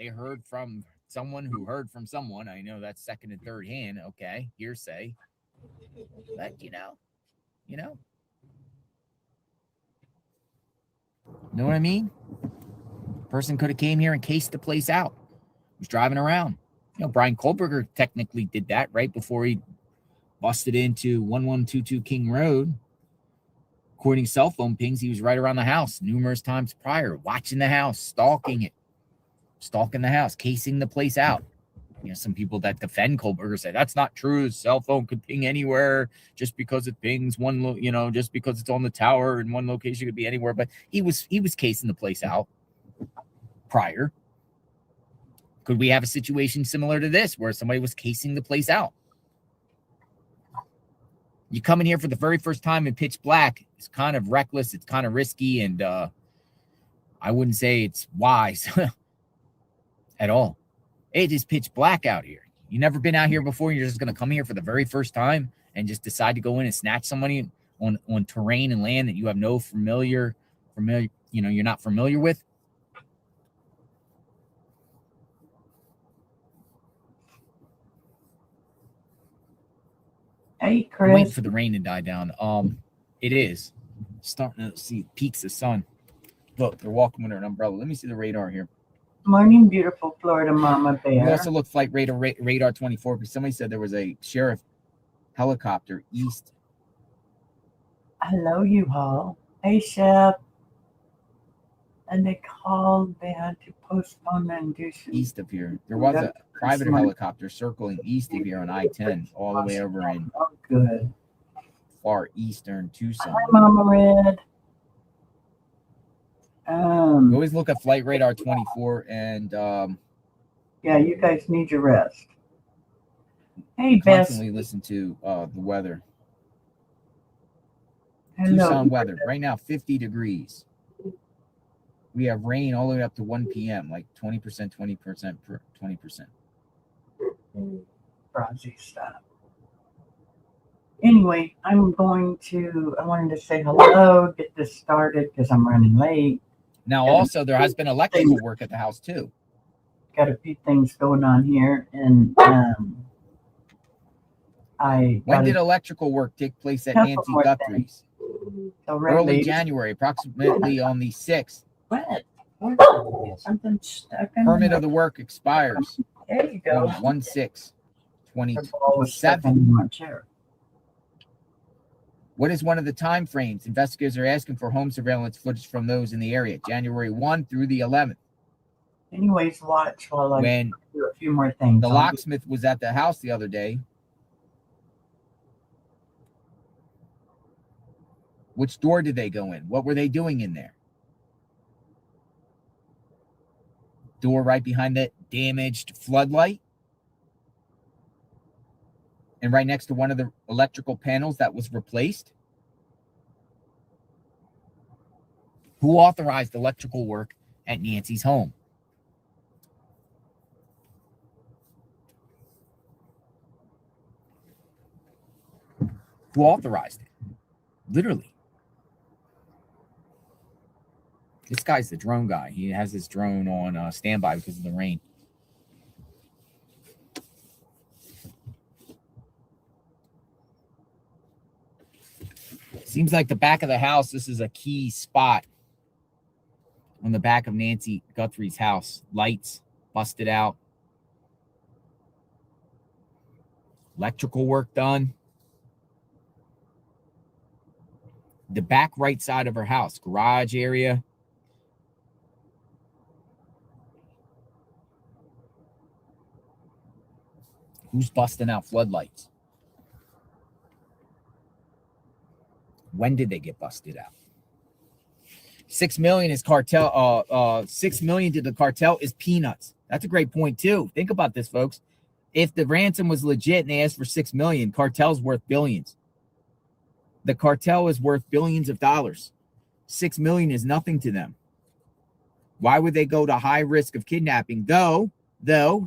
They heard from someone who heard from someone. I know that's second and third hand. Okay, hearsay. But you know, know what I mean? Person could have came here and cased the place out. Was driving around. Brian Kohlberger technically did that right before he busted into 1122 King Road. According to cell phone pings, he was right around the house numerous times prior, watching the house, stalking the house, casing the place out. Some people that defend Kohlberger say that's not true. His cell phone could ping anywhere just because it pings just because it's on the tower in one location, it could be anywhere. But he was casing the place out prior. Could we have a situation similar to this where somebody was casing the place out? You come in here for the very first time in pitch black. It's kind of reckless. It's kind of risky. And I wouldn't say it's wise at all. It is pitch black out here. You never been out here before. You're just going to come here for the very first time and just decide to go in and snatch somebody on terrain and land that you have no familiar, you're not familiar with. Hey, Chris. I'm waiting for the rain to die down. It is starting to see peaks of sun. Look, they're walking with an umbrella. Let me see the radar here. Morning, beautiful Florida Mama Bear. We also look flight radar 24 because somebody said there was a sheriff helicopter east. Hello, U-Haul. Hey, Chef. And they called. They had to postpone the induction. East of here. There was a private helicopter circling east of here on I-10 all the way over in far eastern Tucson. Hi, Mama Red. We always look at flight radar 24 and yeah, you guys need your rest. Hey, Bess. Constantly listen to the weather. Hello. Tucson weather right now 50 degrees. We have rain all the way up to 1 p.m. like 20%, 20%. Brazzy stuff. Anyway, I wanted to say hello, get this started because I'm running late. Now, also, there has been electrical work at the house, too. Got a few things going on here. And when did electrical work take place at Nancy Guthrie's? Early January, approximately on the 6th. What? Something stuck in Permit of the work expires. There you go. 1/6/2027. What is one of the time frames? Investigators are asking for home surveillance footage from those in the area, January 1 through the 11th. Anyways, watch while I when do a few more things. The locksmith was at the house the other day. Which door did they go in? What were they doing in there? Door right behind that damaged floodlight. And right next to one of the electrical panels that was replaced. Who authorized electrical work at Nancy's home? Who authorized it? Literally. This guy's the drone guy. He has his drone on standby because of the rain. Seems like the back of the house, this is a key spot on the back of Nancy Guthrie's house. Lights busted out. Electrical work done. The back right side of her house, garage area. Who's busting out floodlights? When did they get busted out? $6 million is cartel. $6 million to the cartel is peanuts. That's a great point too. Think about this, folks. If the ransom was legit and they asked for $6 million, cartel's worth billions. The cartel is worth billions of dollars. $6 million is nothing to them. Why would they go to high risk of kidnapping? Though,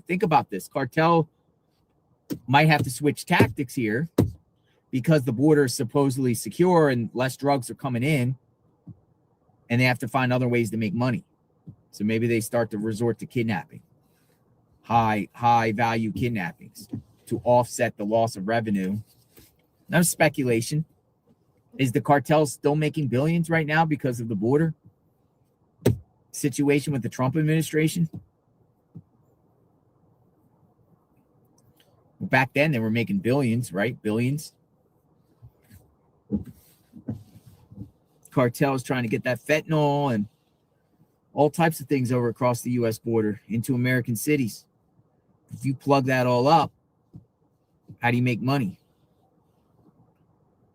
think about this. Cartel might have to switch tactics here because the border is supposedly secure and less drugs are coming in, and they have to find other ways to make money. So maybe they start to resort to kidnapping. high value kidnappings to offset the loss of revenue. No speculation. Is the cartel still making billions right now because of the border situation with the Trump administration? Well, back then they were making billions, right? Billions. Cartel is trying to get that fentanyl and all types of things over across the U.S. border into American cities. If you plug that all up, how do you make money?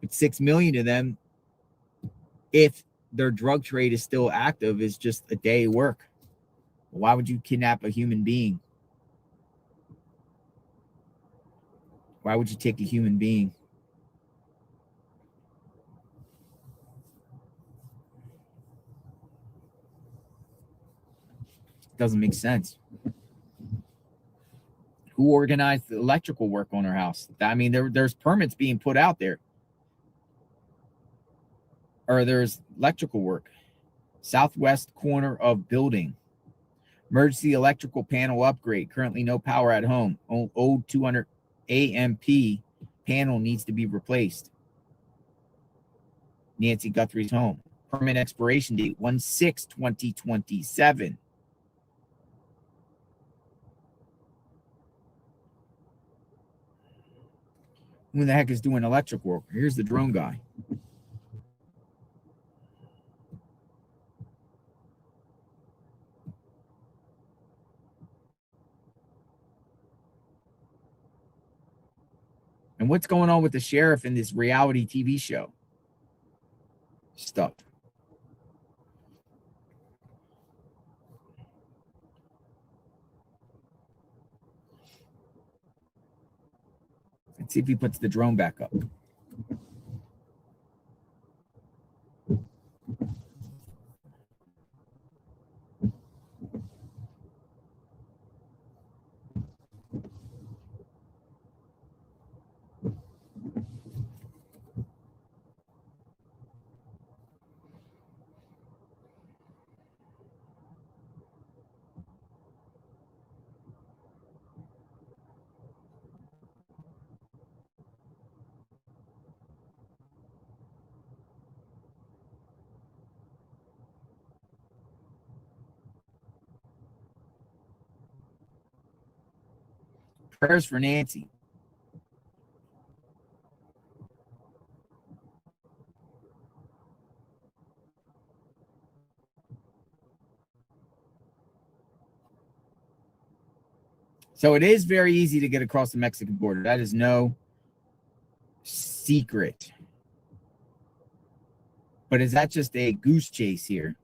But 6 million of them, if their drug trade is still active, is just a day of work. Why would you kidnap a human being? Why would you take a human being? It doesn't make sense. Who organized the electrical work on her house? I mean, there's permits being put out there. Or there's electrical work. Southwest corner of building. Emergency electrical panel upgrade. Currently no power at home. Old 200 AMP panel needs to be replaced. Nancy Guthrie's home. Permit expiration date 1/6/2027. Who the heck is doing electric work? Here's the drone guy. And what's going on with the sheriff in this reality TV show stuff? Let's see if he puts the drone back up. Prayers for Nancy. So it is very easy to get across the Mexican border. That is no secret. But is that just a goose chase here?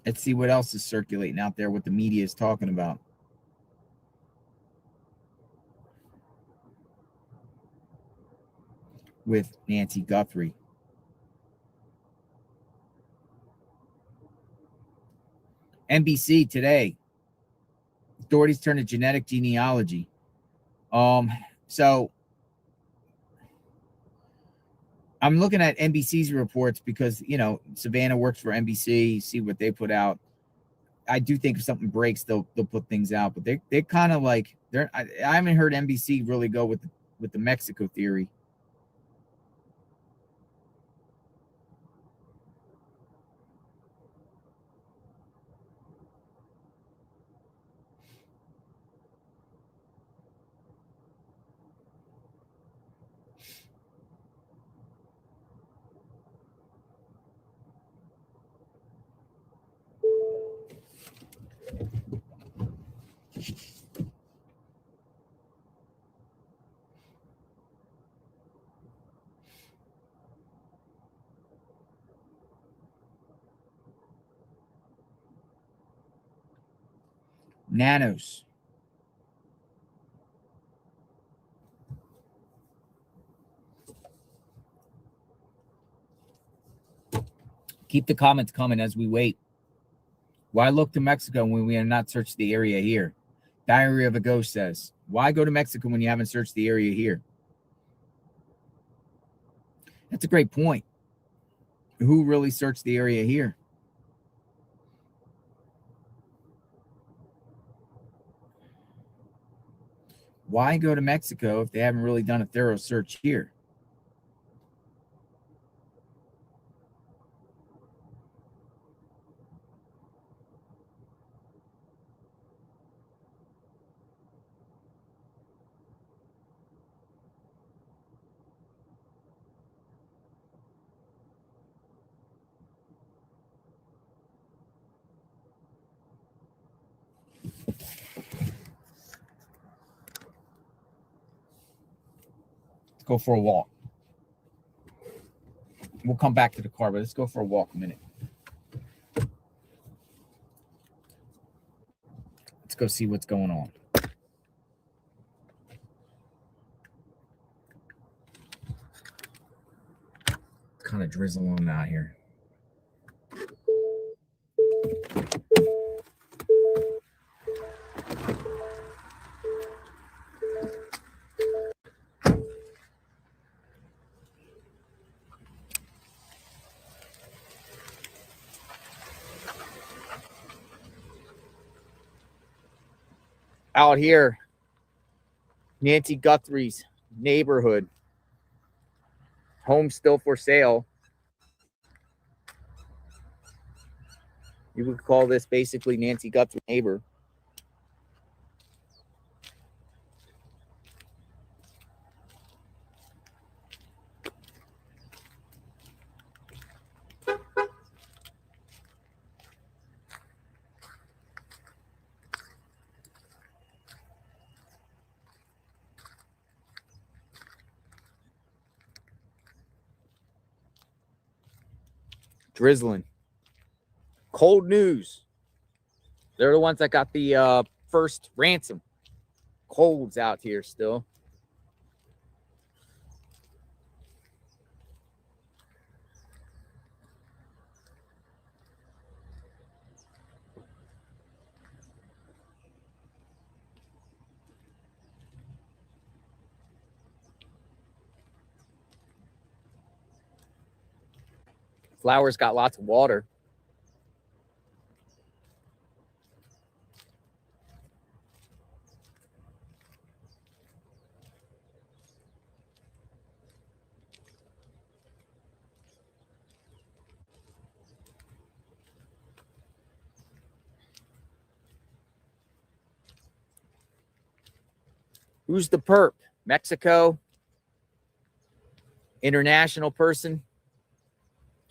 Let's see what else is circulating out there, what the media is talking about. With Nancy Guthrie. NBC today. Authorities turn to genetic genealogy. So I'm looking at NBC's reports because, you know, Savannah works for NBC, see what they put out. I do think if something breaks, they'll put things out, but they're kind of like I haven't heard NBC really go with the Mexico theory. Nanos. Keep the comments coming as we wait. Why look to Mexico when we have not searched the area here? Diary of a Ghost says, why go to Mexico when you haven't searched the area here? That's a great point. Who really searched the area here? Why go to Mexico if they haven't really done a thorough search here? Let's go for a walk. We'll come back to the car, but let's go for a walk a minute. Let's go see what's going on. It's kind of drizzling out here. Out here, Nancy Guthrie's neighborhood. Home still for sale. You would call this basically Nancy Guthrie's neighbor. Drizzling. Cold news. They're the ones that got the first ransom. Cold's out here still. Flowers got lots of water. Who's the perp? Mexico? International person?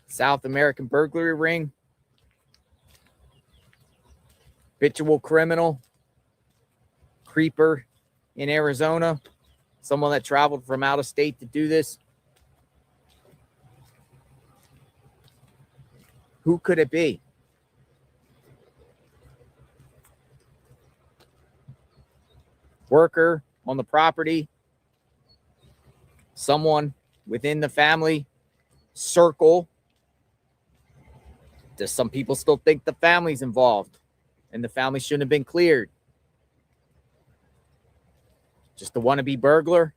South American burglary ring? Habitual criminal? Creeper in Arizona? Someone that traveled from out of state to do this? Who could it be? Worker on the property? Someone within the family circle? Does some people still think the family's involved and the family shouldn't have been cleared? Just a wannabe burglar?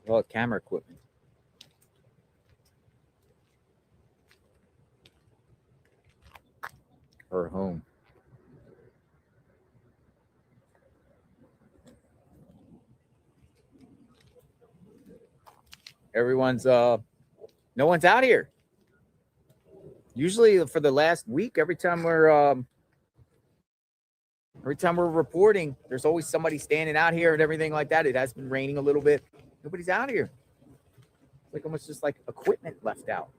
Well, camera equipment. Her home. Everyone's no one's out here. Usually for the last week, every time we're reporting, there's always somebody standing out here and everything like that. It has been raining a little bit. Nobody's out here. It's like almost just like equipment left out.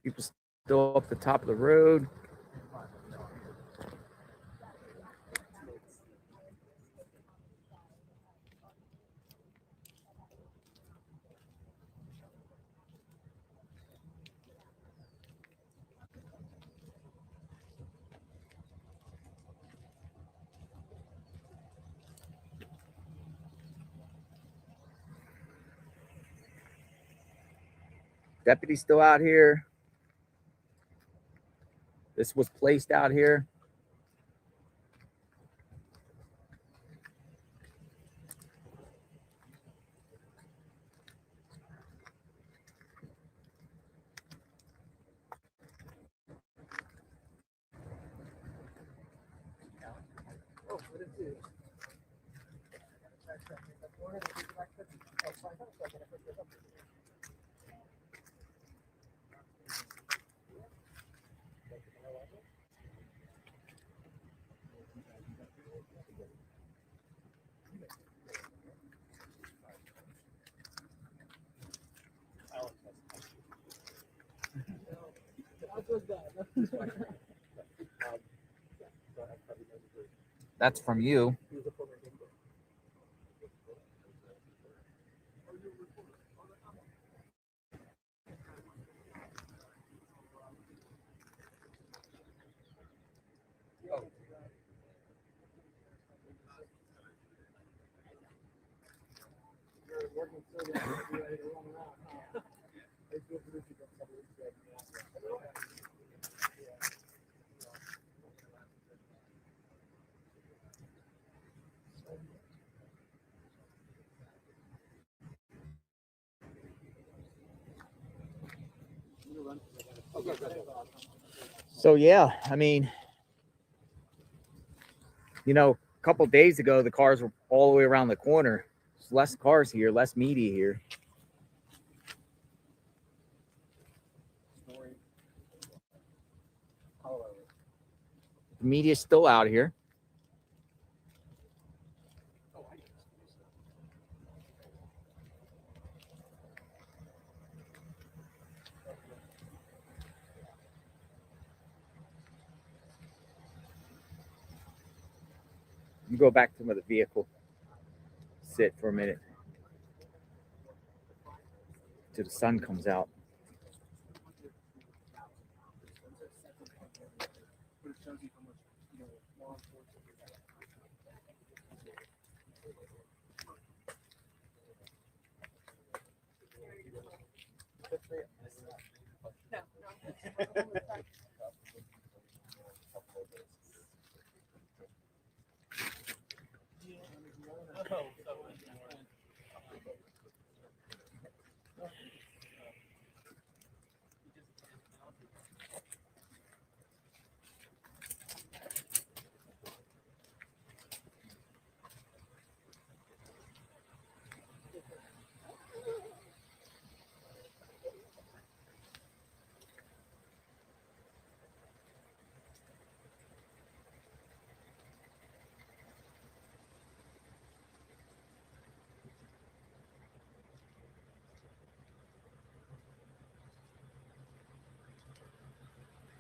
People still up the top of the road. Deputy's still out here. This was placed out here. That's from you. So yeah, I mean, you know, a couple days ago, the cars were all the way around the corner. There's less cars here, less media here. The media's still out here. You go back to the vehicle. Sit for a minute till the sun comes out.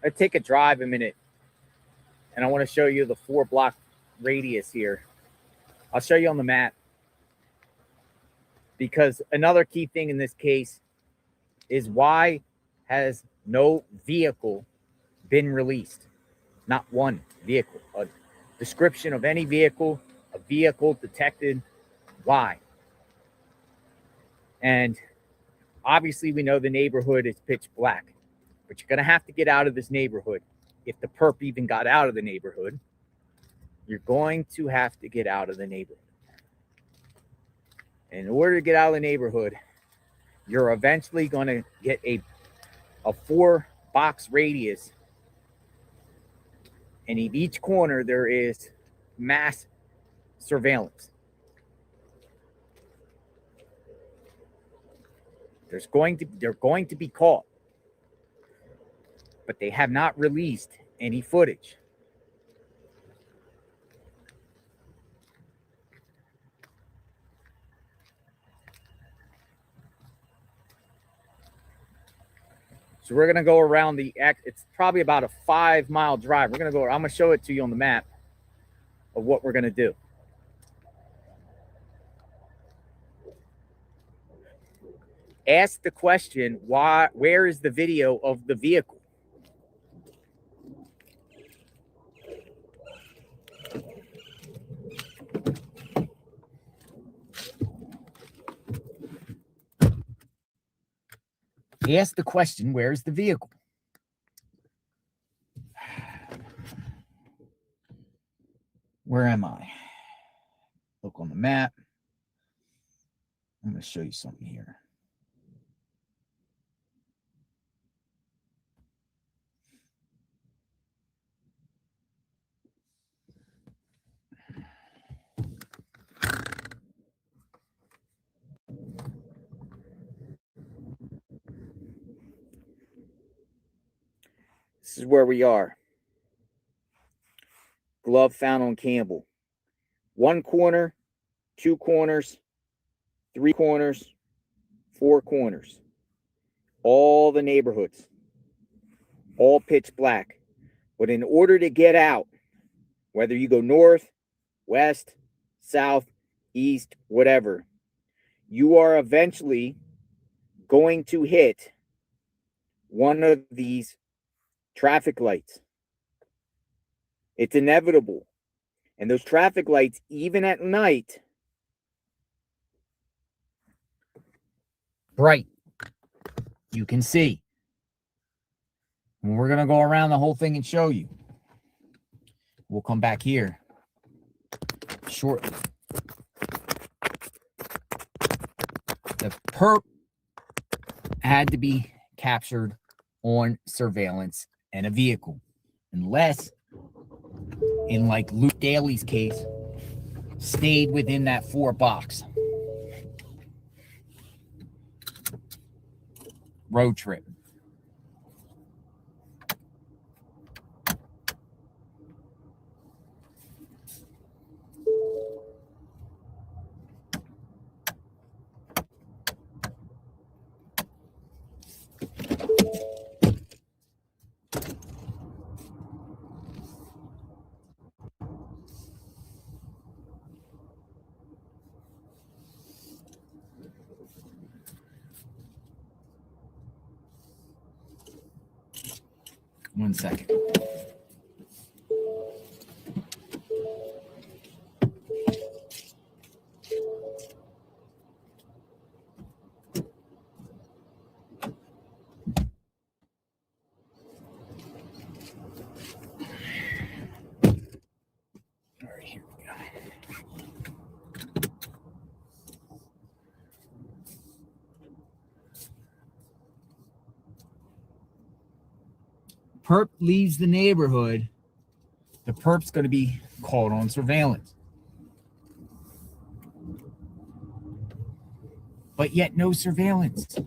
I take a drive a minute, and I want to show you the 4-block radius here. I'll show you on the map, because another key thing in this case is why has no vehicle been released? Not one vehicle. A description of any vehicle, a vehicle detected. Why? And obviously we know the neighborhood is pitch black, but you're going to have to get out of this neighborhood. If the perp even got out of the neighborhood, you're going to have to get out of the neighborhood. In order to get out of the neighborhood, you're eventually going to get a 4-box radius. And in each corner, there is mass surveillance. They're going to be caught, but they have not released any footage. So we're going to go around the, it's probably about a 5-mile drive. I'm going to show it to you on the map of what we're going to do. Ask the question, where is the video of the vehicle? Ask the question, where's the vehicle? Where am I? Look on the map. I'm going to show you something here. This is where we are. Glove found on Campbell. 1 corner, 2 corners, 3 corners, 4 corners. All the neighborhoods. All pitch black. But in order to get out, whether you go north, west, south, east, whatever, you are eventually going to hit one of these traffic lights. It's inevitable. And those traffic lights, even at night, bright. You can see. And we're going to go around the whole thing and show you. We'll come back here shortly. The perp had to be captured on surveillance and a vehicle, unless, in like Luke Daly's case, stayed within that 4 box. Road trip. One second. All right, here we go. Perp leaves the neighborhood, the perp's going to be called on surveillance. But yet no surveillance.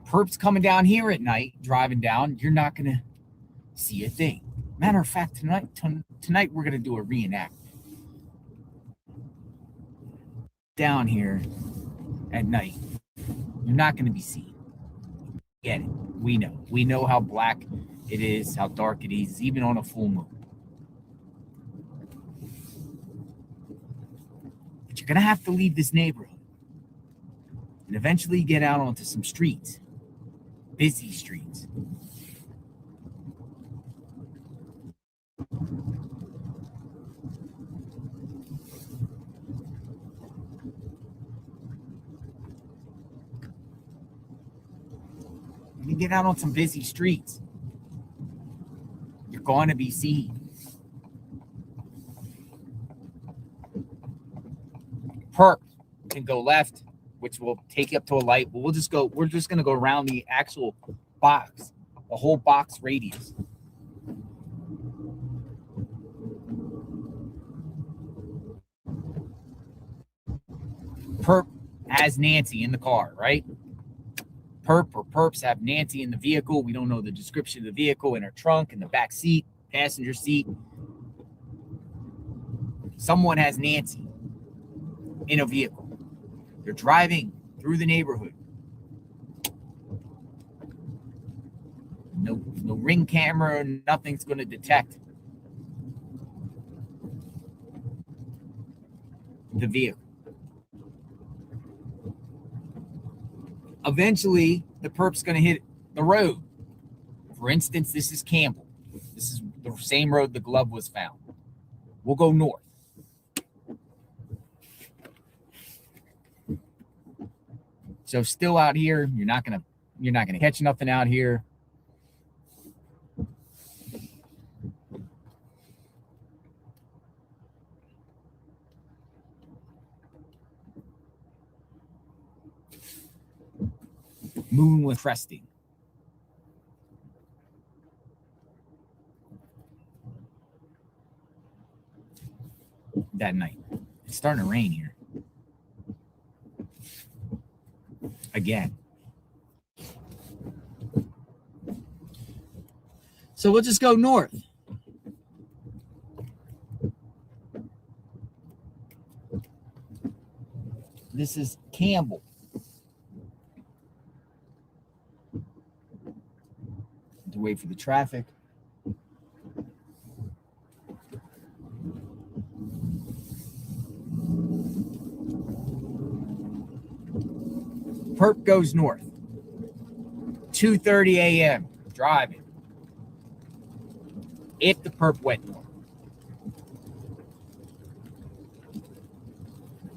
Perp's coming down here at night, driving down, you're not going to see a thing. Matter of fact, tonight we're going to do a reenactment. Down here at night, you're not going to be seen. Get it. We know how black it is, how dark it is, even on a full moon. But you're going to have to leave this neighborhood and eventually get out onto some streets, busy streets. When you get out on some busy streets, you're going to be seen. Perp can go left, which will take you up to a light, but we're just going to go around the actual box, the whole box radius. Perp has Nancy in the car, right? Perp or perps have Nancy in the vehicle. We don't know the description of the vehicle, in her trunk, in the back seat, passenger seat. Someone has Nancy in a vehicle. They're driving through the neighborhood. No ring camera, nothing's going to detect the vehicle. Eventually, the perp's going to hit the road. For instance, this is Campbell. This is the same road the glove was found. We'll go north. So still out here, you're not gonna catch nothing out here. Moon was cresting. That night. It's starting to rain here. Again. So we'll just go north. This is Campbell. To wait for the traffic. Perp goes north. 2:30 a.m. driving. If the perp went north.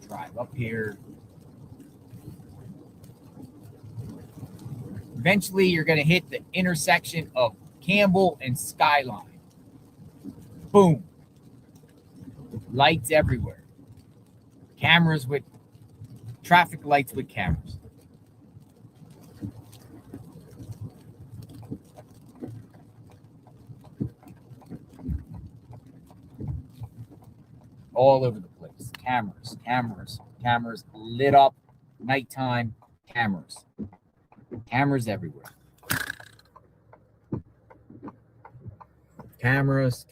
Drive up here. Eventually, you're going to hit the intersection of Campbell and Skyline. Boom. Lights everywhere. Cameras with traffic lights with cameras. All over the place. Cameras lit up, nighttime cameras. Cameras everywhere. Cameras.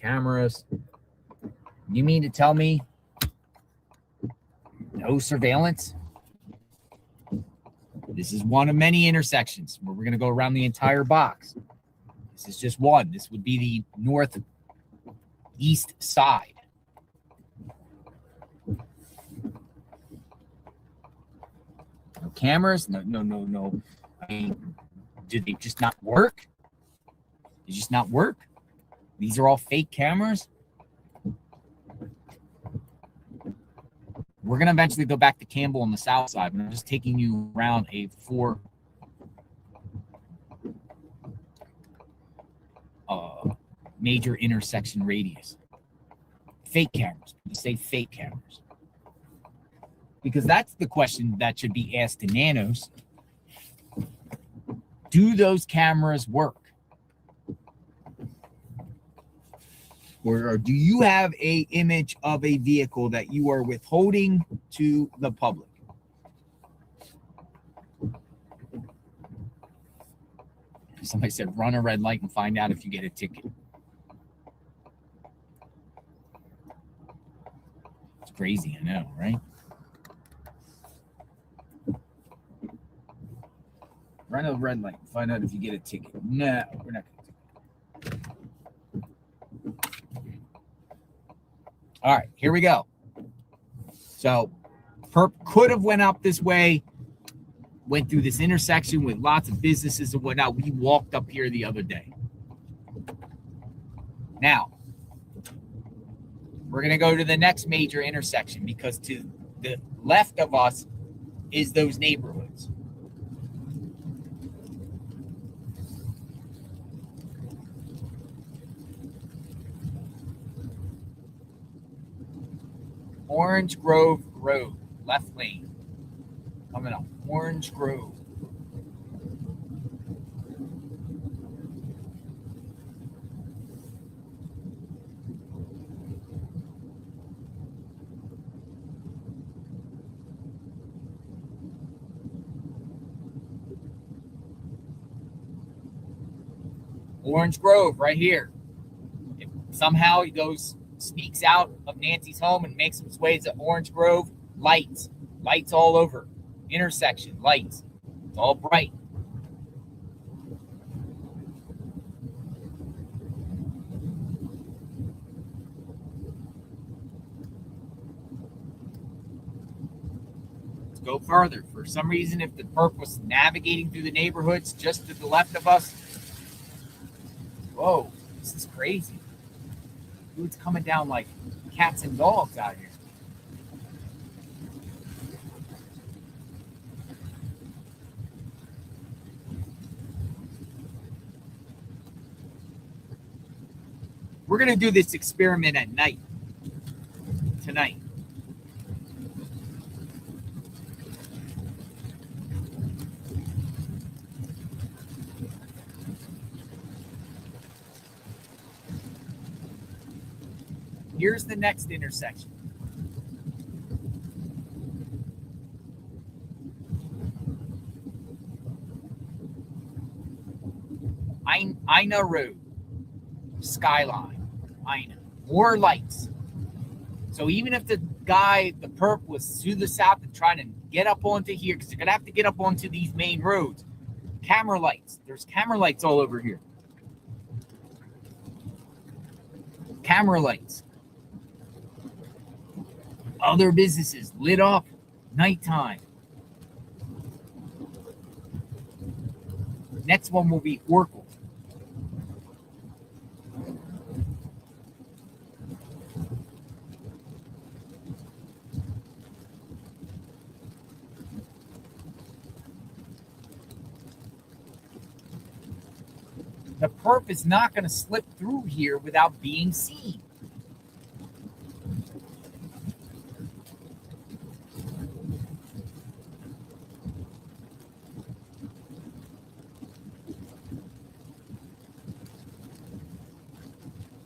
You mean to tell me no surveillance? This is one of many intersections where we're going to go around the entire box. This is just one. This would be the northeast side. No cameras? No. I mean, did they just not work? They just not work? These are all fake cameras? We're going to eventually go back to Campbell on the south side, but I'm just taking you around a 4 major intersection radius. Fake cameras. You say fake cameras. Because that's the question that should be asked to Nanos. Do those cameras work? Or do you have an image of a vehicle that you are withholding to the public? Somebody said run a red light and find out if you get a ticket. It's crazy, I know, right? Run a red light and find out if you get a ticket. No, we're not going to. All right, here we go. So perp could have went up this way, went through this intersection with lots of businesses and whatnot. We walked up here the other day. Now, we're going to go to the next major intersection because to the left of us is those neighborhoods. Orange Grove Road, left lane. Coming up, Orange Grove. Orange Grove, right here. If somehow he sneaks out of Nancy's home and makes his way to Orange Grove, lights all over. Intersection, lights. It's all bright. go further. For some reason, if the perp was navigating through the neighborhoods just to the left of us, whoa, this is crazy. Dude's coming down like cats and dogs out here. We're going to do this experiment at night, tonight. Here's the next intersection. Ina Road, Skyline, Ina. More lights. So even if the guy, the perp, was to the south and trying to get up onto here, because they're going to have to get up onto these main roads, camera lights. There's camera lights all over here. Camera lights. Other businesses lit up, nighttime. Next one will be Oracle. The perp is not going to slip through here without being seen.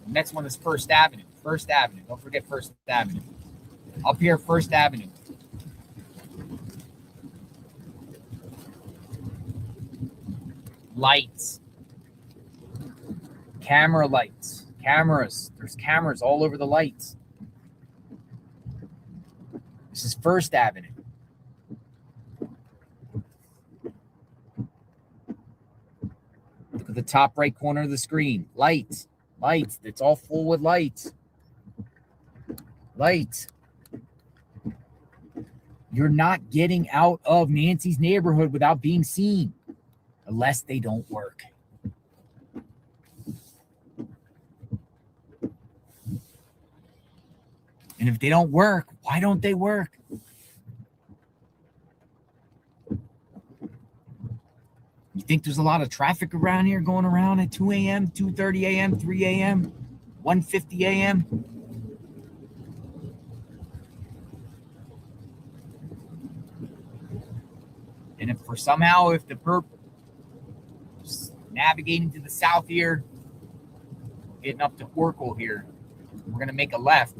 Next one is First Avenue. First Avenue. Don't forget First Avenue. Up here, First Avenue. Lights. Camera lights. Cameras. There's cameras all over the lights. This is First Avenue. Look at the top right corner of the screen. Lights. Lights. It's all full with lights. Lights. You're not getting out of Nancy's neighborhood without being seen, unless they don't work. And if they don't work, why don't they work? You think there's a lot of traffic around here going around at 2 a.m., 2:30 a.m., 3 a.m., 1:50 a.m.? And if the perp is navigating to the south here, getting up to Oracle here, we're going to make a left.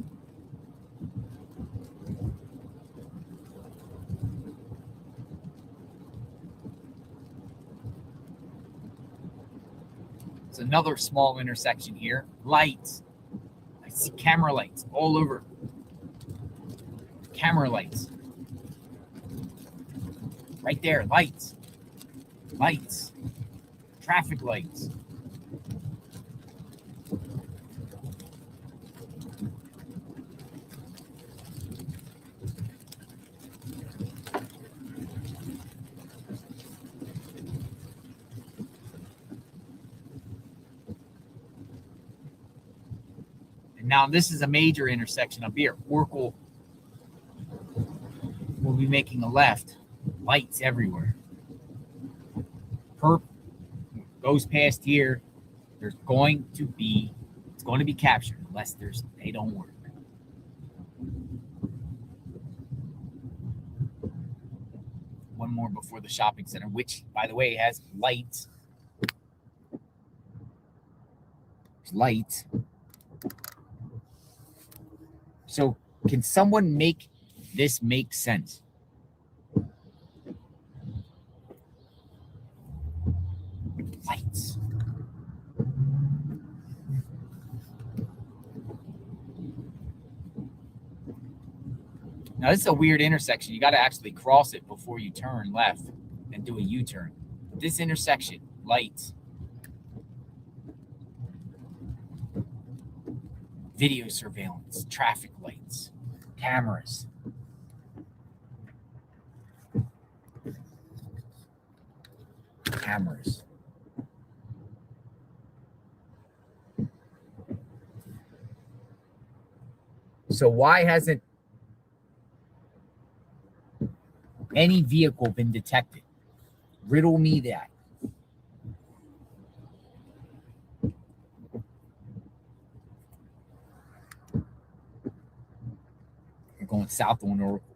It's another small intersection here. Lights. I see camera lights all over. Camera lights. Right there, lights. Lights. Traffic lights. Now, this is a major intersection up here. Oracle will be making a left. Lights everywhere. Perp goes past here. It's going to be captured unless they don't work. One more before the shopping center, which, by the way, has lights. There's lights. So can someone make this make sense? Lights. Now, this is a weird intersection. You got to actually cross it before you turn left and do a U-turn. This intersection, lights. Video surveillance, traffic lights, cameras. cameras. So why hasn't any vehicle been detected? Riddle me that. We're going south on Oracle.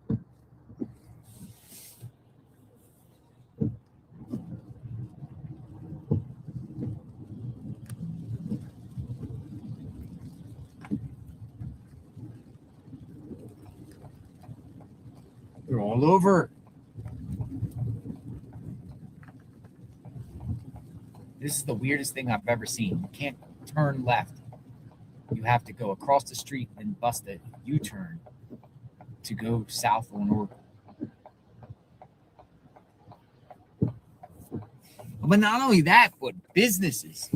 They're all over. This is the weirdest thing I've ever seen. You can't turn left. You have to go across the street and bust a U-turn to go south on Oracle. But not only that, but businesses.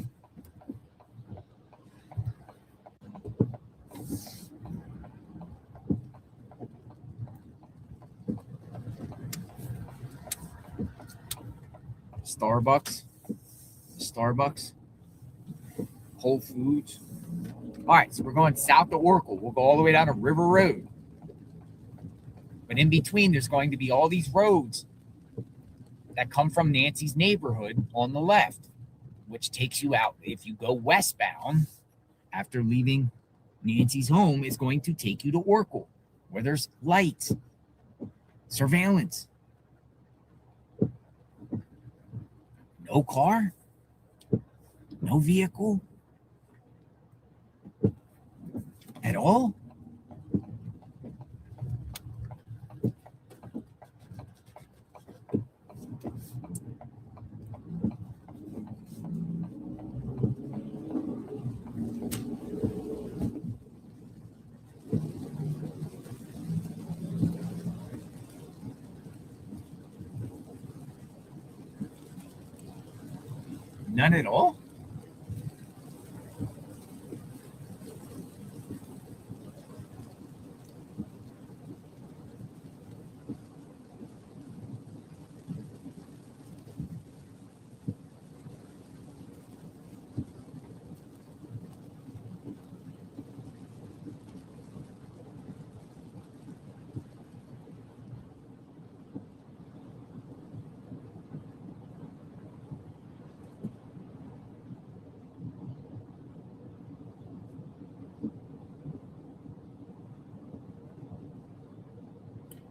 Starbucks, Whole Foods. All right, so we're going south to Oracle. We'll go all the way down to River Road. But in between, there's going to be all these roads that come from Nancy's neighborhood on the left, which takes you out. If you go westbound after leaving Nancy's home, is going to take you to Oracle, where there's lights, surveillance. No car, no vehicle at all. None at all?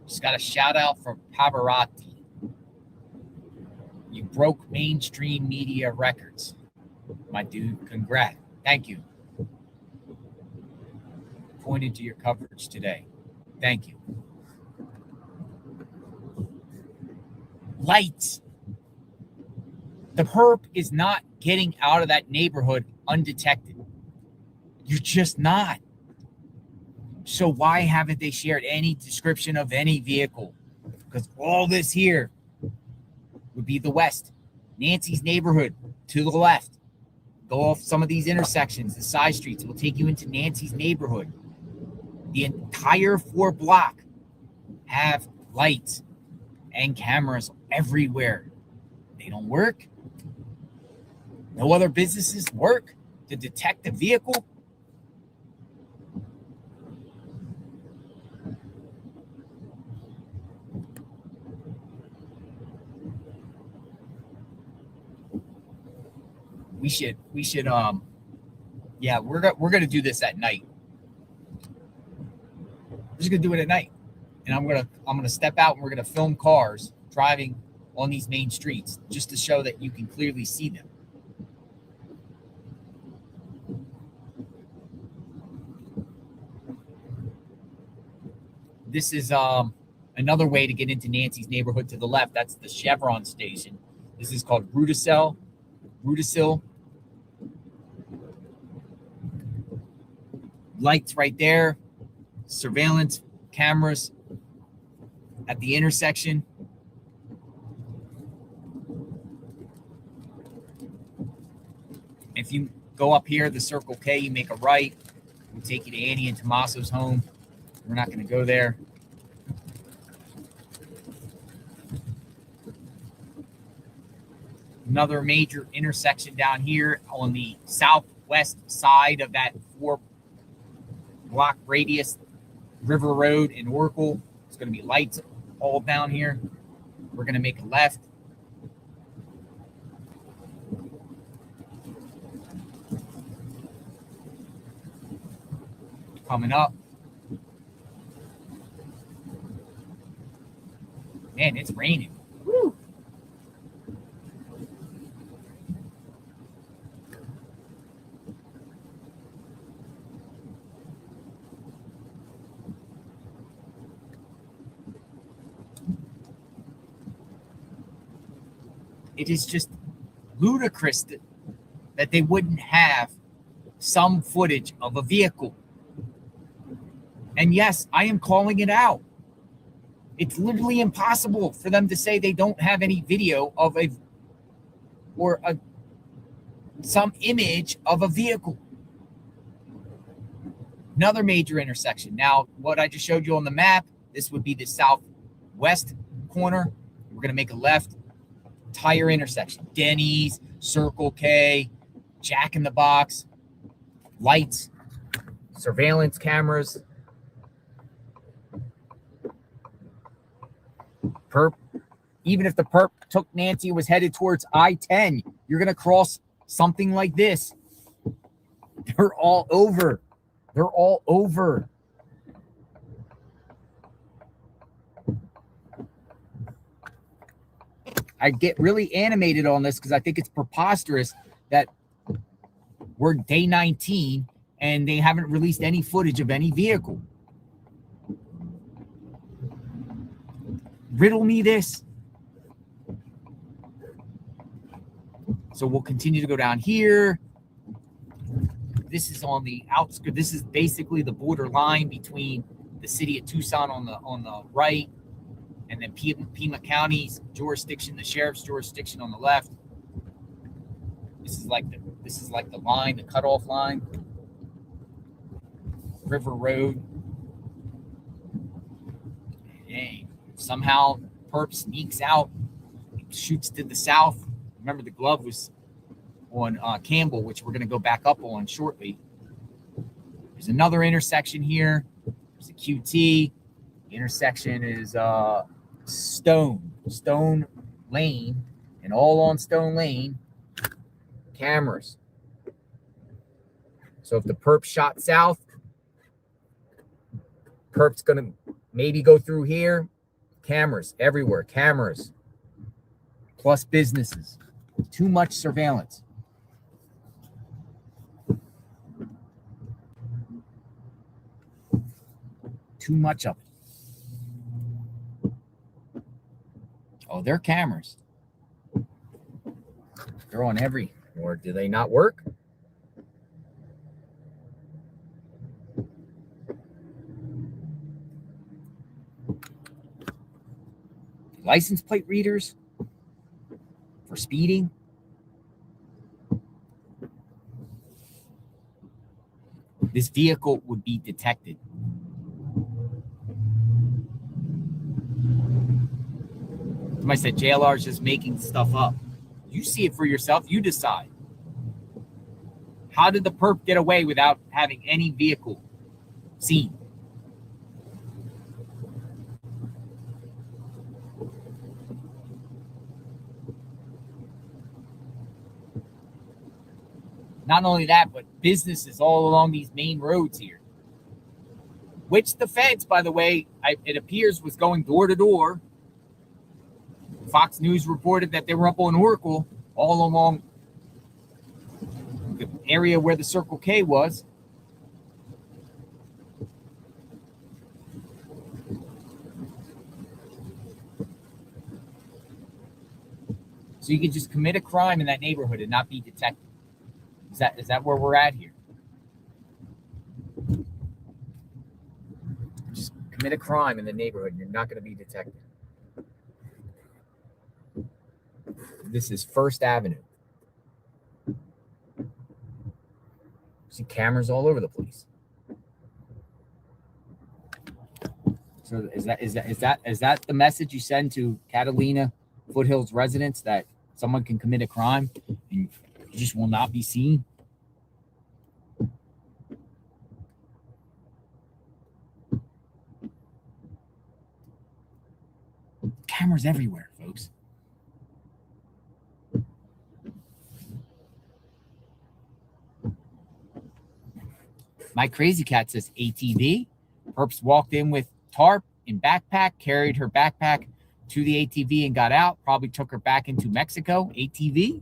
Just got a shout out for Pavarotti. You broke mainstream media records. My dude, congrats. Thank you. Pointed to your coverage today. Thank you. Lights. The perp is not getting out of that neighborhood undetected. You're just not. So why haven't they shared any description of any vehicle? Because all this here would be the west. Nancy's neighborhood to the left. Go off some of these intersections, the side streets. It will take you into Nancy's neighborhood. The entire 4 block have lights and cameras everywhere. They don't work. No other businesses work to detect a vehicle. We should yeah, we're gonna do this at night. We're just gonna do it at night. And I'm gonna step out and we're gonna film cars driving on these main streets just to show that you can clearly see them. This is another way to get into Nancy's neighborhood to the left. That's the Chevron station. This is called Rudisill. Lights right there. Surveillance cameras at the intersection. If you go up here, the Circle K, you make a right. We'll take you to Annie and Tommaso's home. We're not going to go there. Another major intersection down here on the southwest side of that 4-block radius, River Road in Oracle. It's going to be lights all down here. We're going to make a left. Coming up. Man, it's raining. Woo. It is just ludicrous that they wouldn't have some footage of a vehicle. And yes, I am calling it out. It's literally impossible for them to say they don't have any video of some image of a vehicle. Another major intersection. Now, what I just showed you on the map, this would be the southwest corner. We're going to make a left. Tire intersection. Denny's, Circle K, Jack in the Box, lights, surveillance cameras. Perp. Even if the perp took Nancy and was headed towards I-10, you're going to cross something like this. They're all over. They're all over. I get really animated on this because I think it's preposterous that we're day 19 and they haven't released any footage of any vehicle. Riddle me this. So we'll continue to go down here. This is on the outskirts. This is basically the border line between the city of Tucson on the right, and then Pima County's jurisdiction, the sheriff's jurisdiction on the left. This is like the line, the cutoff line. River Road. Dang. Somehow perp sneaks out, shoots to the south. Remember, the glove was on Campbell, which we're going to go back up on shortly. There's another intersection here. There's a QT. The intersection is Stone Lane, and all on Stone Lane, cameras. So if the perp shot south, perp's going to maybe go through here. Cameras everywhere, cameras, plus businesses. Too much surveillance. Too much of it. Oh, they're cameras. They're on every, or do they not work? License plate readers for speeding. This vehicle would be detected. Somebody said JLR is just making stuff up. You see it for yourself. You decide. How did the perp get away without having any vehicle seen? Not only that, but businesses all along these main roads here. Which the feds, by the way, it appears was going door to door. Fox News reported that they were up on Oracle all along the area where the Circle K was. So you can just commit a crime in that neighborhood and not be detected. Is that where we're at here? Just commit a crime in the neighborhood and you're not going to be detected. This is First Avenue. See cameras all over the place. So is that the message you send to Catalina Foothills residents that someone can commit a crime and you just will not be seen. Cameras everywhere, folks. My crazy cat says ATV. Perps walked in with tarp and backpack, carried her backpack to the ATV and got out. Probably took her back into Mexico. ATV?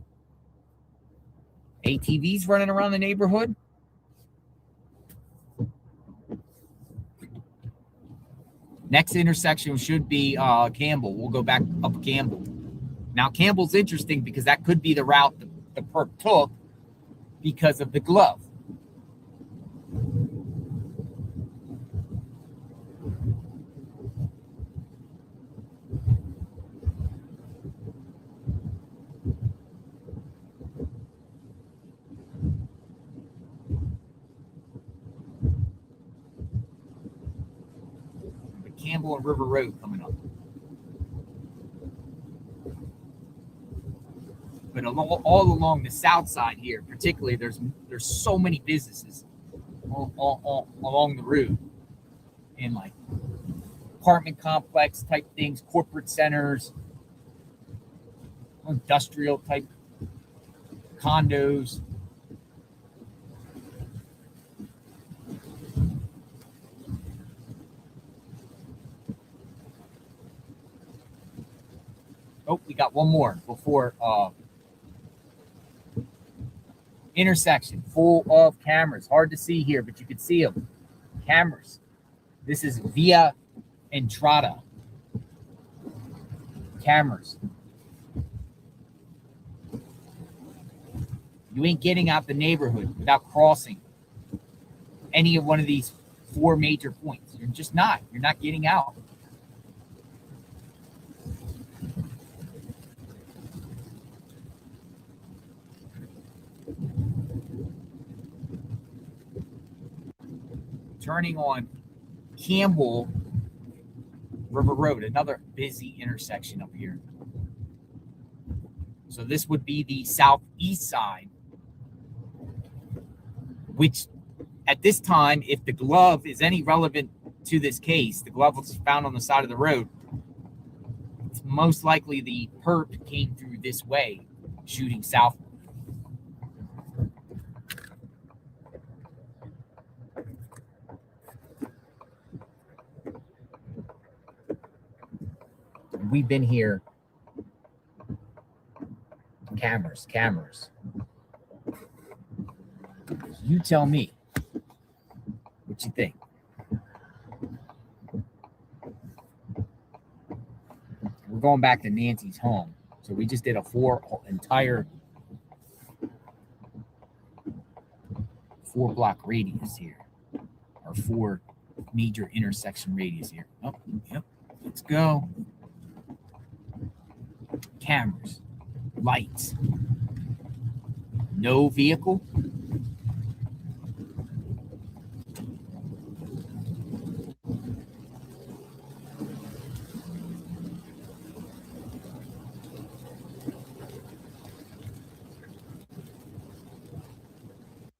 ATVs running around the neighborhood? Next intersection should be Campbell. We'll go back up Campbell. Now, Campbell's interesting because that could be the route the perp took because of the glove. Campbell and River Road coming up. But all along the south side here, particularly, there's so many businesses all along the route, and like apartment complex type things, corporate centers, industrial type condos. Oh, we got one more before intersection full of cameras. Hard to see here, but you can see them. Cameras. This is Via Entrada. Cameras. You ain't getting out the neighborhood without crossing any of one of these 4 major points. You're just not. You're not getting out. Turning on Campbell River Road, another busy intersection up here. So this would be the southeast side, which at this time, if the glove is any relevant to this case, the glove was found on the side of the road. It's most likely the perp came through this way, shooting south. We've been here. Cameras. You tell me what you think. We're going back to Nancy's home. So we just did a entire 4-block radius here, or 4 major intersection radius here. Oh, yep. Let's go. Cameras, lights, no vehicle.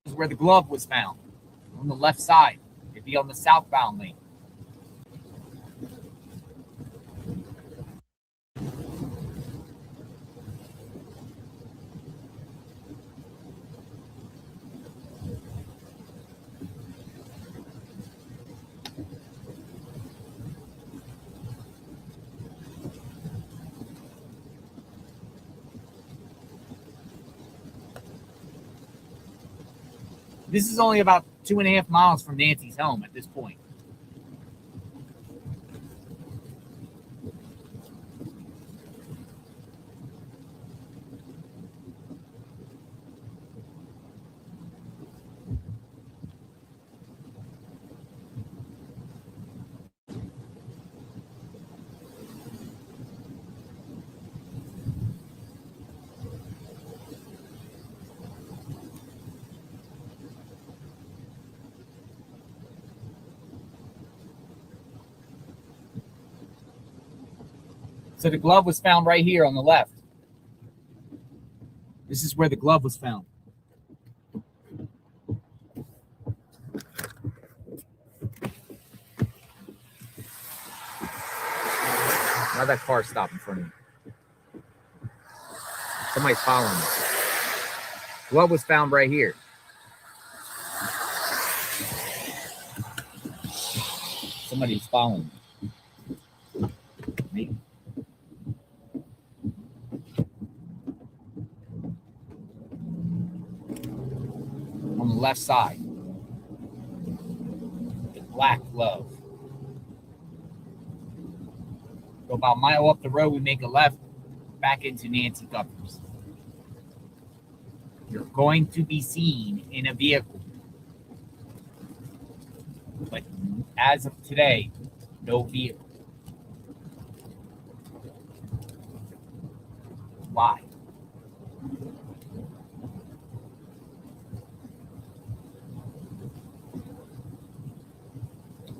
This is where the glove was found, on the left side. It'd be on the southbound lane. This is only about 2.5 miles from Nancy's home at this point. So the glove was found right here on the left. This is where the glove was found. Now that car stopped in front of me. Somebody's following me. Glove was found right here. Somebody's following me. On the left side. The black glove. Go about a mile up the road, we make a left back into Nancy Guthrie's. You're going to be seen in a vehicle. But as of today, no vehicle. Why?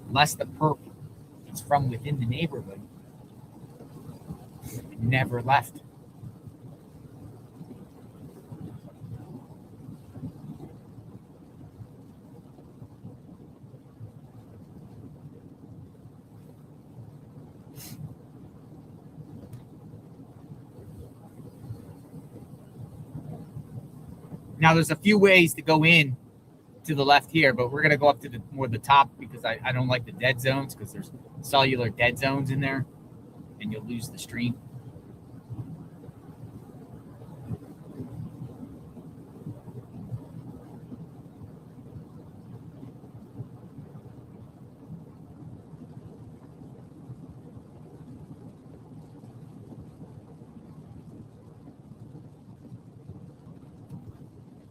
Unless the perp is from within the neighborhood, never left. Now, there's a few ways to go in to the left here, but we're going to go up to the top because I don't like the dead zones because there's cellular dead zones in there and you'll lose the stream.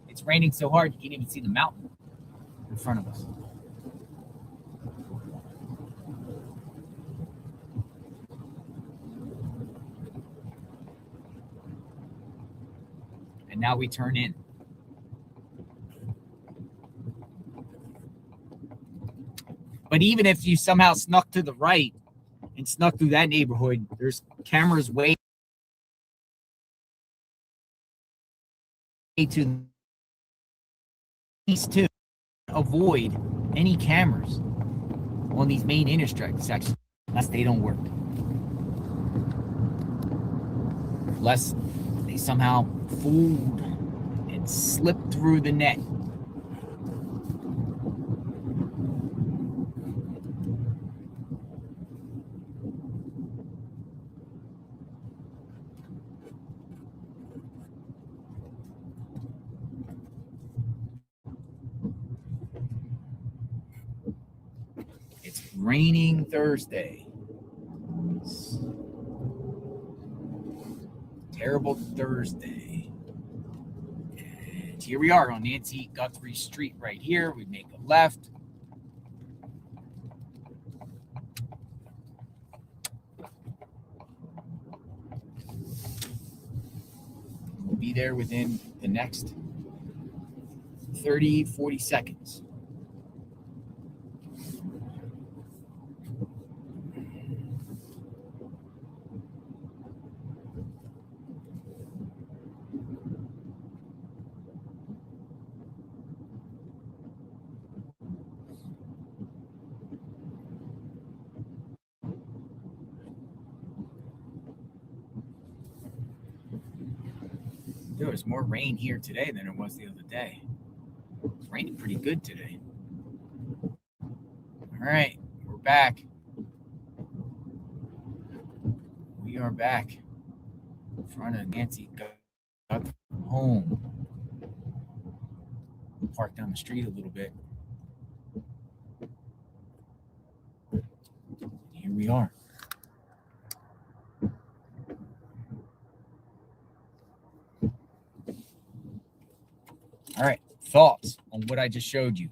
It's raining so hard you can't even see the mountain in front of us. And now we turn in. But even if you somehow snuck to the right and snuck through that neighborhood, there's cameras way to these two. Avoid any cameras on these main intersections unless they don't work. Unless they somehow fooled and slipped through the net. It's raining Thursday. It's terrible Thursday. And here we are on Nancy Guthrie Street right here. We make a left. We'll be there within the next 30, 40 seconds. There was more rain here today than it was the other day. It's raining pretty good today. All right, we're back. We are back in front of Nancy Guthrie home. Park down the street a little bit. Here we are. All right, thoughts on what I just showed you?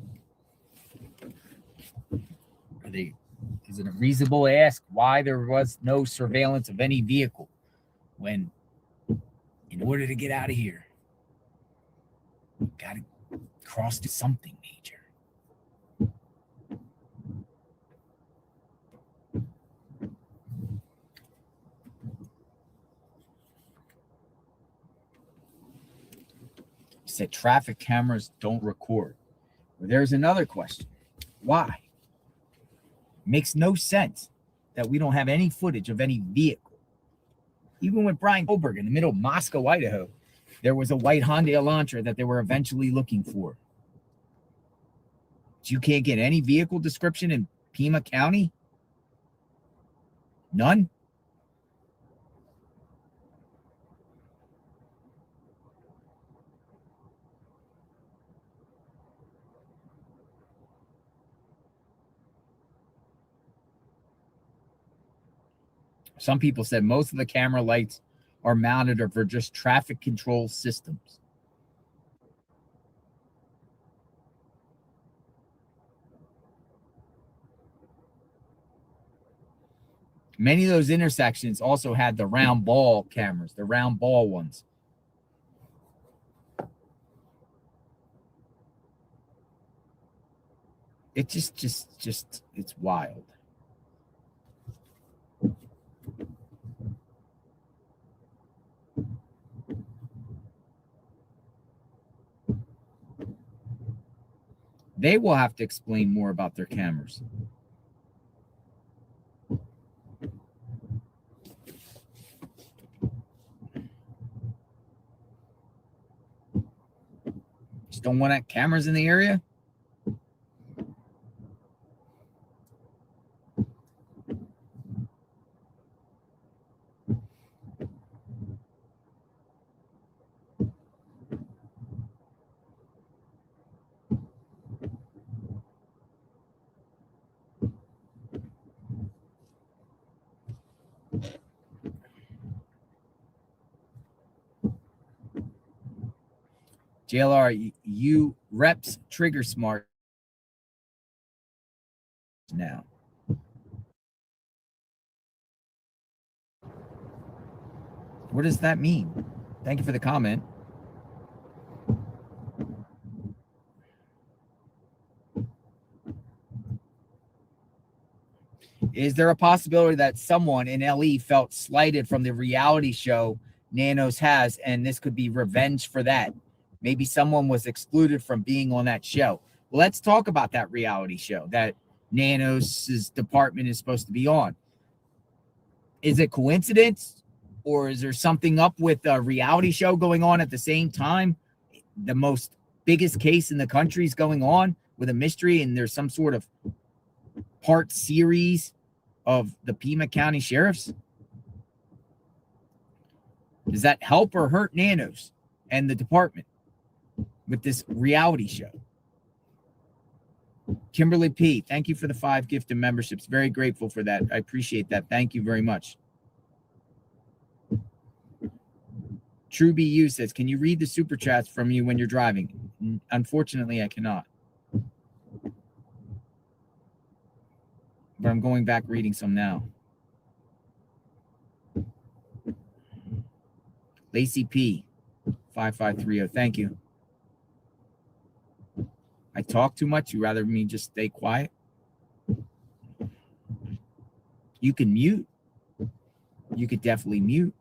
Is it a reasonable ask why there was no surveillance of any vehicle when, in order to get out of here, you got to cross to something major? said traffic cameras don't record. Well, there's another question. Why? Makes no sense that we don't have any footage of any vehicle. Even with Brian Goldberg in the middle of Moscow, Idaho, there was a white Hyundai Elantra that they were eventually looking for. But you can't get any vehicle description in Pima County? None? Some people said most of the camera lights are mounted or for just traffic control systems. Many of those intersections also had the round ball cameras, the round ball ones. It just it's wild. They will have to explain more about their cameras. Just don't want cameras in the area? JLR, you reps trigger smart now. What does that mean? Thank you for the comment. Is there a possibility that someone in LE felt slighted from the reality show Nanos has, and this could be revenge for that? Maybe someone was excluded from being on that show. Well, let's talk about that reality show that Nanos's department is supposed to be on. Is it coincidence, or is there something up with a reality show going on at the same time? The most biggest case in the country is going on with a mystery, and there's some sort of part series of the Pima County sheriffs. Does that help or hurt Nanos and the department with this reality show? Kimberly P, thank you for the 5 gifted memberships. Very grateful for that. I appreciate that. Thank you very much. True BU says, can you read the super chats from you when you're driving? Unfortunately, I cannot. But I'm going back reading some now. Lacey P, 5530. Thank you. I talk too much. You rather me just stay quiet? You can mute. You could definitely mute.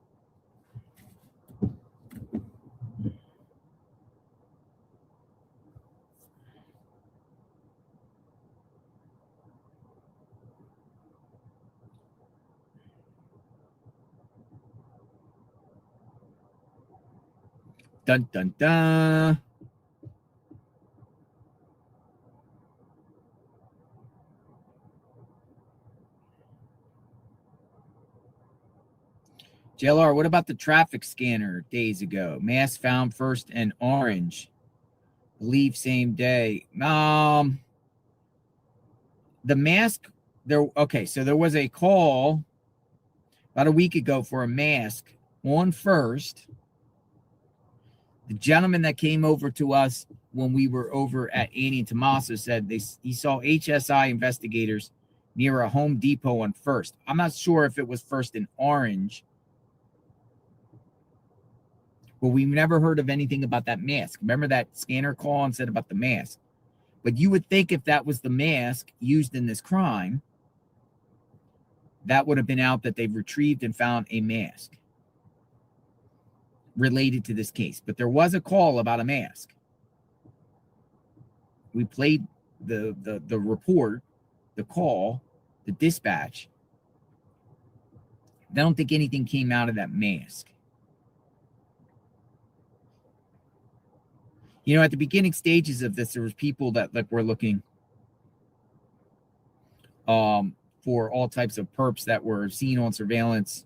Dun, dun, dun. JLR, what about the traffic scanner days ago? Mask found first in Orange. Leave same day. The mask there. Okay, so there was a call about a week ago for a mask on first. The gentleman that came over to us when we were over at Annie and Tommaso said he saw HSI investigators near a Home Depot on First. I'm not sure if it was First in Orange, but we've never heard of anything about that mask. Remember that scanner call and said about the mask? But you would think if that was the mask used in this crime, that would have been out that they've retrieved and found a mask. related to this case, but there was a call about a mask. We played the report, the call, the dispatch. I don't think anything came out of that mask. You know, at the beginning stages of this, there was people that were looking for all types of perps that were seen on surveillance,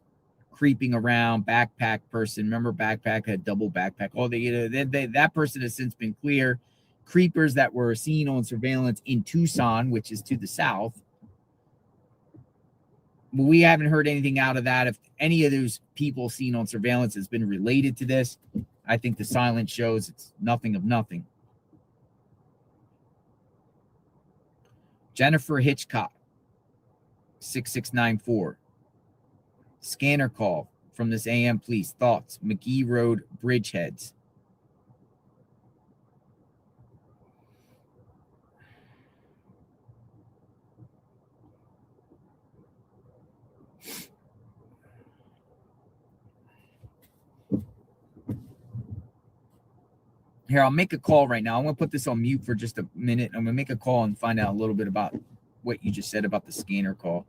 creeping around, backpack person. Remember, backpack had double backpack. Oh, that person has since been clear. Creepers that were seen on surveillance in Tucson, which is to the south. But we haven't heard anything out of that. If any of those people seen on surveillance has been related to this, I think the silence shows it's nothing of nothing. Jennifer Hitchcock, 6694. Scanner call from this AM police. Thoughts, McGee Road bridgeheads. Here, I'll make a call right now. I'm going to put this on mute for just a minute. I'm going to make a call and find out a little bit about what you just said about the scanner call.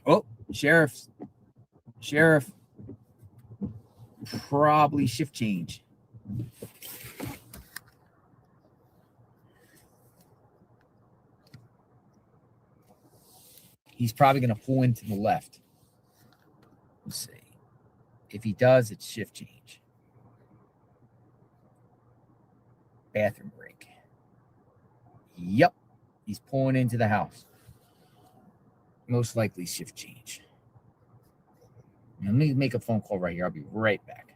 Oh, sheriff, probably shift change. He's probably going to pull into the left. Let's see. If he does, it's shift change. Bathroom break. Yep. He's pulling into the house. Most likely shift change. Let me make a phone call right here. I'll be right back.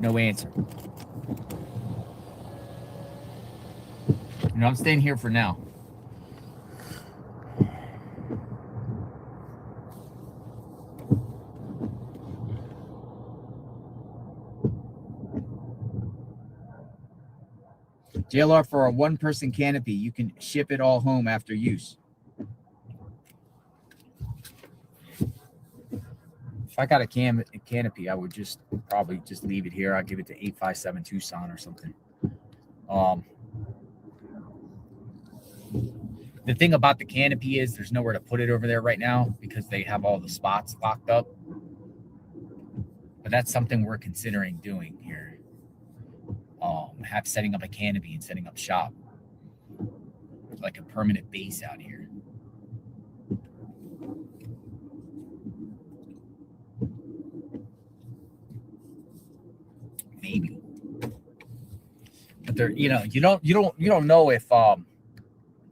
No answer. I'm staying here for now. JLR, for a one-person canopy, you can ship it all home after use. If I got a canopy, I would just probably just leave it here. I'd give it to 857 Tucson or something. The thing about the canopy is there's nowhere to put it over there right now because they have all the spots locked up. But that's something we're considering doing here. Setting up a canopy and setting up shop. Like a permanent base out here. Maybe. But there, you don't know if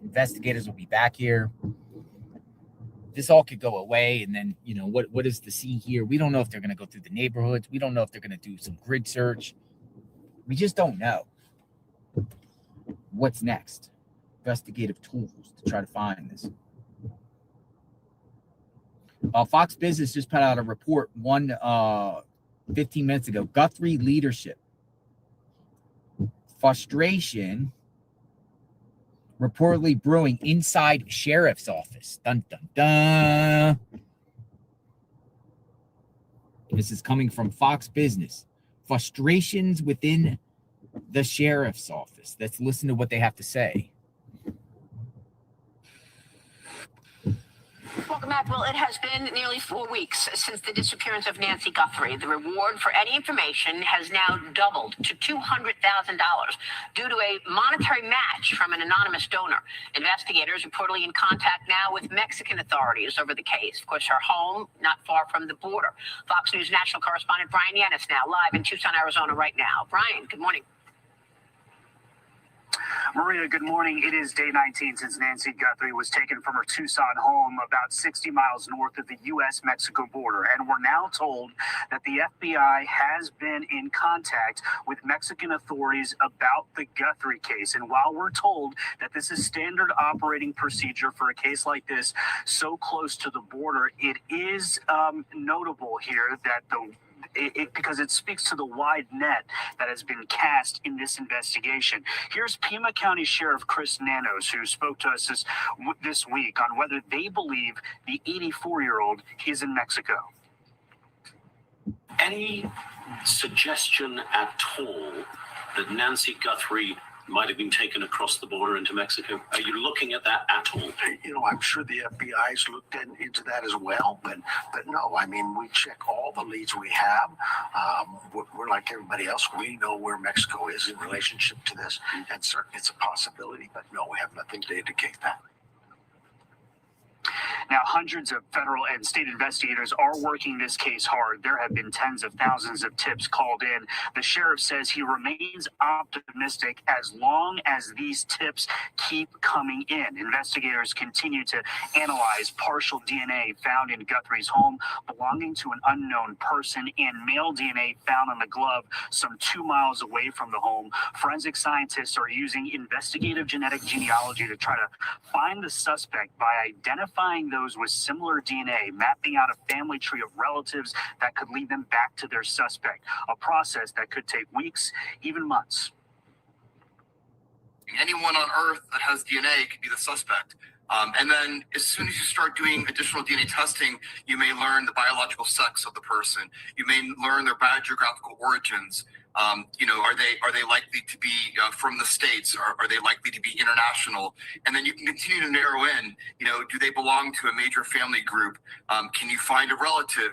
investigators will be back here. This all could go away, and then what is the scene here? We don't know if they're going to go through the neighborhoods. We don't know if they're going to do some grid search. We just don't know what's next. Investigative tools to try to find this. Fox Business just put out a report. One 15 minutes ago. Guthrie leadership. Frustration reportedly brewing inside sheriff's office. Dun, dun, dun. This is coming from Fox Business. Frustrations within the sheriff's office. Let's listen to what they have to say. Welcome back. Well, it has been nearly 4 weeks since the disappearance of Nancy Guthrie. The reward for any information has now doubled to $200,000 due to a monetary match from an anonymous donor. Investigators reportedly in contact now with Mexican authorities over the case. Of course, her home not far from the border. Fox News national correspondent Brian Yanis now live in Tucson, Arizona right now. Brian, good morning. Maria, good morning. It is day 19 since Nancy Guthrie was taken from her Tucson home about 60 miles north of the U.S.-Mexico border. And we're now told that the FBI has been in contact with Mexican authorities about the Guthrie case. And while we're told that this is standard operating procedure for a case like this so close to the border, it is notable here that because it speaks to the wide net that has been cast in this investigation. Here's Pima County Sheriff Chris Nanos, who spoke to us this week on whether they believe the 84-year-old is in Mexico. Any suggestion at all that Nancy Guthrie might have been taken across the border into Mexico? Are you looking at that at all? You know, I'm sure the FBI's looked into that as well, but no, I mean, we check all the leads we have. We're like everybody else. We know where Mexico is in relationship to this, and certainly it's a possibility, but no, we have nothing to indicate that. Now, hundreds of federal and state investigators are working this case hard. There have been tens of thousands of tips called in. The sheriff says he remains optimistic as long as these tips keep coming in. Investigators continue to analyze partial DNA found in Guthrie's home belonging to an unknown person and male DNA found on the glove some 2 miles away from the home. Forensic scientists are using investigative genetic genealogy to try to find the suspect by identifying those with similar DNA, mapping out a family tree of relatives that could lead them back to their suspect, a process that could take weeks, even months. Anyone on Earth that has DNA could be the suspect. And then as soon as you start doing additional DNA testing, you may learn the biological sex of the person. You may learn their biogeographical origins. Are they likely to be from the States? Are they likely to be international? And then you can continue to narrow in, do they belong to a major family group? Can you find a relative?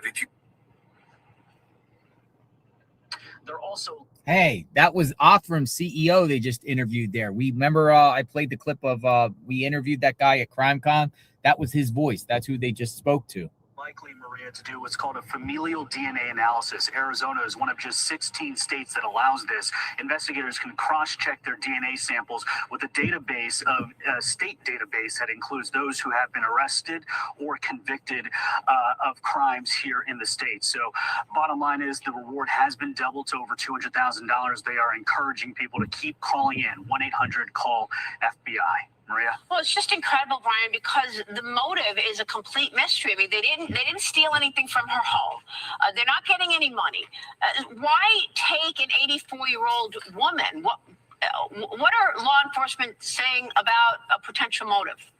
They're also... Hey, that was Othram's CEO they just interviewed there. We remember I played the clip of we interviewed that guy at CrimeCon. That was his voice. That's who they just spoke to. Likely, Maria, to do what's called a familial DNA analysis. Arizona is one of just 16 states that allows this. Investigators can cross-check their DNA samples with a database of a state database that includes those who have been arrested or convicted of crimes here in the state. So bottom line is the reward has been doubled to over $200,000. They are encouraging people to keep calling in. 1-800-CALL-FBI. Maria? Well, it's just incredible, Brian, because the motive is a complete mystery. I mean, they didn't steal anything from her home. They're not getting any money. Why take an 84-year-old woman? What are law enforcement saying about a potential motive?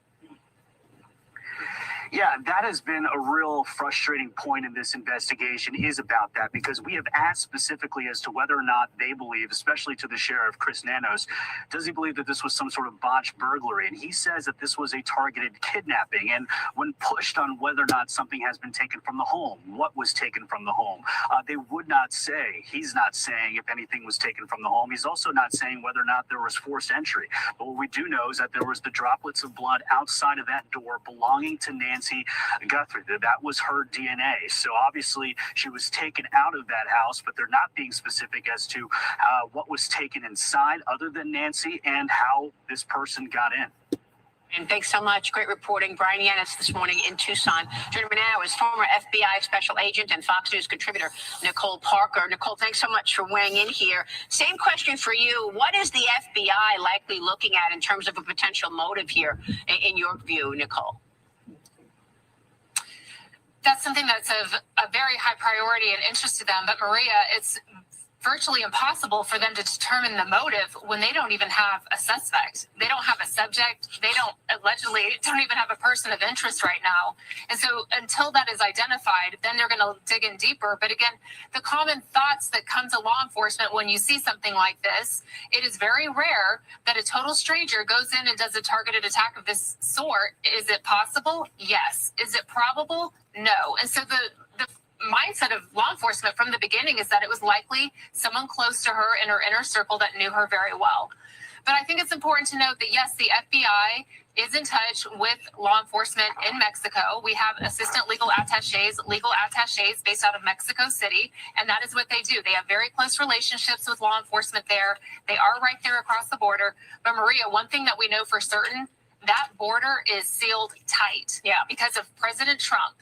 Yeah, that has been a real frustrating point in this investigation, is about that, because we have asked specifically as to whether or not they believe, especially to the sheriff, Chris Nanos, does he believe that this was some sort of botched burglary? And he says that this was a targeted kidnapping. And when pushed on whether or not something has been taken from the home, what was taken from the home, they would not say. He's not saying if anything was taken from the home. He's also not saying whether or not there was forced entry. But what we do know is that there was the droplets of blood outside of that door belonging to Nancy Guthrie. That was her DNA. So obviously she was taken out of that house, but they're not being specific as to what was taken inside other than Nancy and how this person got in. And thanks so much. Great reporting. Brian Yanis this morning in Tucson. Joining me now is former FBI special agent and Fox News contributor Nicole Parker. Nicole, thanks so much for weighing in here. Same question for you. What is the FBI likely looking at in terms of a potential motive here, in your view, Nicole? that's something that's of a very high priority and interest to them. But Maria, it's virtually impossible for them to determine the motive when they don't even have a suspect. They don't have a subject. They don't even have a person of interest right now. And so until that is identified, then they're going to dig in deeper. But again, the common thoughts that come to law enforcement when you see something like this, it is very rare that a total stranger goes in and does a targeted attack of this sort. Is it possible? Yes. Is it probable? No. And so the mindset of law enforcement from the beginning is that it was likely someone close to her in her inner circle that knew her very well. But I think it's important to note that, yes, the FBI is in touch with law enforcement in Mexico. We have assistant legal attaches based out of Mexico City, and that is what they do. They have very close relationships with law enforcement there. They are right there across the border. But Maria, one thing that we know for certain, that border is sealed tight. Yeah. Because of President Trump.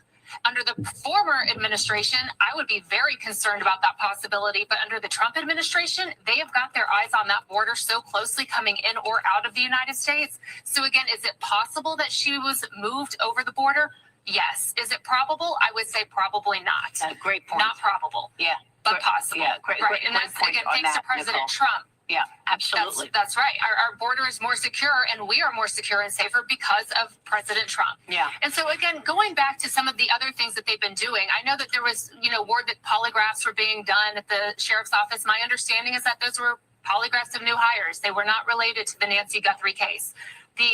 Under the former administration, I would be very concerned about that possibility. But under the Trump administration, they have got their eyes on that border so closely coming in or out of the United States. So again, is it possible that she was moved over the border? Yes. Is it probable? I would say probably not. Great point. Not probable. Yeah. But possible. Yeah, great. Right. And that's, again, thanks to President Trump. Yeah, absolutely. That's right. Our border is more secure, and we are more secure and safer because of President Trump. Yeah. And so, again, going back to some of the other things that they've been doing, I know that there was, word that polygraphs were being done at the sheriff's office. My understanding is that those were polygraphs of new hires. They were not related to the Nancy Guthrie case. The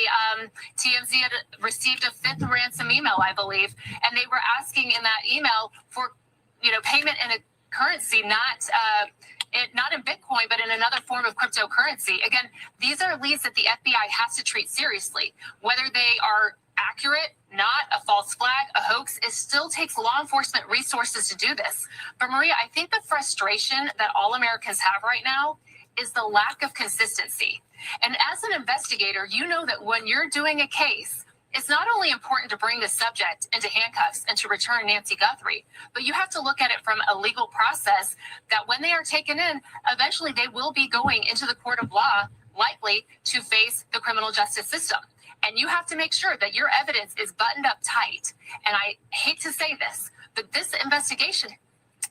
TMZ had received a 5th ransom email, I believe, and they were asking in that email for, payment in a currency, not in Bitcoin, but in another form of cryptocurrency. Again, these are leads that the FBI has to treat seriously. Whether they are accurate, not a false flag, a hoax, it still takes law enforcement resources to do this. But Maria, I think the frustration that all Americans have right now is the lack of consistency. And as an investigator, you know that when you're doing a case, it's not only important to bring the subject into handcuffs and to return Nancy Guthrie, but you have to look at it from a legal process that when they are taken in, eventually they will be going into the court of law, likely to face the criminal justice system. And you have to make sure that your evidence is buttoned up tight. And I hate to say this, but this investigation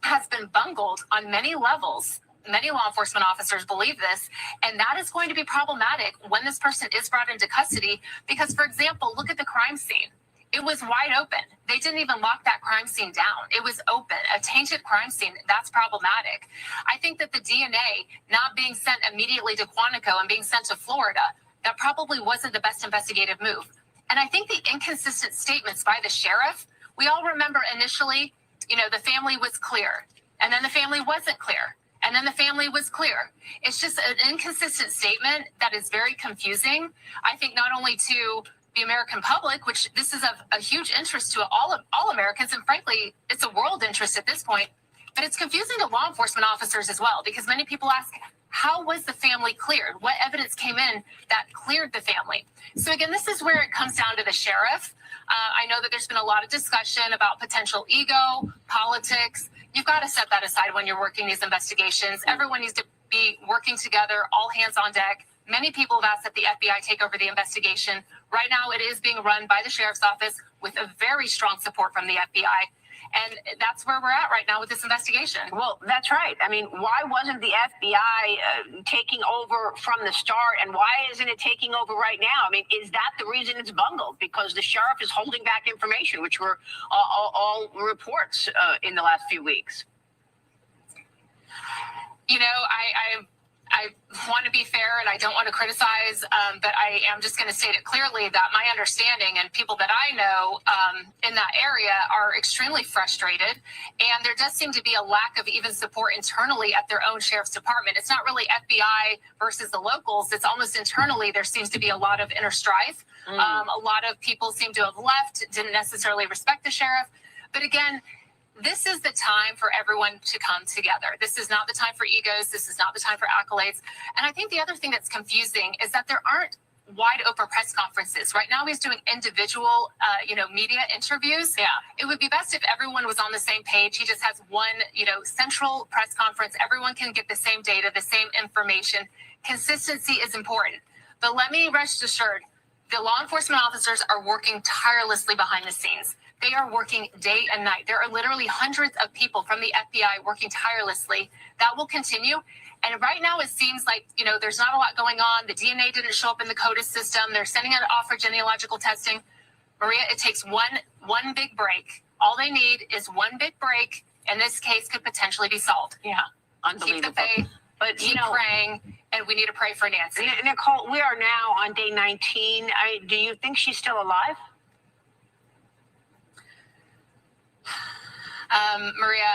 has been bungled on many levels. Many law enforcement officers believe this, and that is going to be problematic when this person is brought into custody because, for example, look at the crime scene. It was wide open. They didn't even lock that crime scene down. It was open, a tainted crime scene. That's problematic. I think that the DNA not being sent immediately to Quantico and being sent to Florida, that probably wasn't the best investigative move. And I think the inconsistent statements by the sheriff, we all remember initially, the family was clear, and then the family wasn't clear. And then the family was clear. It's just an inconsistent statement that is very confusing, I think, not only to the American public, which this is of a huge interest to all Americans, and frankly, it's a world interest at this point, but it's confusing to law enforcement officers as well, because many people ask, how was the family cleared? What evidence came in that cleared the family? So again, this is where it comes down to the sheriff. I know that there's been a lot of discussion about potential ego, politics. You've got to set that aside when you're working these investigations. Everyone needs to be working together, all hands on deck. Many people have asked that the FBI take over the investigation. Right now, it is being run by the sheriff's office with a very strong support from the FBI. And that's where we're at right now with this investigation. Well, that's right. I mean, why wasn't the FBI taking over from the start, and why isn't it taking over right now? I mean, is that the reason it's bungled? Because the sheriff is holding back information, which were all reports in the last few weeks. I want to be fair and I don't want to criticize, but I am just going to state it clearly that my understanding and people that I know in that area are extremely frustrated. And there does seem to be a lack of even support internally at their own sheriff's department. It's not really FBI versus the locals. It's almost internally. There seems to be a lot of inner strife. A lot of people seem to have left, didn't necessarily respect the sheriff. But again, this is the time for everyone to come together. This is not the time for egos. This is not the time for accolades. And I think the other thing that's confusing is that there aren't wide open press conferences. Right now he's doing individual, media interviews. Yeah. It would be best if everyone was on the same page. He just has one, central press conference. Everyone can get the same data, the same information. Consistency is important. But let me rest assured, the law enforcement officers are working tirelessly behind the scenes. They are working day and night. There are literally hundreds of people from the FBI working tirelessly. That will continue. And right now it seems like, there's not a lot going on. The DNA didn't show up in the CODIS system. They're sending it off for genealogical testing. Maria, it takes one big break. All they need is one big break, and this case could potentially be solved. Yeah, unbelievable. Keep the faith, but keep praying, and we need to pray for Nancy. Nicole, we are now on day 19. Do you think she's still alive? Maria,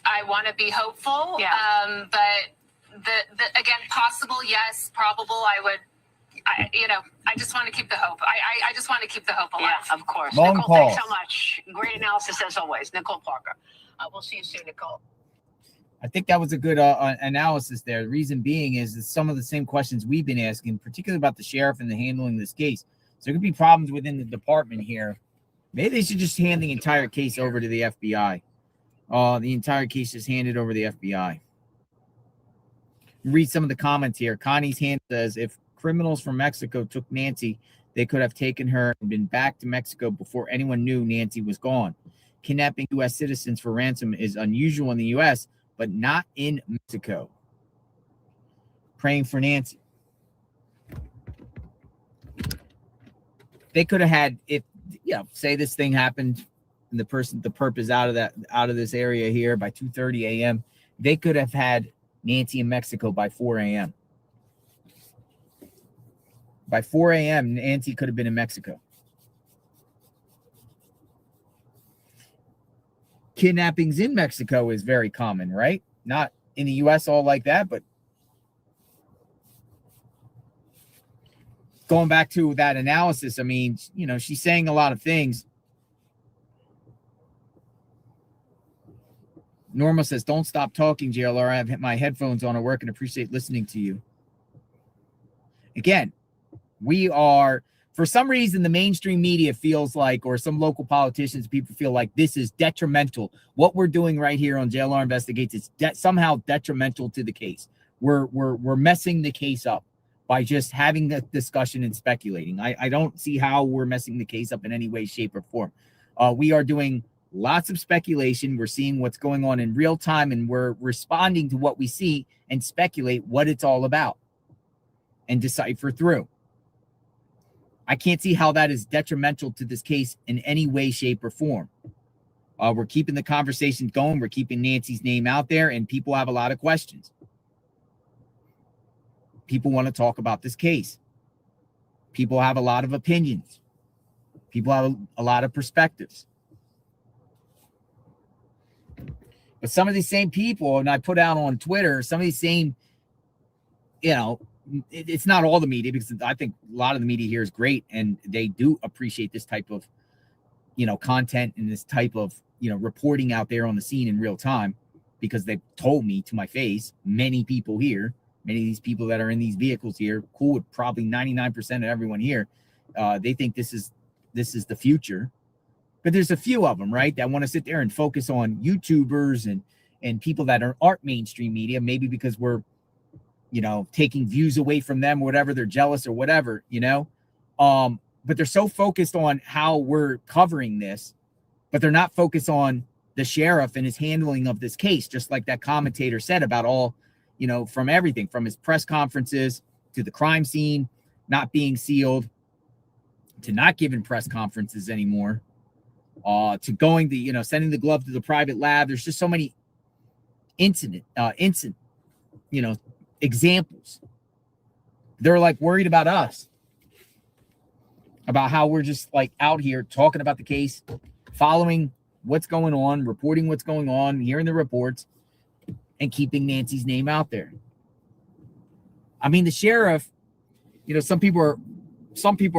I want to be hopeful. Yeah. But the again, possible, yes. Probable, I just want to keep the hope. I just want to keep the hope alive. Yeah, of course. Long Nicole, pause. thanks so much. Great analysis as always. Nicole Parker. We'll see you soon, Nicole. I think that was a good analysis there. The reason being is that some of the same questions we've been asking, particularly about the sheriff and the handling of this case. So there could be problems within the department here. Maybe they should just hand the entire case over to the FBI. The entire case is handed over to the FBI. Read some of the comments here. Connie's hand says, if criminals from Mexico took Nancy, they could have taken her and been back to Mexico before anyone knew Nancy was gone. Kidnapping U.S. citizens for ransom is unusual in the U.S., but not in Mexico. Praying for Nancy. They could have had, say this thing happened and the perp is out of this area here by 2:30 a.m. They could have had Nancy in Mexico by 4 a.m. By 4 a.m., Nancy could have been in Mexico. Kidnappings in Mexico is very common, right? Not in the U.S. all like that, but going back to that analysis, I mean, she's saying a lot of things. Norma says, don't stop talking, JLR. I have my headphones on at work and appreciate listening to you. Again, we are, for some reason, the mainstream media feels like, or some local politicians, people feel like this is detrimental. What we're doing right here on JLR Investigates is somehow detrimental to the case. We're messing the case up by just having the discussion and speculating. I don't see how we're messing the case up in any way, shape, or form. We are doing lots of speculation. We're seeing what's going on in real time, and we're responding to what we see and speculate what it's all about and decipher through. I can't see how that is detrimental to this case in any way, shape, or form. We're keeping the conversation going. We're keeping Nancy's name out there, and people have a lot of questions. People want to talk about this case. People have a lot of opinions. People have a lot of perspectives. But some of these same people, and I put out on Twitter, some of these same, it's not all the media, because I think a lot of the media here is great, and they do appreciate this type of, content and this type of, reporting out there on the scene in real time, because they've told me to my face, many people here, many of these people that are in these vehicles here, cool with probably 99% of everyone here, they think this is the future. But there's a few of them, right, that want to sit there and focus on YouTubers and people that aren't mainstream media, maybe because we're, taking views away from them, or whatever, they're jealous or whatever, but they're so focused on how we're covering this, but they're not focused on the sheriff and his handling of this case, just like that commentator said about all, from everything, from his press conferences to the crime scene not being sealed, to not giving press conferences anymore, to going to, sending the glove to the private lab. There's just so many examples. They're like worried about us, about how we're just like out here talking about the case, following what's going on, reporting what's going on, hearing the reports, and keeping Nancy's name out there. I mean, the sheriff, some people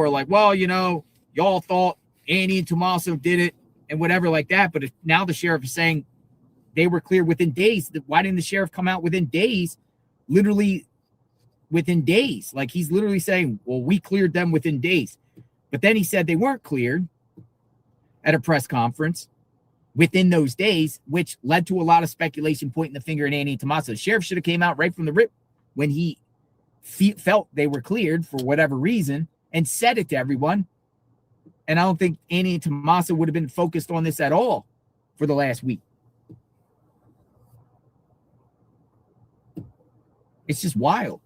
are like, well, y'all thought Annie and Tommaso did it and whatever like that. But if now the sheriff is saying they were clear within days, why didn't the sheriff come out within days? Literally within days. Like, he's literally saying, well, we cleared them within days. But then he said they weren't cleared at a press conference within those days, which led to a lot of speculation pointing the finger at Annie and Tommaso. The sheriff should have came out right from the rip when he felt they were cleared for whatever reason and said it to everyone And I don't think Annie and Tommaso would have been focused on this at all for the last week. It's just wild.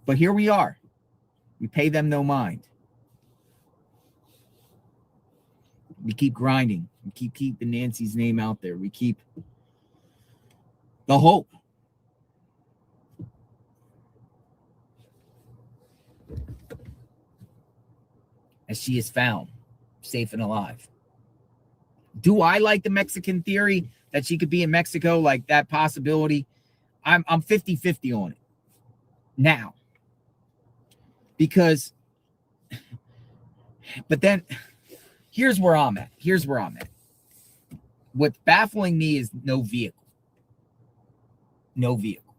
But here we are. We pay them no mind. We keep grinding. We keep keeping Nancy's name out there. We keep the hope. As she is found, safe and alive. Do I like the Mexican theory that she could be in Mexico, like that possibility? I'm 50-50 on it now. Because, but then, here's where I'm at. What's baffling me is no vehicle. No vehicle.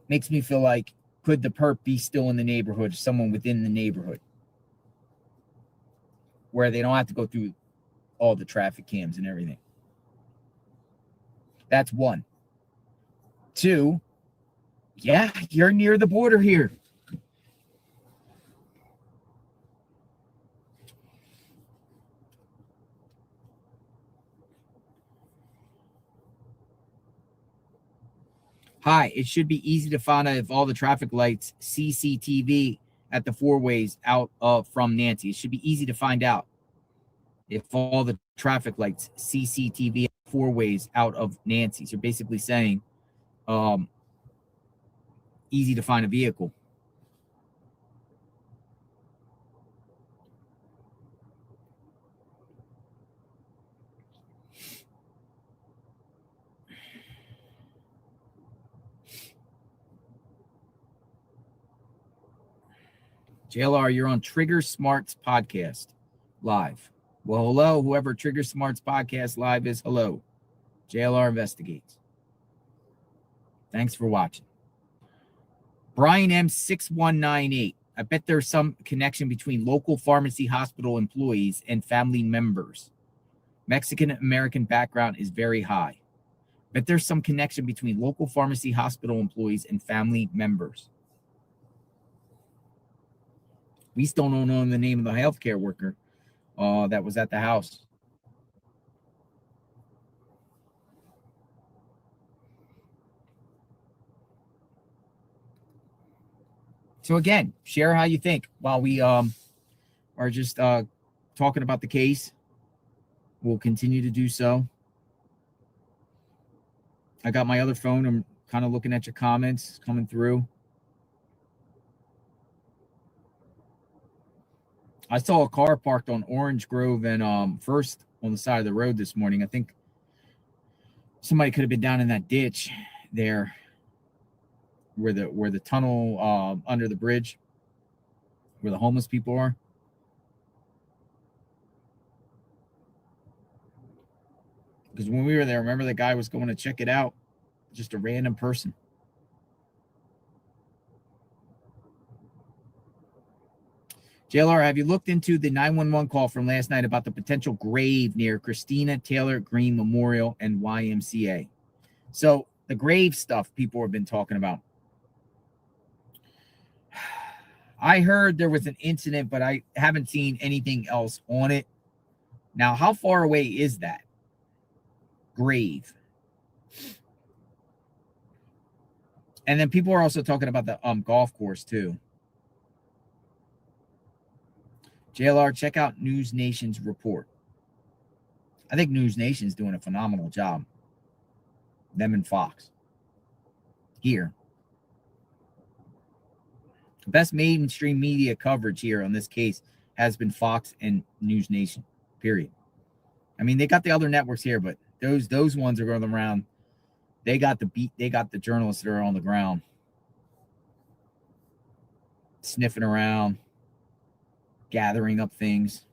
Makes me feel like, could the perp be still in the neighborhood, someone within the neighborhood, where they don't have to go through all the traffic cams and everything? That's one. Two, yeah, you're near the border here. Hi, it should be easy to find out if all the traffic lights CCTV at the four ways out from Nancy. It should be easy to find out if all the traffic lights CCTV at four ways out of Nancy's. You're basically saying easy to find a vehicle. JLR, you're on Trigger Smarts Podcast Live. Well, hello, whoever Trigger Smarts Podcast Live is, hello. JLR Investigates. Thanks for watching. Brian M6198. I bet there's some connection between local pharmacy hospital employees and family members. Mexican-American background is very high. Bet there's some connection between local pharmacy hospital employees and family members. We still don't know the name of the healthcare worker that was at the house. So again, share how you think while we are just talking about the case. We'll continue to do so. I got my other phone. I'm kind of looking at your comments coming through. I saw a car parked on Orange Grove and First on the side of the road this morning. I think somebody could have been down in that ditch there where the tunnel under the bridge where the homeless people are. Because when we were there, remember the guy was going to check it out? Just a random person. JLR, have you looked into the 911 call from last night about the potential grave near Christina Taylor Green Memorial and YMCA? So the grave stuff people have been talking about. I heard there was an incident, but I haven't seen anything else on it. Now, how far away is that grave? And then people are also talking about the golf course too. JLR, check out News Nation's report. I think News Nation's doing a phenomenal job. Them and Fox. Here. The best mainstream media coverage here on this case has been Fox and News Nation. Period. I mean, they got the other networks here, but those ones are going around. They got the journalists that are on the ground. Sniffing around. Gathering up things.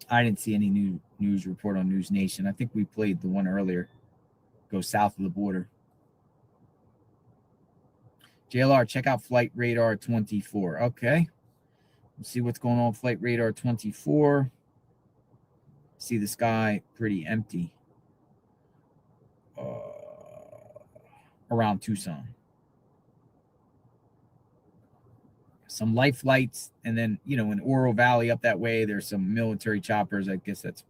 I didn't see any new news report on News Nation. I think we played the one earlier. Go south of the border. JLR, check out Flight Radar 24. Okay. We'll see what's going on. Flight radar 24. See the sky pretty empty around Tucson. Some life flights, and then, in Oro Valley up that way, there's some military choppers. I guess that's,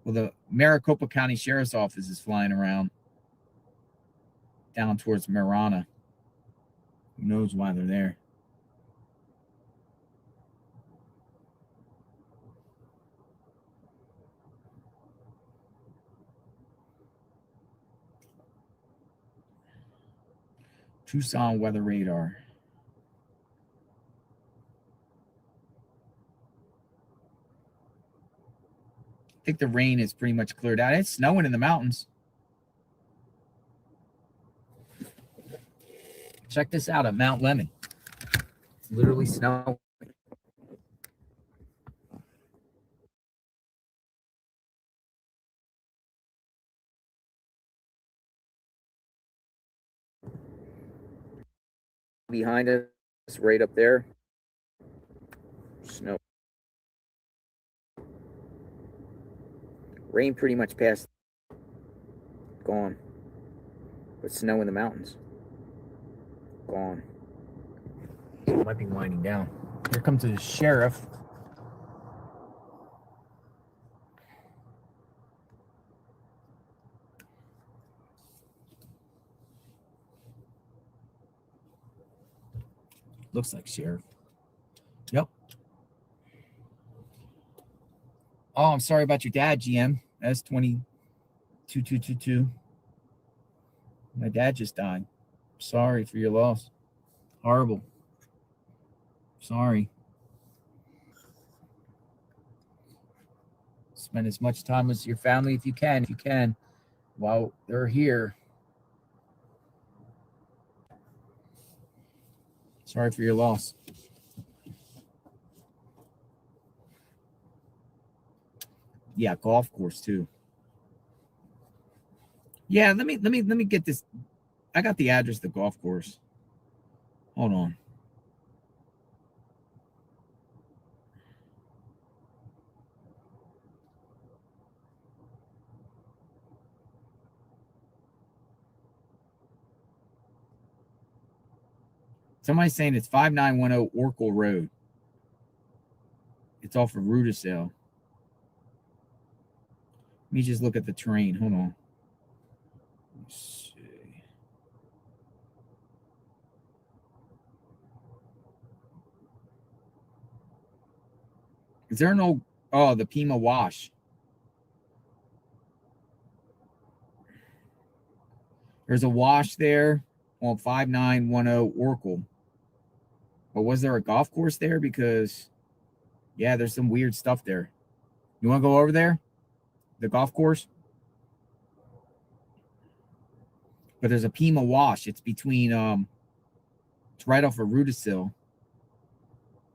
well, the Maricopa County Sheriff's Office is flying around down towards Marana. Who knows why they're there? Tucson weather radar. I think the rain is pretty much cleared out. It's snowing in the mountains. Check this out at Mount Lemon. It's literally snowing. Behind us, right up there, snow. Rain pretty much passed, gone. But snow in the mountains, gone. It might be winding down. Here comes the sheriff. Looks like sheriff. Yep. Oh, I'm sorry about your dad, GM. That's 22222. My dad just died. Sorry for your loss. Horrible. Sorry. Spend as much time with your family if you can, while they're here. Sorry for your loss. Yeah, golf course too. Yeah, let me get this. I got the address of the golf course. Hold on. Somebody's saying it's 5910 Oracle Road. It's off of Rudisell. Let me just look at the terrain. Hold on. Let's see. Is there no... Oh, the Pima Wash. There's a wash there on 5910 Oracle. But was there a golf course there? Because, yeah, there's some weird stuff there. You want to go over there? The golf course? But there's a Pima Wash. It's between, it's right off of Rudisill,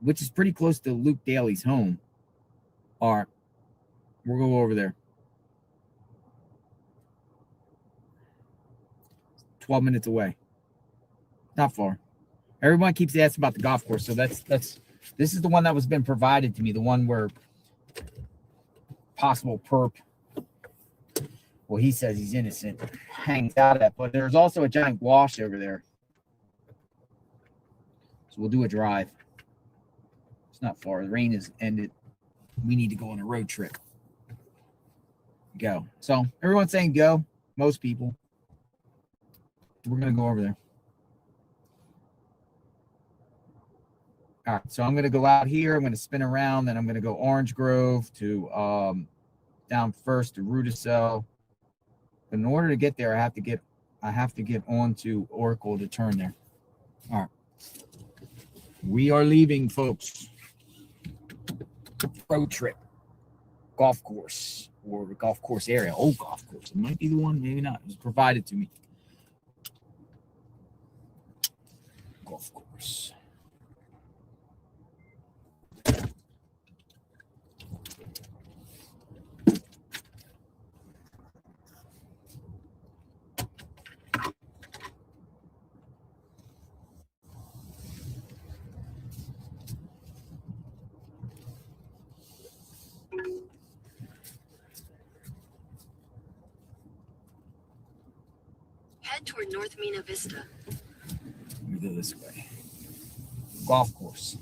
which is pretty close to Luke Daly's home. All right, we'll go over there. 12 minutes away. Not far. Everyone keeps asking about the golf course, so this is the one that was been provided to me, the one where possible perp, well, he says he's innocent, hangs out at, but there's also a giant wash over there. So we'll do a drive. It's not far. The rain has ended. We need to go on a road trip. Go. So everyone's saying go. Most people. We're going to go over there. All right, so I'm going to go out here. I'm going to spin around. Then I'm going to go Orange Grove to down first to Rudisill. But in order to get there, I have to get onto Oracle to turn there. All right. We are leaving, folks. Road trip. Golf course or golf course area. Old golf course. It might be the one, maybe not. It was provided to me. Golf course. toward North Mina Vista. Let me go this way. Golf course.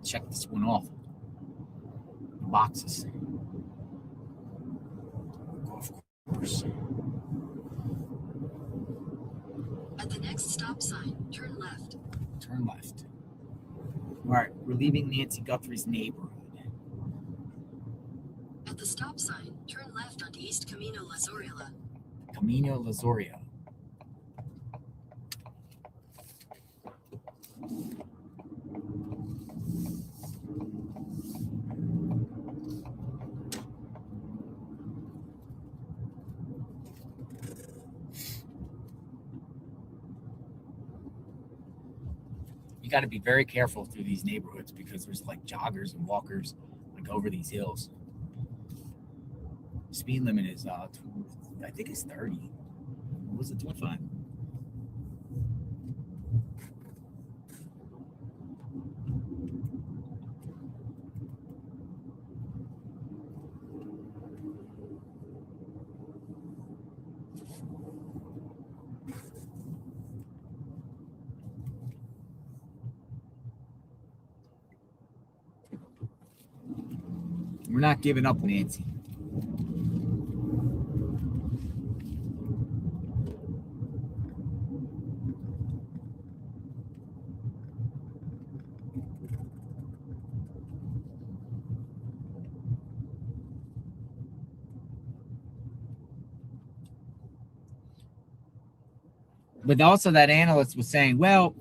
Check this one off. Boxes. Golf course. At the next stop sign, turn left. Turn left. All right, we're leaving Nancy Guthrie's neighborhood. At the stop sign, turn left onto East Camino La Zorrilla. Camino La Zorrilla. You got to be very careful through these neighborhoods because there's like joggers and walkers like over these hills. Speed limit is I think it's 30. What was it, 25? We're not giving up, Nancy. But also that analyst was saying, well,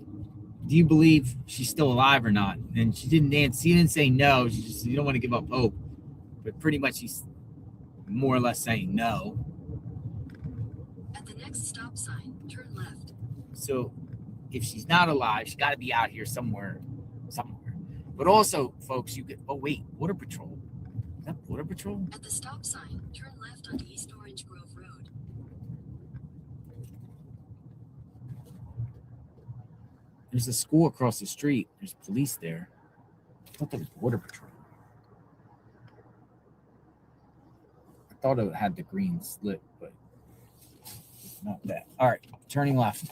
do you believe she's still alive or not? And she didn't say no. She just, you don't want to give up hope. But pretty much she's more or less saying no. At the next stop sign, turn left. So if she's not alive, she's got to be out here somewhere. But also, folks, you get, oh wait, Border Patrol. Is that Border Patrol? At the stop sign, turn left onto East Orange Grove Road. There's a school across the street. There's police there. I thought that was Border Patrol. I thought it had the green slip, but not that. All right, turning left.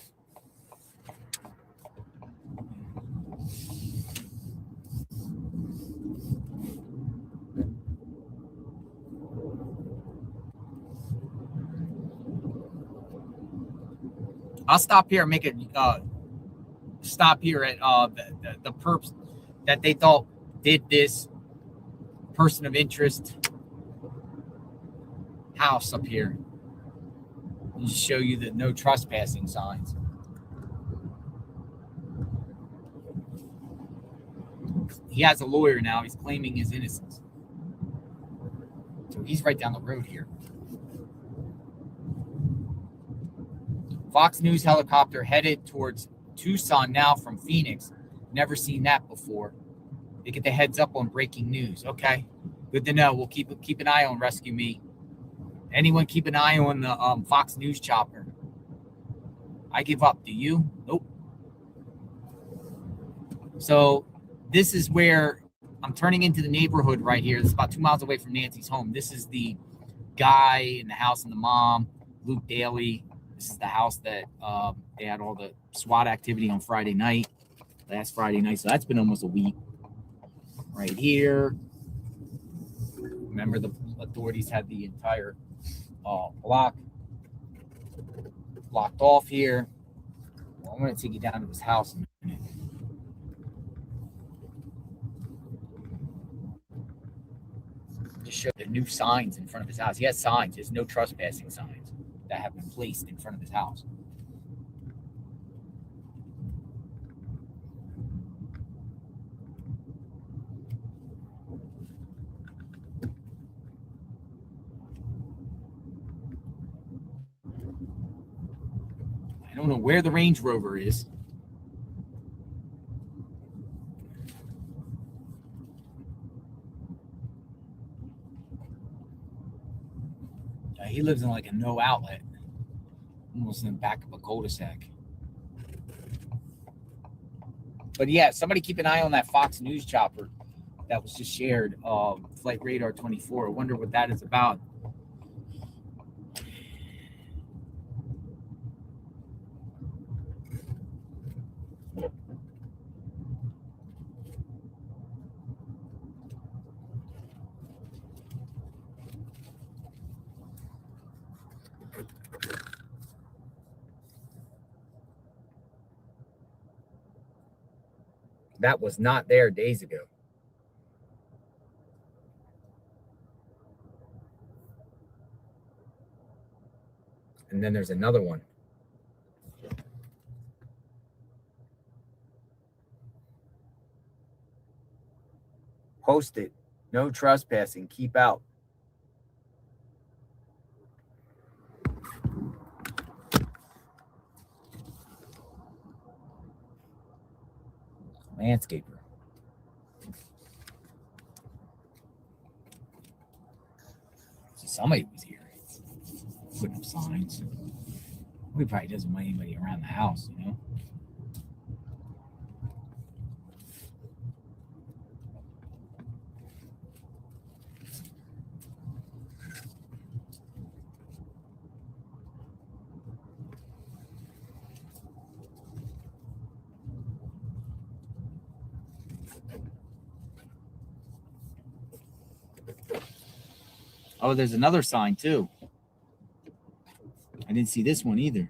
I'll stop here and make it stop here at the perps that they thought did this person of interest house up here. And just show you the no trespassing signs. He has a lawyer now. He's claiming his innocence. So he's right down the road here. Fox News helicopter headed towards Tucson now from Phoenix. Never seen that before. They get the heads up on breaking news. Okay, good to know. We'll keep an eye on Rescue Me. Anyone keep an eye on the Fox News chopper? I give up. Do you? Nope. So this is where I'm turning into the neighborhood right here. It's about 2 miles away from Nancy's home. This is the guy in the house and the mom, Luke Daly. This is the house that they had all the SWAT activity on Friday night, last Friday night. So that's been almost a week. Right here. Remember, the authorities had the entire block blocked off here. Well, I'm going to take you down to his house in a minute. Just show the new signs in front of his house. He has signs. There's no trespassing signs that have been placed in front of his house. I don't know where the Range Rover is. he lives in like a no outlet, almost in the back of a cul-de-sac. But yeah, somebody keep an eye on that Fox News chopper that was just shared, Flight Radar 24. I wonder what that is about. That was not there days ago. And then there's another one. Post it. No trespassing. Keep out. Landscaper. So somebody was here putting up signs. He probably doesn't want anybody around the house, you know? Oh, there's another sign too. I didn't see this one either.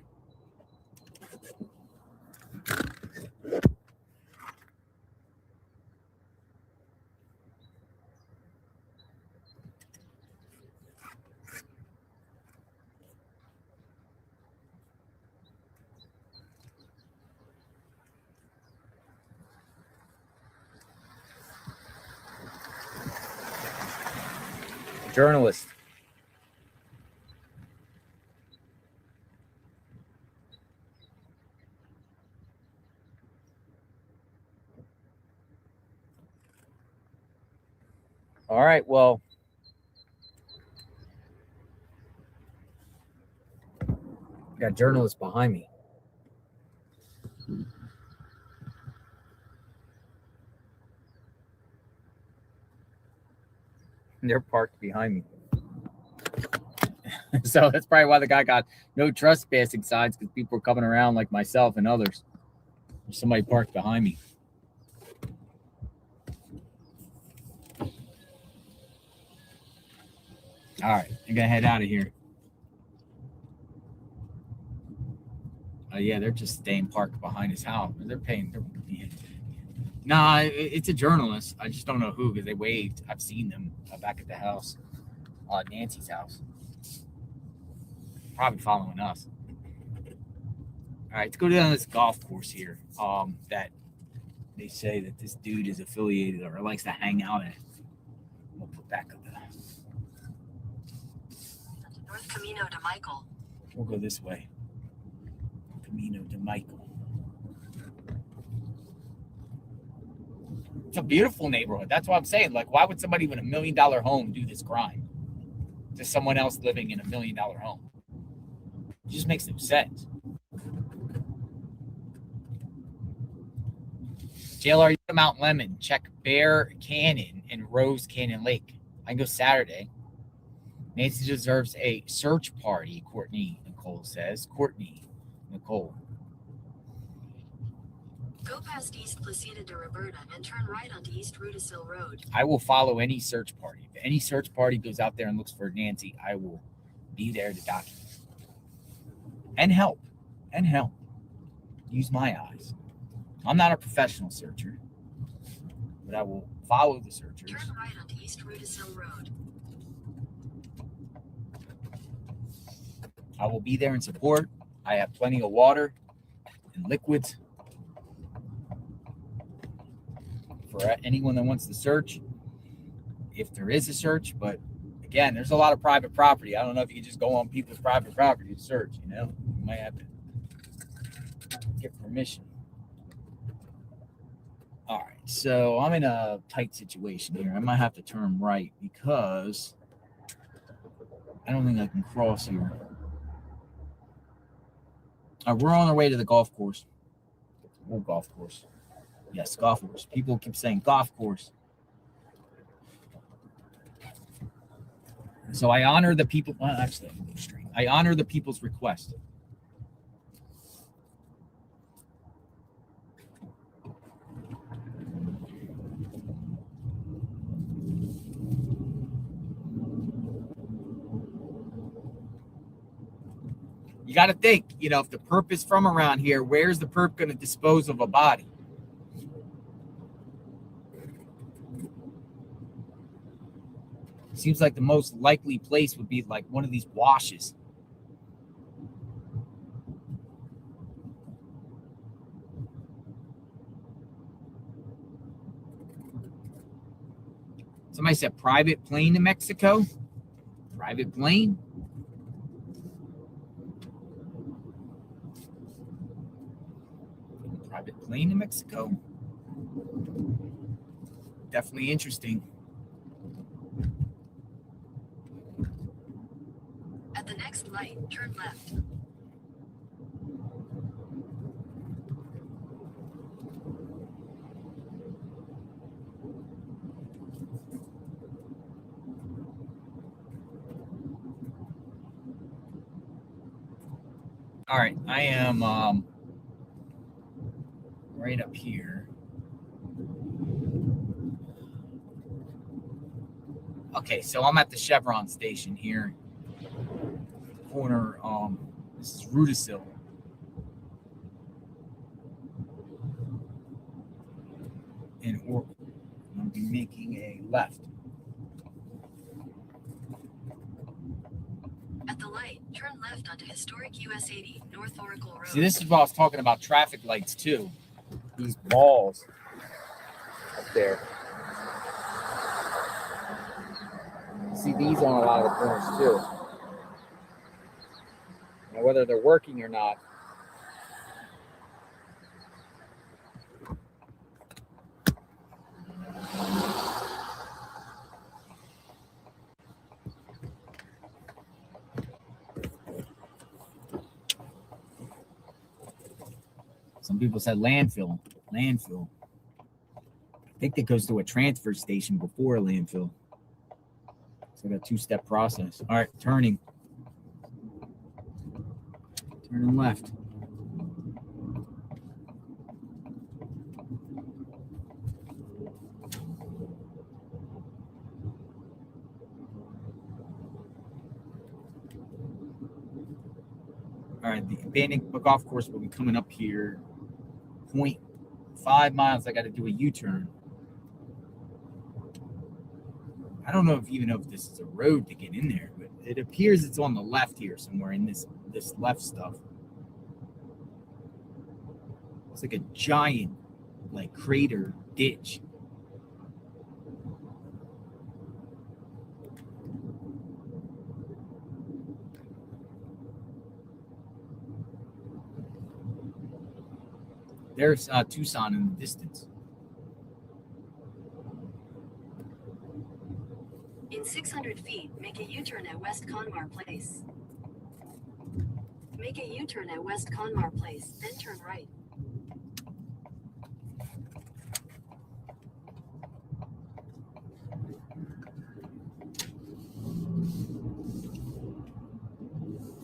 Journalist. All right, well, got journalists behind me. They're parked behind me. So that's probably why the guy got no trespassing signs, because people are coming around like myself and others. There's somebody parked behind me. All right, I'm gonna head out of here. Yeah, they're just staying parked behind his house. They're paying. Nah, it's a journalist. I just don't know who, because they waved. I've seen them back at the house, Nancy's house. Probably following us. All right, let's go down this golf course here. That they say that this dude is affiliated or likes to hang out at. We'll put back up there. North Camino de Michael. We'll go this way. Camino de Michael. It's a beautiful neighborhood. That's what I'm saying. Like, why would somebody with $1 million home do this crime to someone else living in $1 million home? It just makes no sense. JLR, Mount Lemon, check Bear Canyon and Rose Canyon Lake. I can go Saturday. Nancy deserves a search party, Courtney Nicole says. Courtney Nicole. Go past East Placida de Roberta and turn right onto East Rudisill Road. I will follow any search party. If any search party goes out there and looks for Nancy, I will be there to document. And help. And help. Use my eyes. I'm not a professional searcher, but I will follow the searchers. Turn right onto East Rudisill Road. I will be there in support. I have plenty of water and liquids for anyone that wants to search, if there is a search. But again, there's a lot of private property. I don't know if you can just go on people's private property to search, you know? You might have to get permission. All right, so I'm in a tight situation here. I might have to turn right because I don't think I can cross here. We're on our way to the golf course. Oh, golf course. Yes, golf course. People keep saying golf course. So I honor the people. Well, actually, I'm going straight. I honor the people's request. You got to think, if the perp is from around here, where's the perp going to dispose of a body? Seems like the most likely place would be like one of these washes. Somebody said private plane to Mexico. Private plane. Private plane to Mexico. Definitely interesting. At the next light, turn left. All right, I am right up here. Okay, so I'm at the Chevron station here. Corner, this is Rudisill. And I'll be making a left. At the light, turn left onto historic US 80, North Oracle Road. See, this is what I was talking about, traffic lights too. These balls up there. See these on a lot of the corners too. Now, whether they're working or not. Some people said landfill. Landfill. I think that goes to a transfer station before a landfill. So a two-step process. All right, turning. Turning left. All right, the abandoned golf course will be coming up here. 0.5 miles. I got to do a U-turn. I don't know if this is a road to get in there, but it appears it's on the left here somewhere in this left stuff. It's like a giant, crater ditch. There's Tucson in the distance. In 600 feet, make a U-turn at West Conmar Place. Make a U-turn at West Conmar Place, then turn right.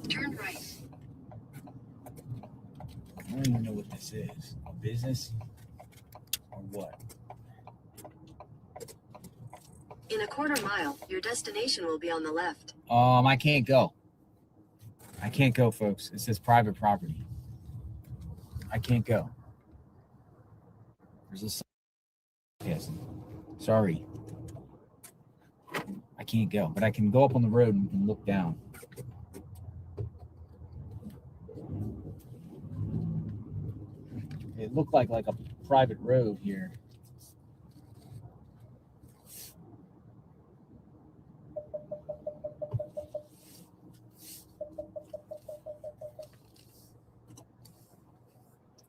Turn right. I don't even know what this is. A business? Or what? In a quarter mile, your destination will be on the left. I can't go. I can't go, folks. It says private property. I can't go. There's a yes. Sorry. I can't go, but I can go up on the road and look down. It looked like a private road here.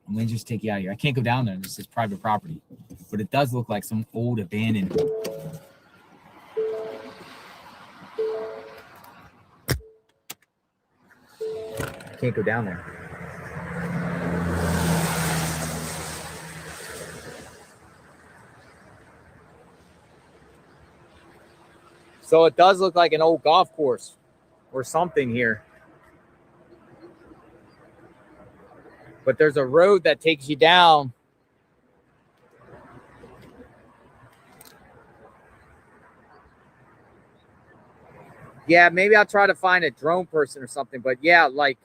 I'm going to just take you out of here. I can't go down there. This is private property. But it does look like some old abandoned. can't go down there. So it does look like an old golf course or something here. But there's a road that takes you down. Yeah, maybe I'll try to find a drone person or something. But yeah, like,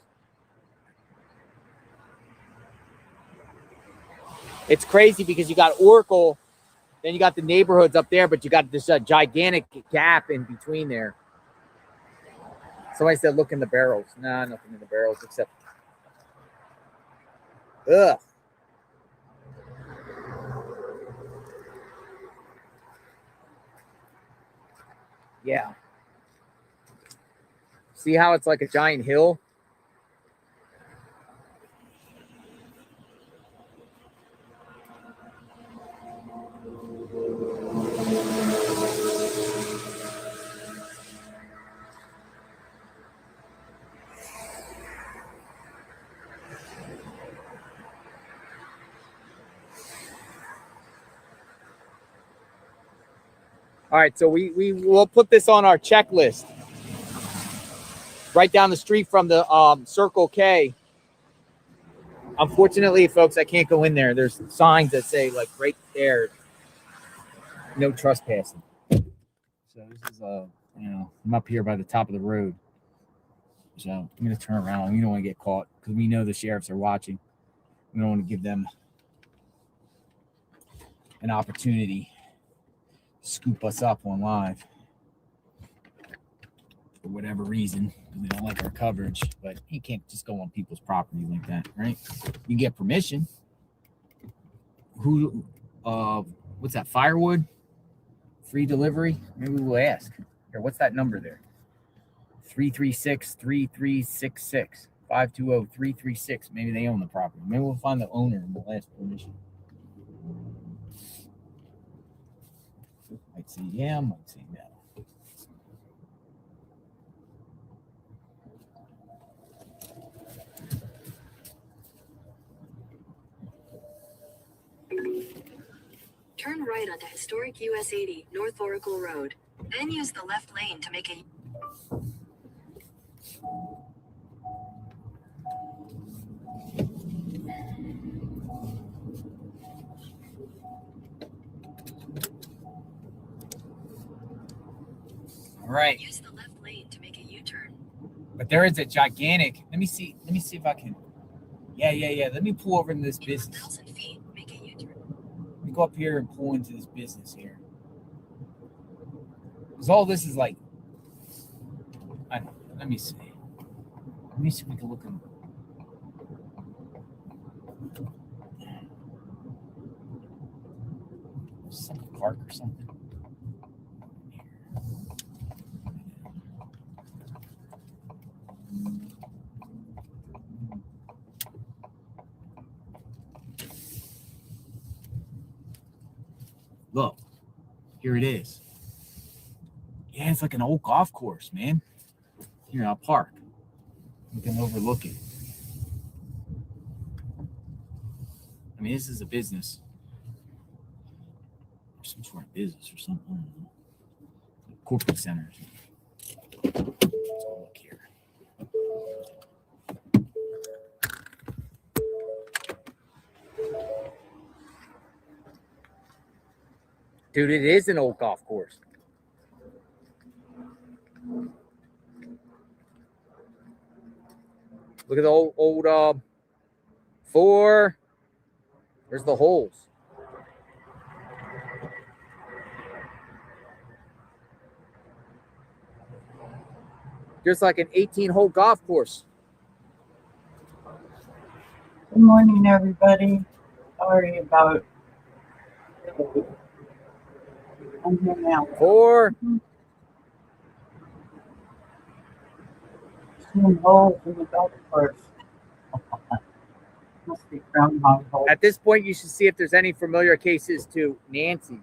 it's crazy because you got Oracle, then you got the neighborhoods up there, but you got this gigantic gap in between there. Somebody said, look in the barrels. Nah, nothing in the barrels except, ugh. Yeah. See how it's like a giant hill? All right, so we will put this on our checklist. Right down the street from the Circle K. Unfortunately, folks, I can't go in there. There's signs that say, like, right there, no trespassing. So this is I'm up here by the top of the road. So I'm gonna turn around. We don't want to get caught because we know the sheriffs are watching. We don't want to give them an opportunity to scoop us up on live for whatever reason. We don't like our coverage, but you can't just go on people's property like that, right? You get permission. Who what's that? Firewood? Free delivery? Maybe we'll ask. Here, what's that number there? 336-3366. 520-336. Maybe they own the property. Maybe we'll find the owner and we'll ask permission. Might say yeah, might say no. Turn right onto historic US 80 North Oracle Road. Then use the left lane to make a All right. Use the left lane to make a U-turn. But there is a gigantic. Let me see if I can. Yeah. Let me pull over into this business. 1,000 feet, make a U-turn. Let me go up here and pull into this business here. Because all this is like, I don't know. Let me see. Let me see if we can look at some park or something. Look, here it is. Yeah, it's like an old golf course, man. Here, I'll park. We can overlook it. I mean, this is a business. Or some sort of business or something. I don't know. Corporate centers. Let's look here. Dude, it is an old golf course. Look at the old 4. Where's the holes? Just like an 18-hole golf course. Good morning, everybody. Sorry about. I'm here now. 4. Some holes in the golf course. Must be groundhog holes. At this point, you should see if there's any familiar cases to Nancy.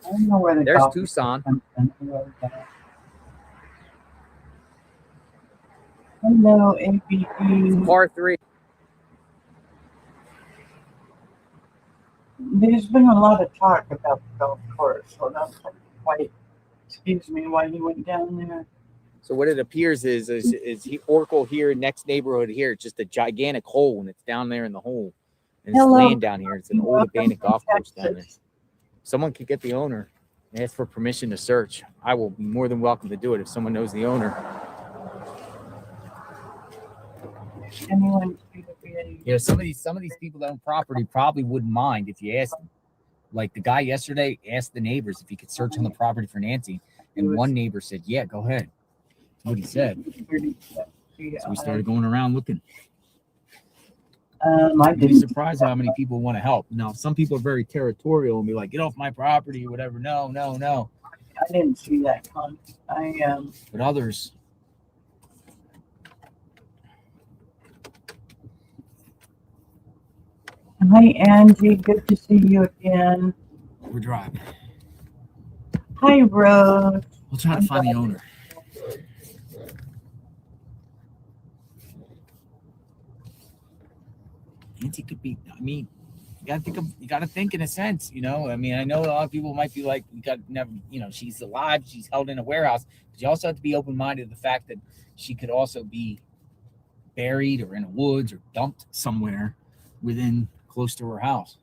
I don't know where the There's golf Tucson. comes from. Hello, ABE. Part 3. There's been a lot of talk about the golf course, so that's why, excuse me, why he went down there. So what it appears is he Oracle here, next neighborhood here, it's just a gigantic hole, and it's down there in the hole. And it's Hello. land down here. It's an old abandoned golf course down there. Someone could get the owner and ask for permission to search. I will be more than welcome to do it if someone knows the owner. Anyone? Yeah, some of these people that own property probably wouldn't mind if you asked them. Like the guy yesterday asked the neighbors if he could search on the property for Nancy, and one neighbor said, "Yeah, go ahead." That's what he said. So we started going around looking. I'd be surprised how many people want to help. Now, some people are very territorial and be like, "Get off my property," or whatever. No. I didn't see that one. But others. Hi, Angie. Good to see you again. We're driving. Hi, Rose. We'll try to find the owner. Nancy could be. I mean, you gotta think in a sense. You know. I mean, I know a lot of people might be like, "You got never." You know, she's alive. She's held in a warehouse. But you also have to be open-minded to the fact that she could also be buried or in the woods or dumped somewhere within close to her house.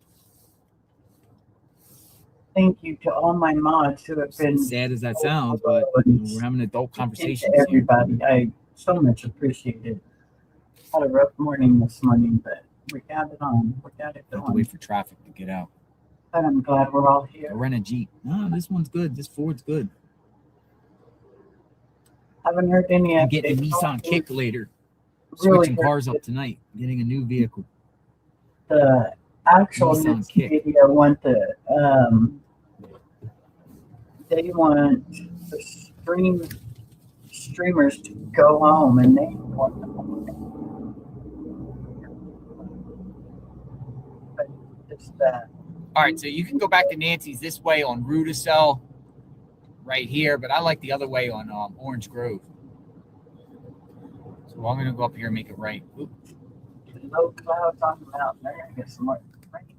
Thank you to all my mods who have been. As sad as that sounds, but we're having adult conversations. Everybody, I so much appreciate it. Had a rough morning this morning, but we got it on. We got it I have to going. wait for traffic to get out. But I'm glad we're all here. I'll rent a Jeep. No, this one's good. This Ford's good. Haven't heard any. I'm getting a Nissan Kick later. Really Switching cars up tonight. Getting a new vehicle. The actual Nissan news Kick. media want the they want the streamers to go home, and they want them. But it's that. All right, so you can go back to Nancy's this way on Rudicell, right here, but I like the other way on Orange Grove. So I'm gonna go up here and make it right. Oop. Low clouds on the mountain. They're gonna get some more rain.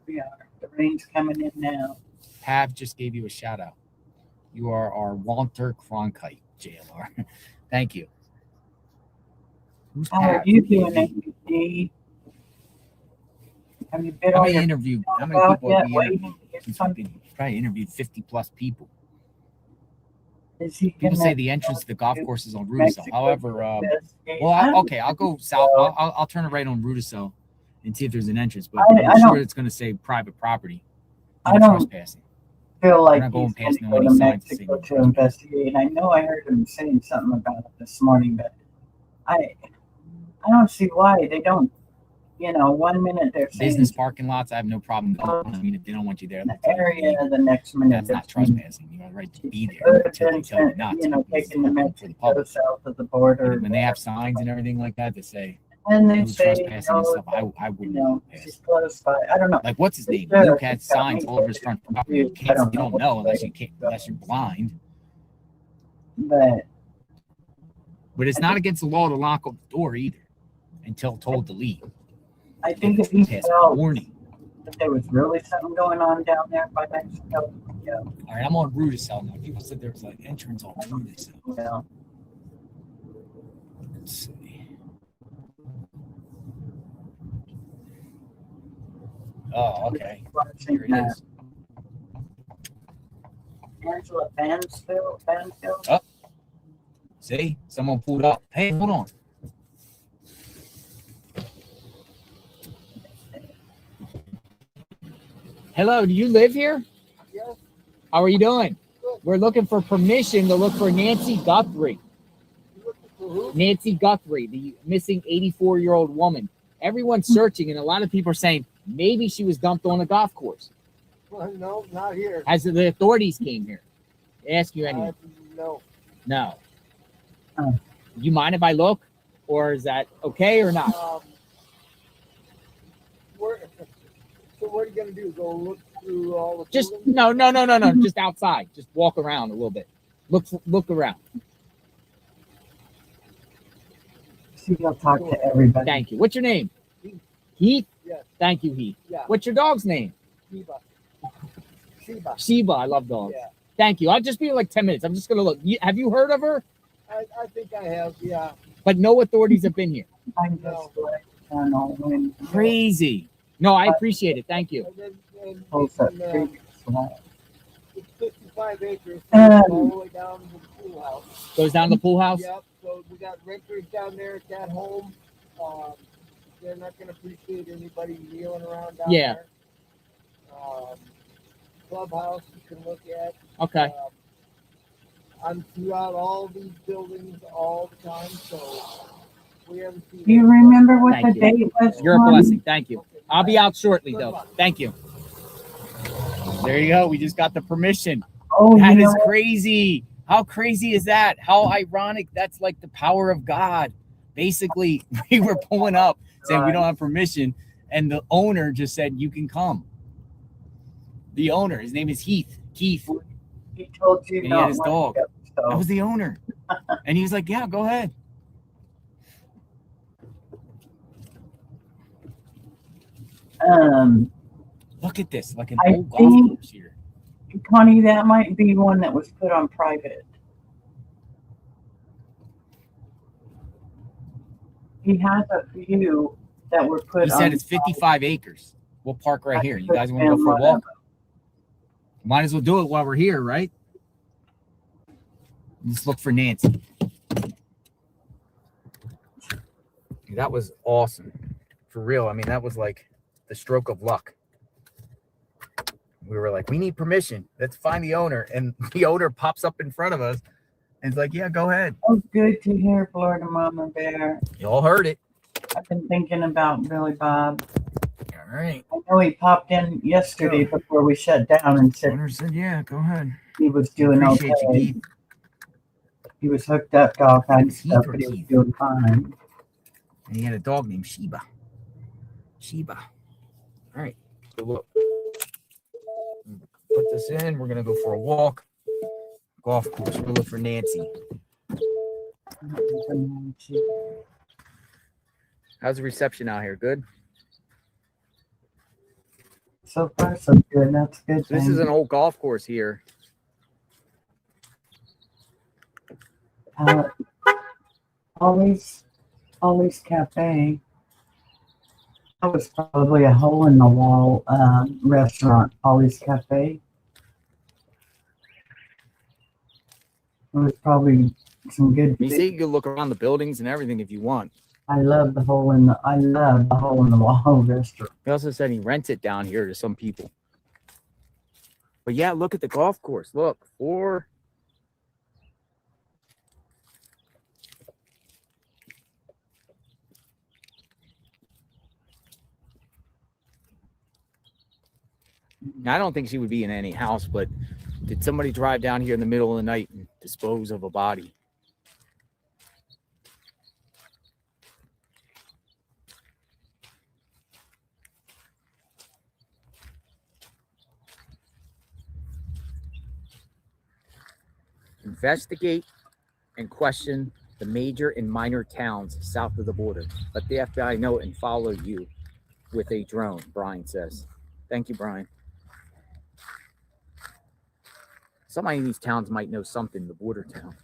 We are. The rain's coming in now. Pav just gave you a shout out. You are our Walter Cronkite, JLR. Thank you. Who's How are Pav? you doing, APD? Have you been How on many your interviewed? How many about people yet? have you Waiting interviewed? to get He's something? probably interviewed 50 plus people. Is he People gonna say the entrance to the golf course is on Rudicell. Mexico However, investigate? well, I don't okay, I'll go south. I'll turn it right on Rudicell and see if there's an entrance. But I I'm sure don't- it's going to say private property. I No don't trespassing. feel like not going he's past going no to go any to signs to say Mexico no to trespassing. investigate. I know I heard him saying something about it this morning, but I don't see why they don't. 1 minute they're saying Business parking lots, I have no problem going. I mean, if they don't want you there, in the they'll tell you to area, leave. the next minute That's not they're saying trespassing. You have the right to be there could until have they been tell you not to. because it's taking the open for the Mexico public. south of the border. When they have signs and everything like that, they say and they no say, trespassing and stuff. I wouldn't pass. she's close by. I don't know. Like, what's his The name? sheriff Luke had has got signs me all over his front property. You confused. I can't, don't you know don't which know way unless you're blind. But But it's not against the law to lock up the door either until told to leave. I think if he Pass a felt warning. that there was really something going on down there by Mexico, All right, I'm on Rudicell now. People said there was like entrance on Rudicell. well, Let's see. Oh, okay. Here it is. Angela Bansfield. Oh. See, someone pulled up. Hey, hold on. Hello, do you live here? Yes. How are you doing? Good. We're looking for permission to look for Nancy Guthrie. You looking for who? Nancy Guthrie, the missing 84-year-old woman. Everyone's searching, and a lot of people are saying maybe she was dumped on a golf course. Well, no, not here. Has the authorities came here? Ask you anything? No. No. Oh. You mind if I look, or is that okay or not? So what are you gonna do? Go look through all the Just buildings? no. Just outside. Just walk around a little bit. Look around. He'll talk to everybody. Thank you. What's your name? Heath? Yes. Thank you, Heath. Yeah. What's your dog's name? Sheba. Sheba. I love dogs. Yeah. Thank you. I'll just be like 10 minutes. I'm just going to look. Have you heard of her? I think I have, yeah. But no authorities have been here. I'm just like, I don't know. Crazy. No, I appreciate it. Thank you. And Holds up it's, creek swamp. it's 55 acres, all the way down to the pool house. Goes down to the pool house? Yep, so we got renters down there at that home. They're not going to appreciate anybody kneeling around down there. Clubhouse you can look at. Okay. I'm throughout all these buildings all the time, so we haven't seen. Do you remember what the date was? You're a blessing. Thank you. I'll be out shortly, though. Thank you. There you go. We just got the permission. Oh, that is crazy. How crazy is that? How ironic. That's like the power of God. Basically, we were pulling up saying we don't have permission, and the owner just said, you can come. The owner, his name is Heath. Keith. He told you and he had his dog. Go, so. That was the owner. And he was like, yeah, go ahead. Look at this, like an old golf course here. Connie, that might be one that was put on private. He has a few that were put on. He said it's 55 acres. We'll park right here. You guys want to go for a walk? Might as well do it while we're here, right? Let's look for Nancy. That was awesome. For real. I mean, that was like the stroke of luck. We were like, we need permission. Let's find the owner. And the owner pops up in front of us and it's like, yeah, go ahead. Oh, good to hear, Florida Mama Bear. You all heard it. I've been thinking about Billy Bob. All right. I know he popped in yesterday before we shut down and said, yeah, go ahead. He was doing okay. You, he was hooked up to all kinds of stuff, but he was doing fine. And he had a dog named Sheba. Sheba. All right. So look. Put this in. We're going to go for a walk. Golf course. We'll look for Nancy. How's the reception out here? Good? So far, so good. That's good. So this is an old golf course here. Always Cafe. That was probably a hole in the wall restaurant. Always Cafe. It was probably some good. You see, you can look around the buildings and everything if you want. I love the hole in the wall restaurant. He also said he rents it down here to some people. But yeah, look at the golf course. Look, I don't think she would be in any house, but did somebody drive down here in the middle of the night and dispose of a body? Investigate and question the major and minor towns south of the border. Let the FBI know and follow you with a drone, Brian says. Thank you, Brian. Somebody in these towns might know something, the border town.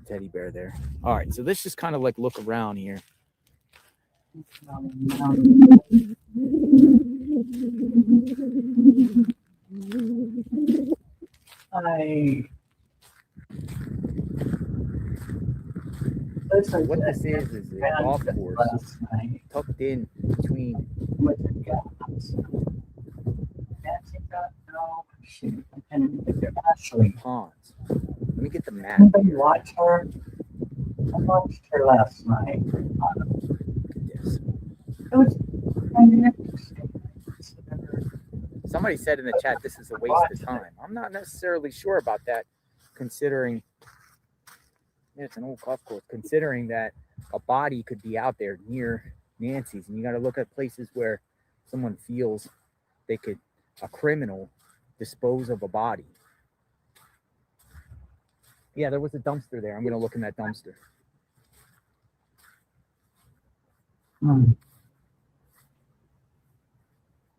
Teddy bear there. All right, so let's just kind of like look around here. What this is a golf course tucked in between ponds. Let me get the map. Anybody watch her? I watched her last night. Yes. It was kind of interesting. Somebody said in the chat this is a waste of time. I'm not necessarily sure about that, considering it's an old golf course, considering that a body could be out there near Nancy's, and you got to look at places where someone feels they could, a criminal, dispose of a body. Yeah, there was a dumpster there. I'm going to look in that dumpster.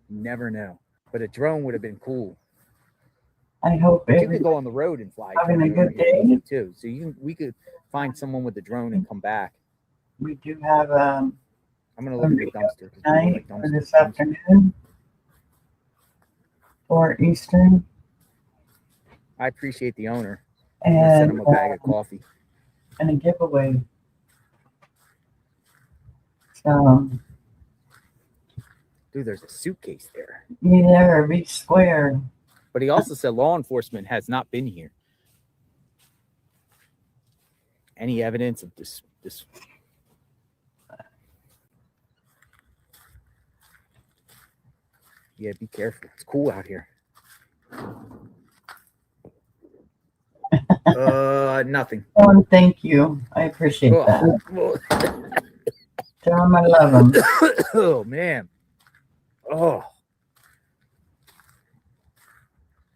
Never know. But a drone would have been cool. I hope But you could go on the road and fly having a drone over good here day. too. So we could find someone with a drone and come back. We do have I'm gonna look at the dumpster. 'Cause people night like or dumpsters. this afternoon for Eastern. I appreciate the owner. I'm gonna send him a bag of coffee. And a giveaway. So Dude, there's a suitcase there. be there or be square. But he also said law enforcement has not been here. Any evidence of this? Yeah, be careful. It's cool out here. Nothing. Oh, and thank you. I appreciate that. Tell him I love him. Oh man. Oh.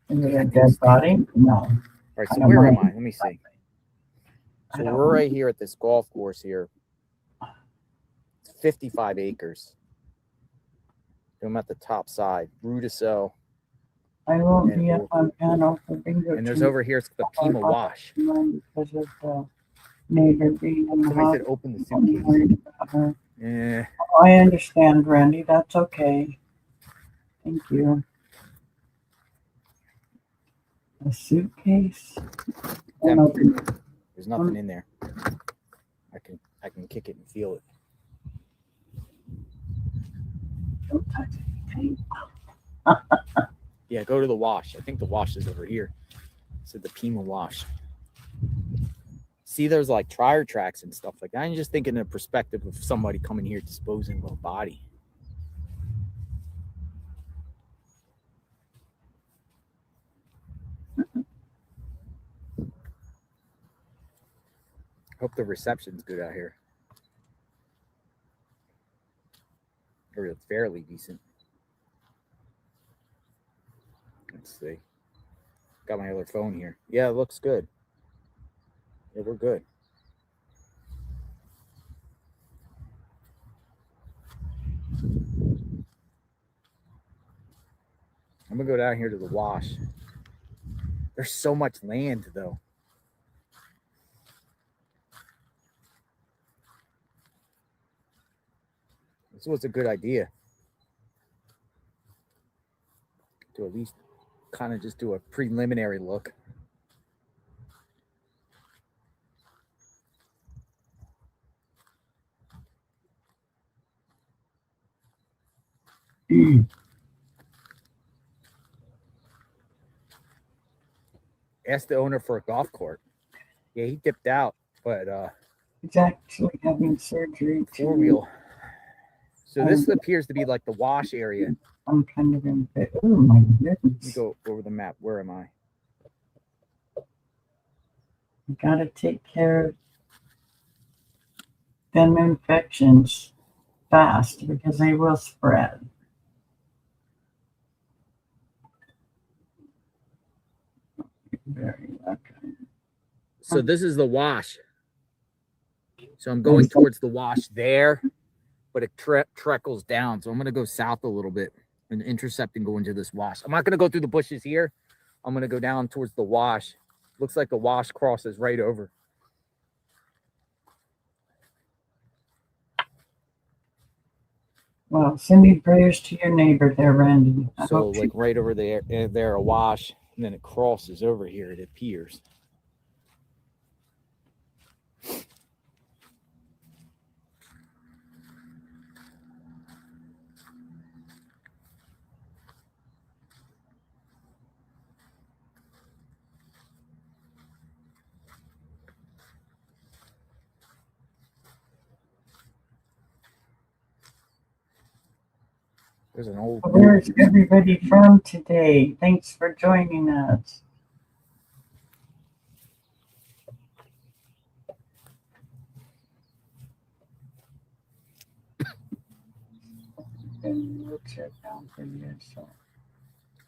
Is it a dead body? No. All right, so where am I? Let me see. So we're right here at this golf course here. It's 55 acres. I'm at the top side. Rudiso. I won't be up on panel for bingo. And there's over here the Pima Wash. Because of the neighbor being in the Somebody said house. open the I'm suitcase. worried about her. Yeah. Oh, I understand, Randy. That's okay. Thank you. A suitcase? Empty. There's nothing in there. I can kick it and feel it. Don't touch anything. Yeah, go to the wash. I think the wash is over here. So the Pima Wash. See, there's like tire tracks and stuff like that. I'm just thinking in the perspective of somebody coming here disposing of a body. Hope the reception's good out here. Or it's fairly decent. Let's see. Got my other phone here. Yeah, it looks good. Yeah, we're good. I'm gonna go down here to the wash. There's so much land though. This was a good idea. To at least kind of just do a preliminary look. Ask the owner for a golf cart. Yeah, he dipped out, but He's actually having surgery. four wheel. So this appears to be like the wash area. I'm kind of in bed. Oh my goodness. Let me go over the map. Where am I? You gotta take care of them infections fast because they will spread. Very lucky. So this is the wash. So I'm going towards the wash there, but it trickles down. So I'm going to go south a little bit and intercept and go into this wash. I'm not going to go through the bushes here. I'm going to go down towards the wash. Looks like the wash crosses right over. Well, sending prayers to your neighbor there, Randy. So like right over there, a wash, and then it crosses over here, it appears. There's an old. Where's everybody from today? Thanks for joining us.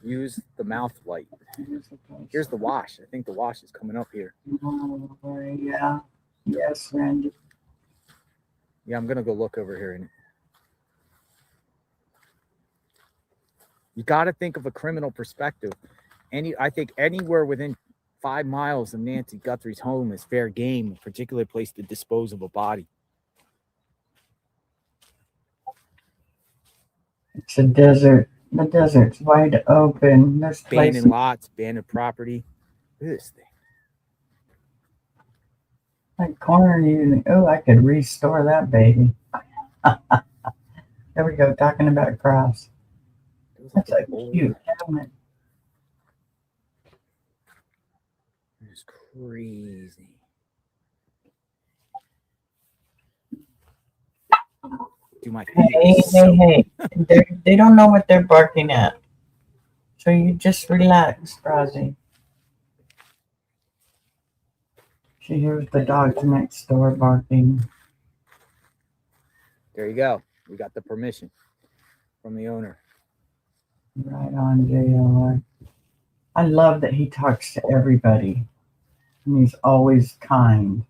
Use the mouth light. Here's the wash. I think the wash is coming up here. Oh, yeah. Yes, Randy. Yeah, I'm gonna go look over here. And You got to think of a criminal perspective. I think anywhere within 5 miles of Nancy Guthrie's home is fair game, a particular place to dispose of a body. It's a desert. The desert's wide open. There's places. Abandoned lots, abandoned property. Look at this thing. Like corner you. Oh, I could restore that baby. There we go, talking about cross. That's a cute cabinet. It's crazy. Do my Hey. They don't know what they're barking at. So you just relax, Rosie. She hears the dogs next door barking. There you go. We got the permission from the owner. Right on, JR. I love that he talks to everybody. And he's always kind.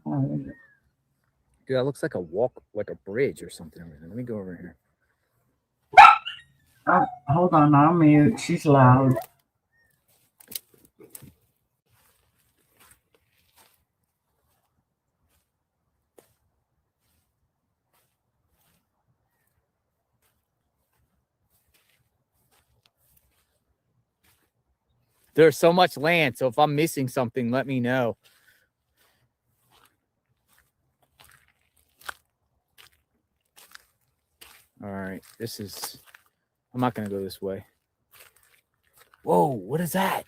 Dude, that looks like a walk, like a bridge or something. Let me go over here. Oh, hold on, I'll mute. She's loud. There's so much land, so if I'm missing something, let me know. All right, I'm not going to go this way. Whoa, what is that?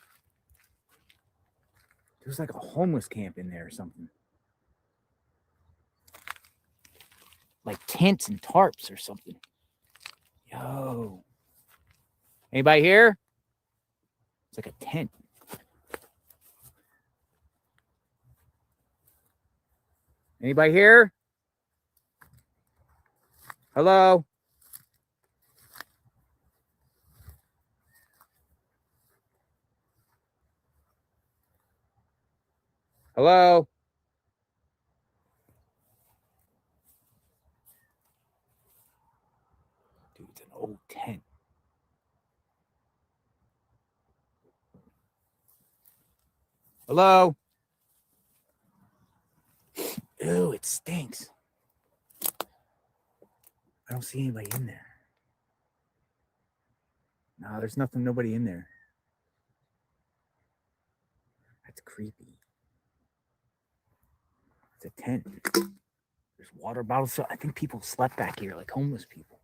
There's like a homeless camp in there or something. Like tents and tarps or something. Yo. Anybody here? It's like a tent. Anybody here? Hello? Hello? Dude, it's an old tent. Hello? Ew, it stinks. I don't see anybody in there. No, there's nobody in there. That's creepy. It's a tent. There's water bottles. So I think people slept back here, like homeless people.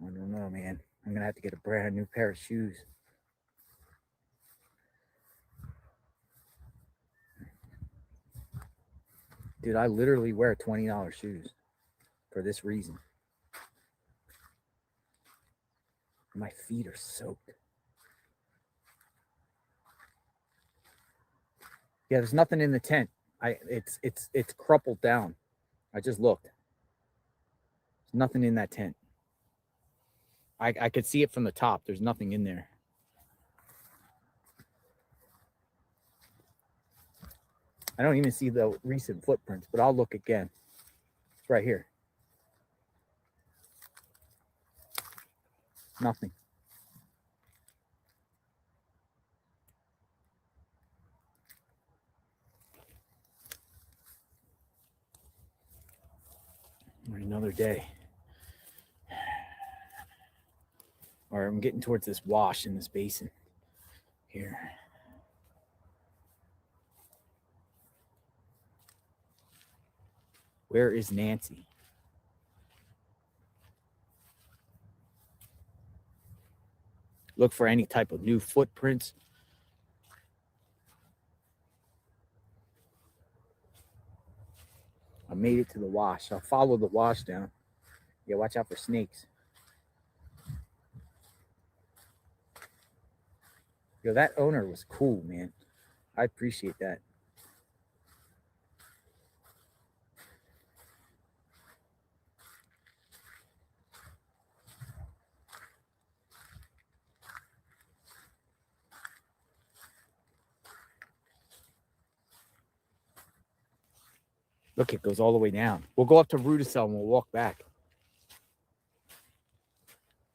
I don't know, man. I'm going to have to get a brand new pair of shoes. Dude, I literally wear $20 shoes for this reason. My feet are soaked. Yeah, there's nothing in the tent. It's crumpled down. I just looked. There's nothing in that tent. I could see it from the top. There's nothing in there. I don't even see the recent footprints, but I'll look again. It's right here. Nothing. Another day. Or I'm getting towards this wash in this basin here. Where is Nancy? Look for any type of new footprints. I made it to the wash. I'll follow the wash down. Yeah, watch out for snakes. Yo, that owner was cool, man. I appreciate that. Look, it goes all the way down. We'll go up to Rudicel and we'll walk back.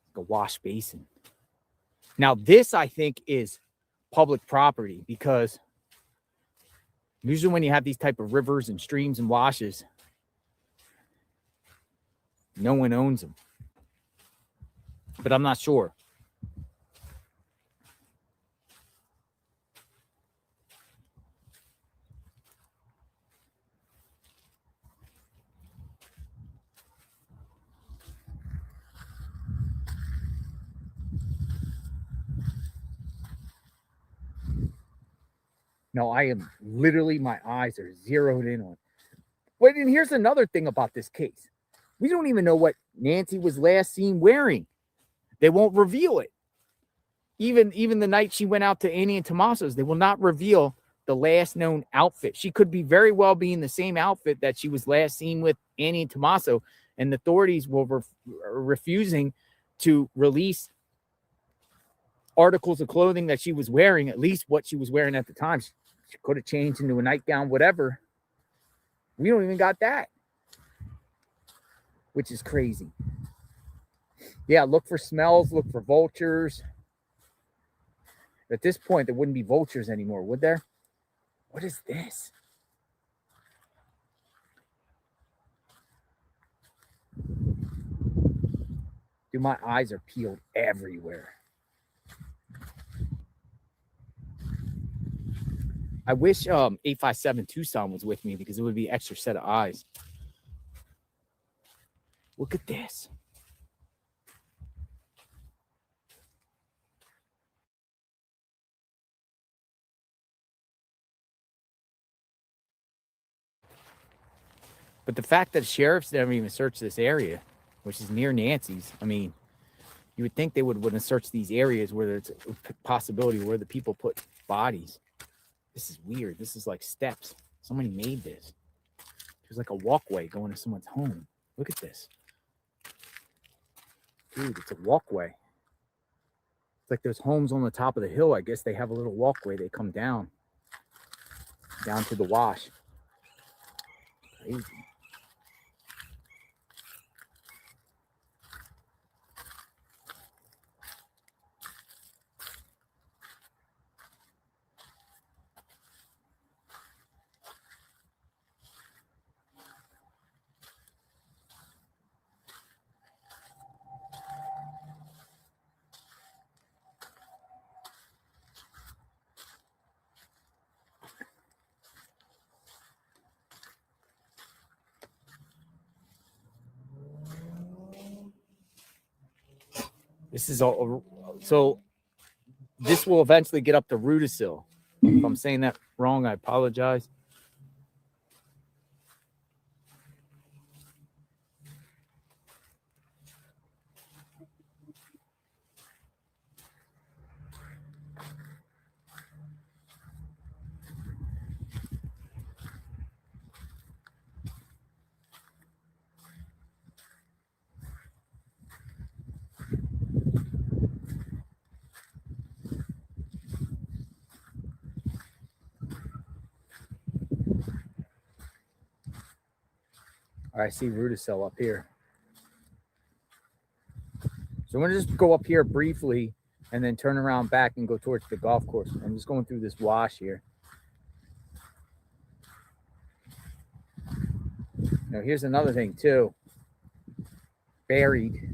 Like a wash basin. Now, this, I think, is public property because usually when you have these type of rivers and streams and washes, no one owns them. But I'm not sure. No, I am literally, my eyes are zeroed in on. Wait, and here's another thing about this case. We don't even know what Nancy was last seen wearing. They won't reveal it. Even the night she went out to Annie and Tommaso's, they will not reveal the last known outfit. She could be very well be in the same outfit that she was last seen with Annie and Tommaso, and the authorities were refusing to release articles of clothing that she was wearing, at least what she was wearing at the time. She could have changed into a nightgown, whatever. We don't even got that, which is crazy. Yeah, look for smells, look for vultures. At this point, there wouldn't be vultures anymore, would there? What is this? Dude, my eyes are peeled everywhere. I wish 857 Tucson was with me because it would be an extra set of eyes. Look at this. But the fact that sheriffs never even searched this area, which is near Nancy's, I mean, you would think they would have searched these areas where there's a possibility where the people put bodies. This is weird. This is like steps. Somebody made this. There's like a walkway going to someone's home. Look at this. Dude, it's a walkway. It's like there's homes on the top of the hill. I guess they have a little walkway. They come down to the wash. Crazy. This is all. So this will eventually get up to Rudicil. If I'm saying that wrong, I apologize. All right, I see Rudicil up here. So I'm going to just go up here briefly and then turn around back and go towards the golf course. I'm just going through this wash here. Now, here's another thing, too. Buried.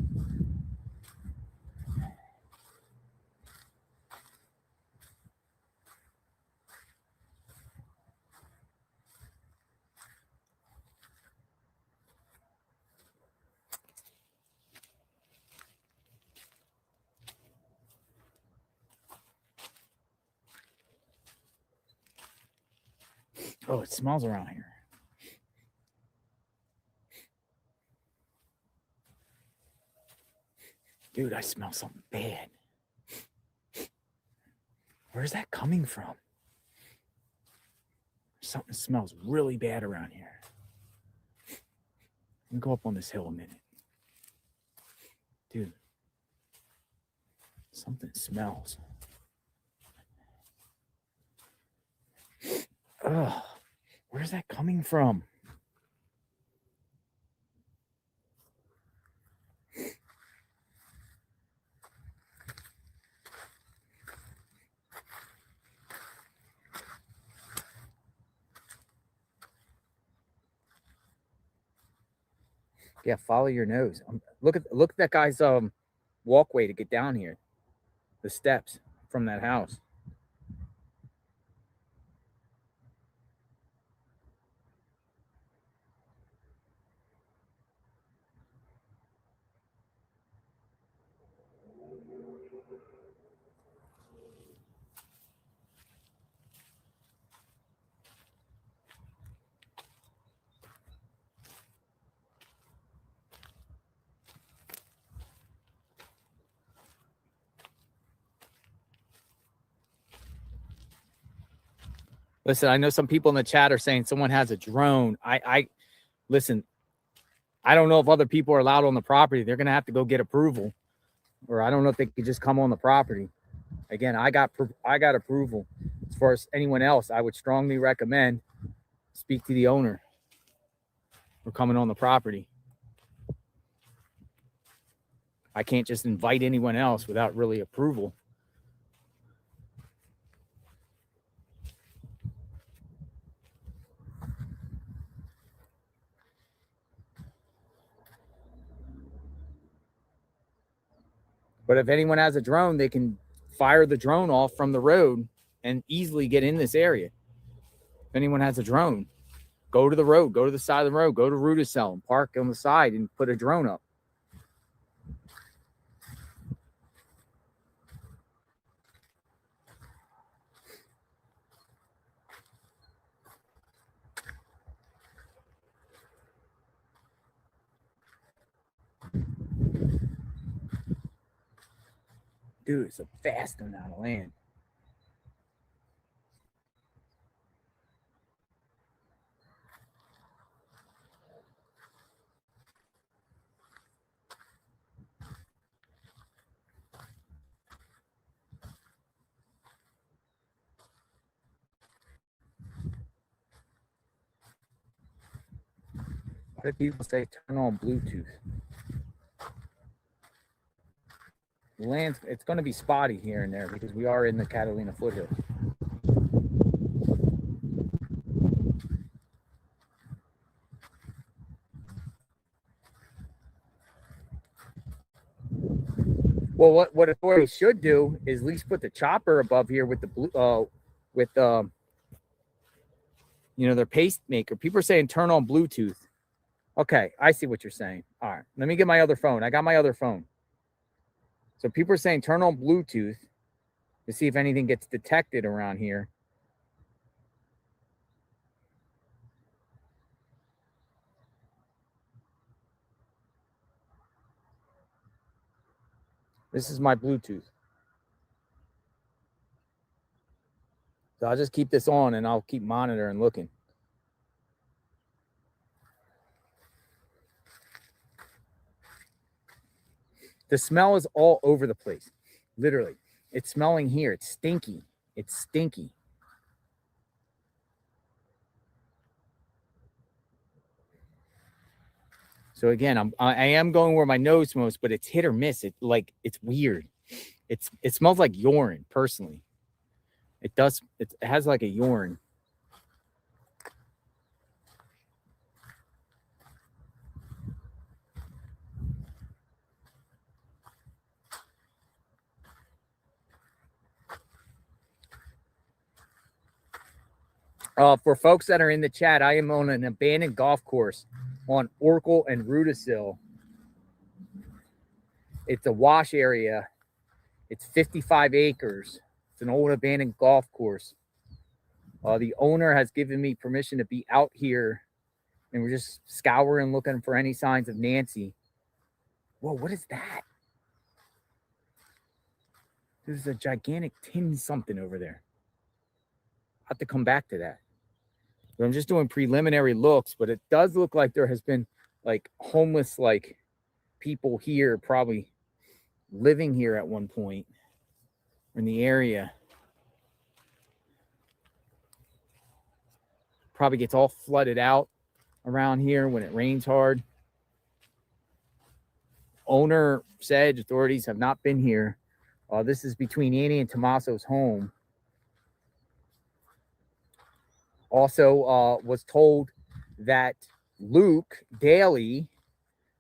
Oh, it smells around here. Dude, I smell something bad. Where's that coming from? Something smells really bad around here. Let me go up on this hill a minute. Dude, something smells. Ugh, where's that coming from? Yeah, follow your nose. Look at that guy's walkway to get down here. The steps from that house. Listen, I know some people in the chat are saying someone has a drone. I listen, I don't know if other people are allowed on the property. They're going to have to go get approval, or I don't know if they could just come on the property. Again, I got approval. As far as anyone else, I would strongly recommend speak to the owner for coming on the property. I can't just invite anyone else without really approval. But if anyone has a drone, they can fire the drone off from the road and easily get in this area. If anyone has a drone, go to the road, go to the side of the road, go to Rudicell and park on the side and put a drone up. Dude, it's a vast amount of land. Why do people say turn on Bluetooth? Land, it's going to be spotty here and there because we are in the Catalina foothills. Well, what authorities should do is at least put the chopper above here with the blue, their pacemaker. People are saying turn on Bluetooth. Okay, I see what you're saying. All right, let me get my other phone. I got my other phone. So people are saying turn on Bluetooth to see if anything gets detected around here. This is my Bluetooth. So I'll just keep this on and I'll keep monitoring and looking. The smell is all over the place. Literally. It's smelling here. It's stinky. It's stinky. So again, I am going where my nose smells, but it's hit or miss. It's weird. It smells like urine, personally. It does. It has like a urine. For folks that are in the chat, I am on an abandoned golf course on Oracle and Rudisill. It's a wash area. It's 55 acres. It's an old abandoned golf course. The owner has given me permission to be out here, and we're just scouring, looking for any signs of Nancy. Whoa, what is that? There's a gigantic tin something over there. I'll have to come back to that. But I'm just doing preliminary looks, but it does look like there has been like homeless like people here probably living here at one point in the area. Probably gets all flooded out around here when it rains hard. Owner said authorities have not been here. This is between Annie and Tommaso's home. Also was told that Luke Daly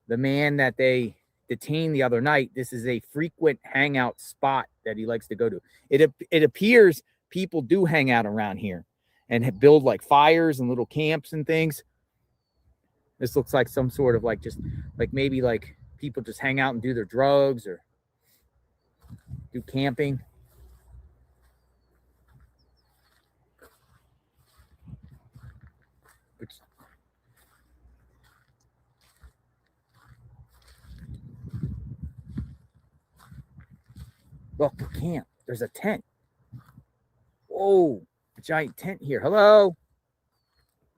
the man that they detained the other night, this is a frequent hangout spot that he likes to go to. It appears people do hang out around here and build like fires and little camps and things. This looks like some sort of like just like maybe like people just hang out and do their drugs or do camping. Look, the camp. There's a tent. Whoa, a giant tent here. Hello?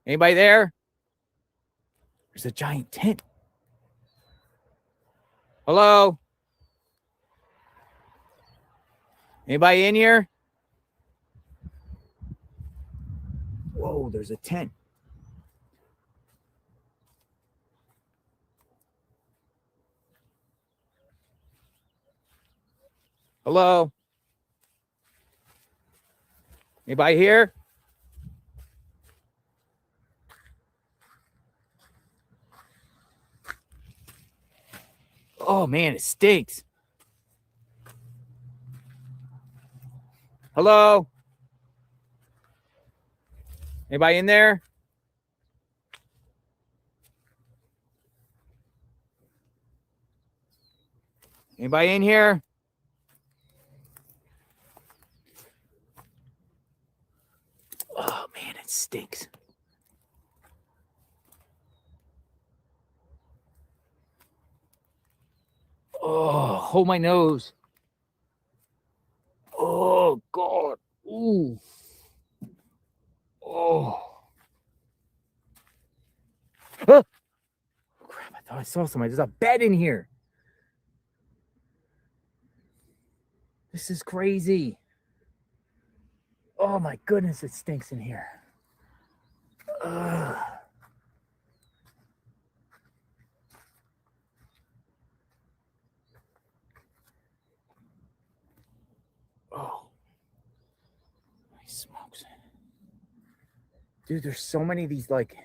Anybody there? There's a giant tent. Hello? Anybody in here? Whoa, there's a tent. Hello? Anybody here? Oh man, it stinks. Hello? Anybody in there? Anybody in here? Oh man, it stinks. Oh, hold my nose. Oh God. Ooh. Oh. Ah! Crap, I thought I saw somebody. There's a bed in here. This is crazy. Oh my goodness, it stinks in here. Ugh. Oh. My smokes. Dude, there's so many of these like,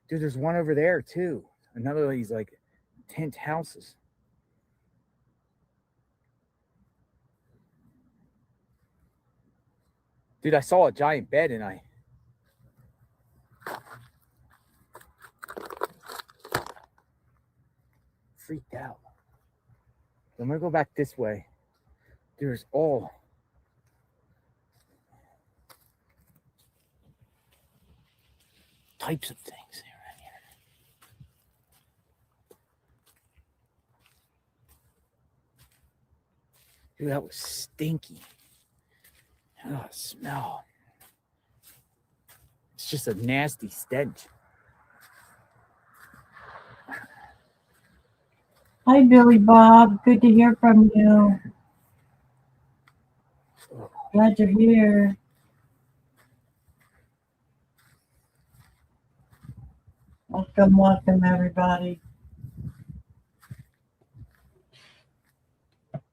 dude, there's one over there too. Another of these like tent houses. Dude, I saw a giant bed and I freaked out. I'm gonna go back this way. There's all types of things around here. Dude, that was stinky. Oh, smell. It's just a nasty stench. Hi, Billy Bob. Good to hear from you. Glad you're here. Welcome, welcome, everybody.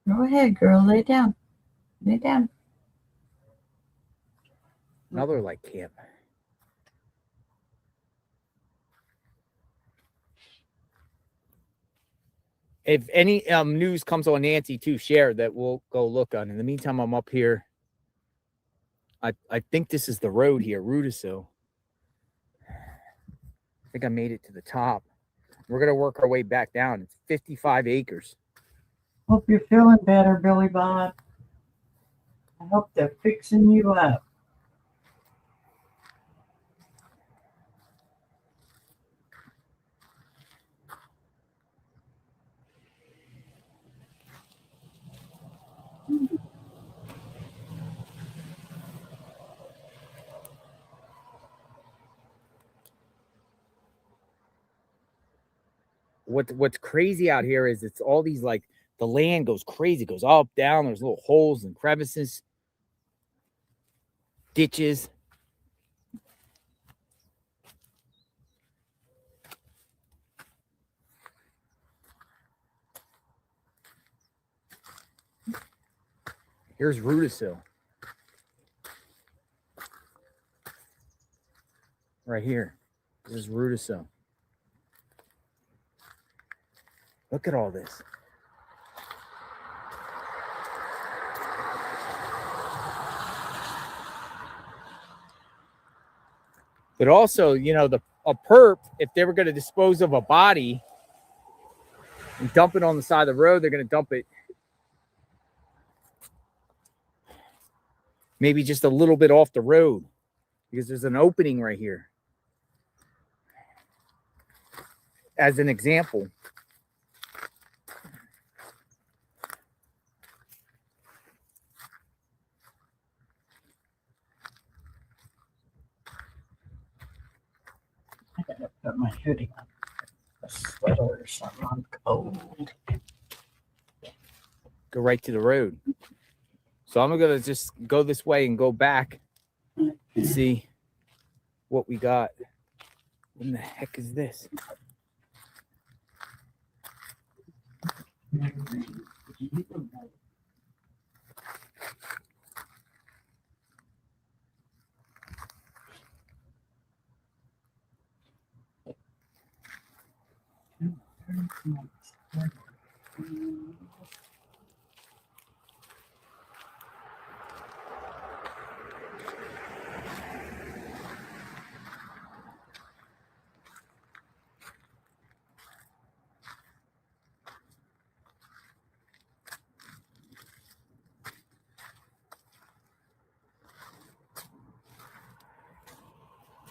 Go ahead, girl. Lay down. Lay down. Another like camp. If any news comes on Nancy too, share that we'll go look on. In the meantime, I'm up here. I think this is the road here, Rudisil. I think I made it to the top. We're gonna work our way back down. It's 55 acres. Hope you're feeling better, Billy Bob. I hope they're fixing you up. What's crazy out here is it's all these like the land goes crazy, it goes up, down. There's little holes and crevices, ditches. Here's Rudisil. Right here. This is Rudisil. Look at all this. But also, you know, a perp, if they were going to dispose of a body and dump it on the side of the road, they're going to dump it maybe just a little bit off the road because there's an opening right here. As an example. I gotta put my hoodie on. A sweater or something. I'm cold. Go right to the road. So I'm going to just go this way and go back and see what we got. What in the heck is this?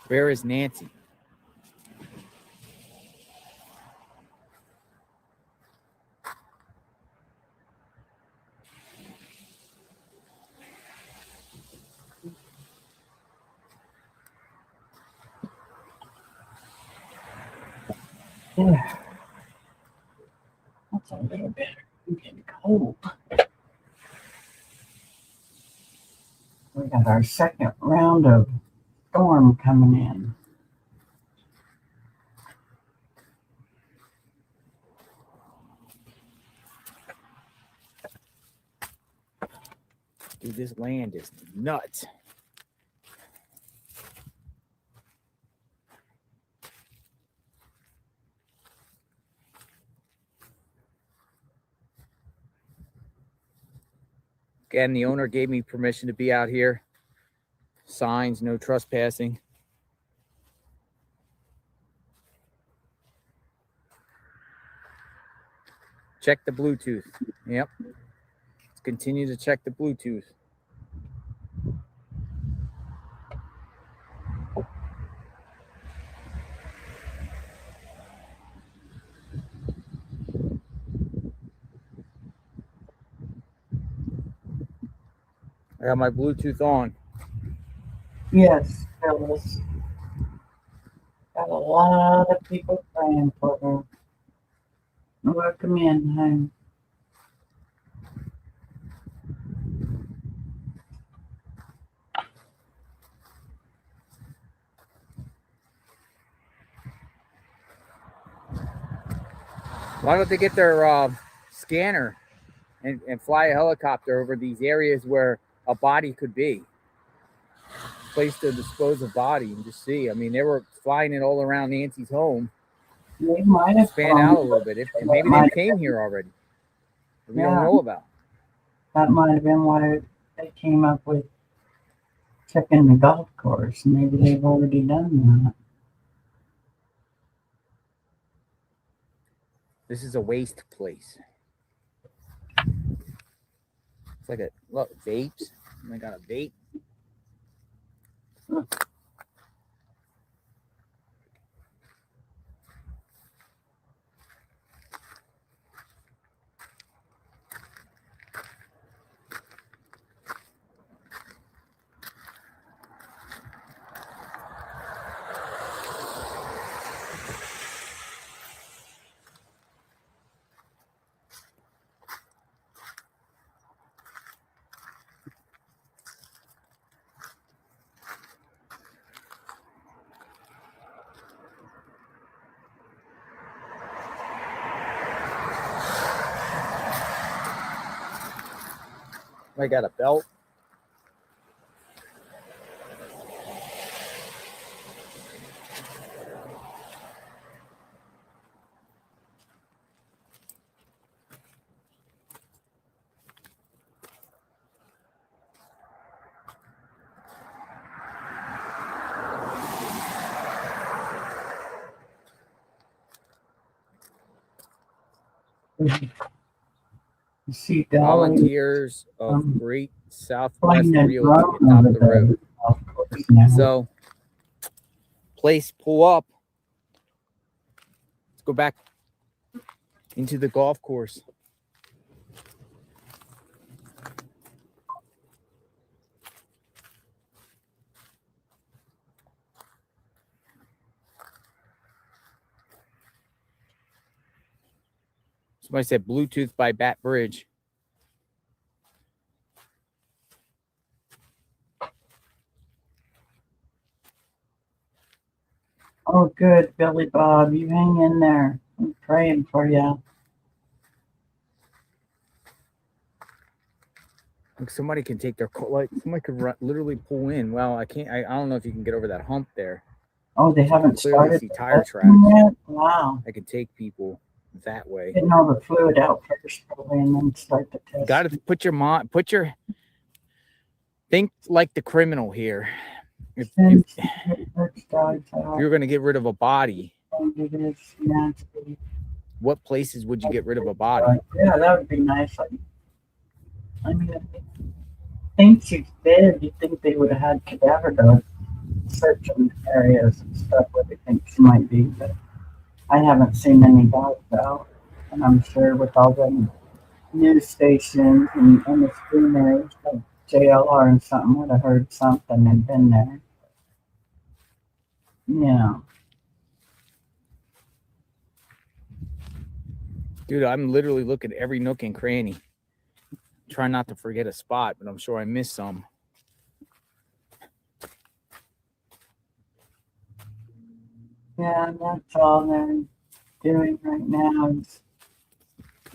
Where is Nancy? Yeah. That's a little better. I'm getting cold. We got our second round of storm coming in. Dude, this land is nuts. Again, the owner gave me permission to be out here. Signs, no trespassing. Check the Bluetooth. Yep. Let's continue to check the Bluetooth. I got my Bluetooth on. Yes, Phyllis. Got a lot of people praying for her. Welcome in, hon. Why don't they get their scanner and fly a helicopter over these areas where a body could be? Place to dispose of body and just see. I mean, they were flying it all around Nancy's home. They might have Span out a little bit. Maybe they came here already. We don't know about. That might have been why they came up with checking the golf course. Maybe they've already done that. This is a waste place. It's like a look, vapes. I got a vape. I got a belt. You see Dolly Volunteers of Great Southwest playing a Realty drum adopt over the road. Of course, now. So, place pull up. Let's go back into the golf course. Somebody said Bluetooth by Bat Bridge. Oh, good, Billy Bob. You hang in there. I'm praying for you. Like somebody can take their like somebody could literally pull in. Well, I can't. I don't know if you can get over that hump there. Oh, they haven't Clearly started see the tire testing tracks. yet? Wow. I could take people that way. Getting all the fluid out first, probably, and then start the test. Got to put your think like the criminal here. If you're going to get rid of a body, what places would you get rid of a body? Yeah, that would be nice. I mean, I think she's dead. You'd think they would have had cadaver dogs searching areas and stuff where they think she might be, but I haven't seen any dogs out. And I'm sure with all the news stations and the screeners, like JLR and something, would have heard something and been there. Yeah. Dude, I'm literally looking at every nook and cranny. Try not to forget a spot, but I'm sure I missed some. Yeah, that's all they're doing right now is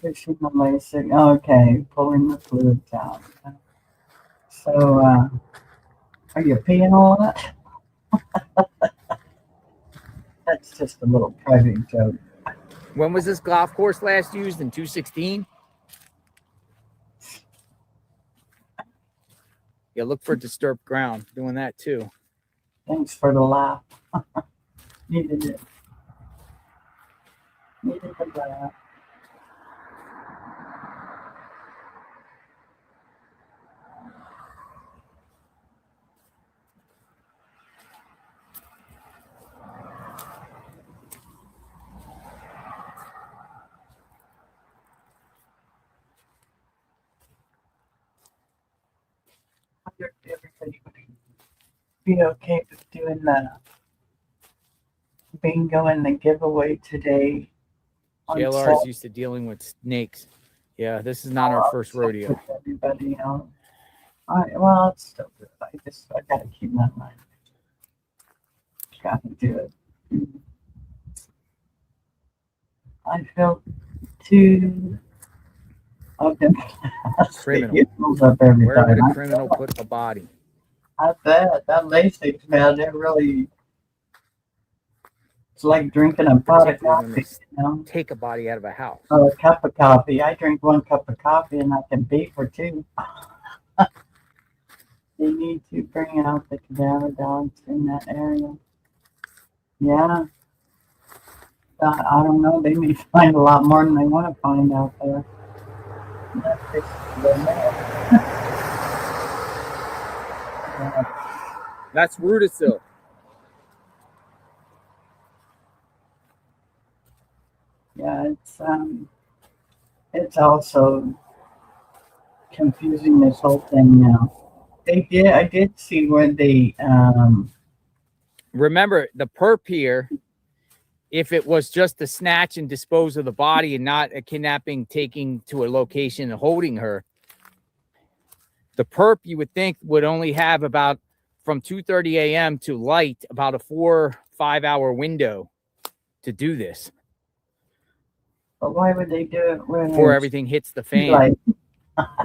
pushing the LASIK. Okay, pulling the fluids out. So, are you peeing on it? That's just a little private joke. When was this golf course last used? In 2016? Yeah, look for disturbed ground. Doing that too. Thanks for the laugh. Needed it. Needed the laugh. I wonder if everybody would be okay with doing the bingo and the giveaway today. JLR is used to dealing with snakes. Yeah, this is not our first rodeo. Everybody else. Well, it's still good. I gotta keep my mind. Gotta do it. I feel two of them. Criminal. Up every Where would time. a criminal put a body? I bet that LASIK, man, they're really. It's like drinking a pot of coffee, you know? Take a body out of a house. Oh, a cup of coffee. I drink 1 cup of coffee and I can beat for 2. They need to bring out the cadaver dogs in that area. Yeah. I don't know. They may find a lot more than they want to find out there. That's just That's Rudisill. Yeah, it's also confusing, this whole thing now. I did see where they remember the perp here, if it was just to snatch and dispose of the body and not a kidnapping, taking to a location and holding her, the perp you would think would only have about from 2:30 a.m. to light about a 4-5 hour window to do this. But why would they do it when before everything hits the fan?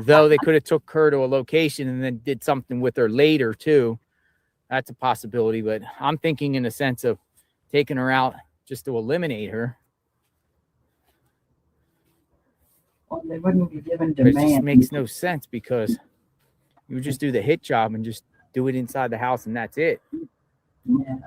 Though they could have took her to a location and then did something with her later too. That's a possibility, but I'm thinking in the sense of taking her out just to eliminate her. Well, they wouldn't be given But it demand. just makes no sense because you would just do the hit job and just do it inside the house and that's it. Yeah.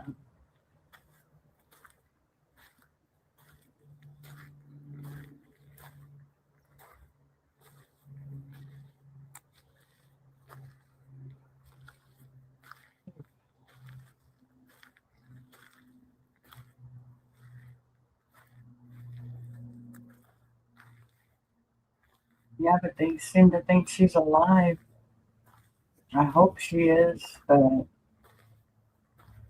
Yeah, but they seem to think she's alive. I hope she is, but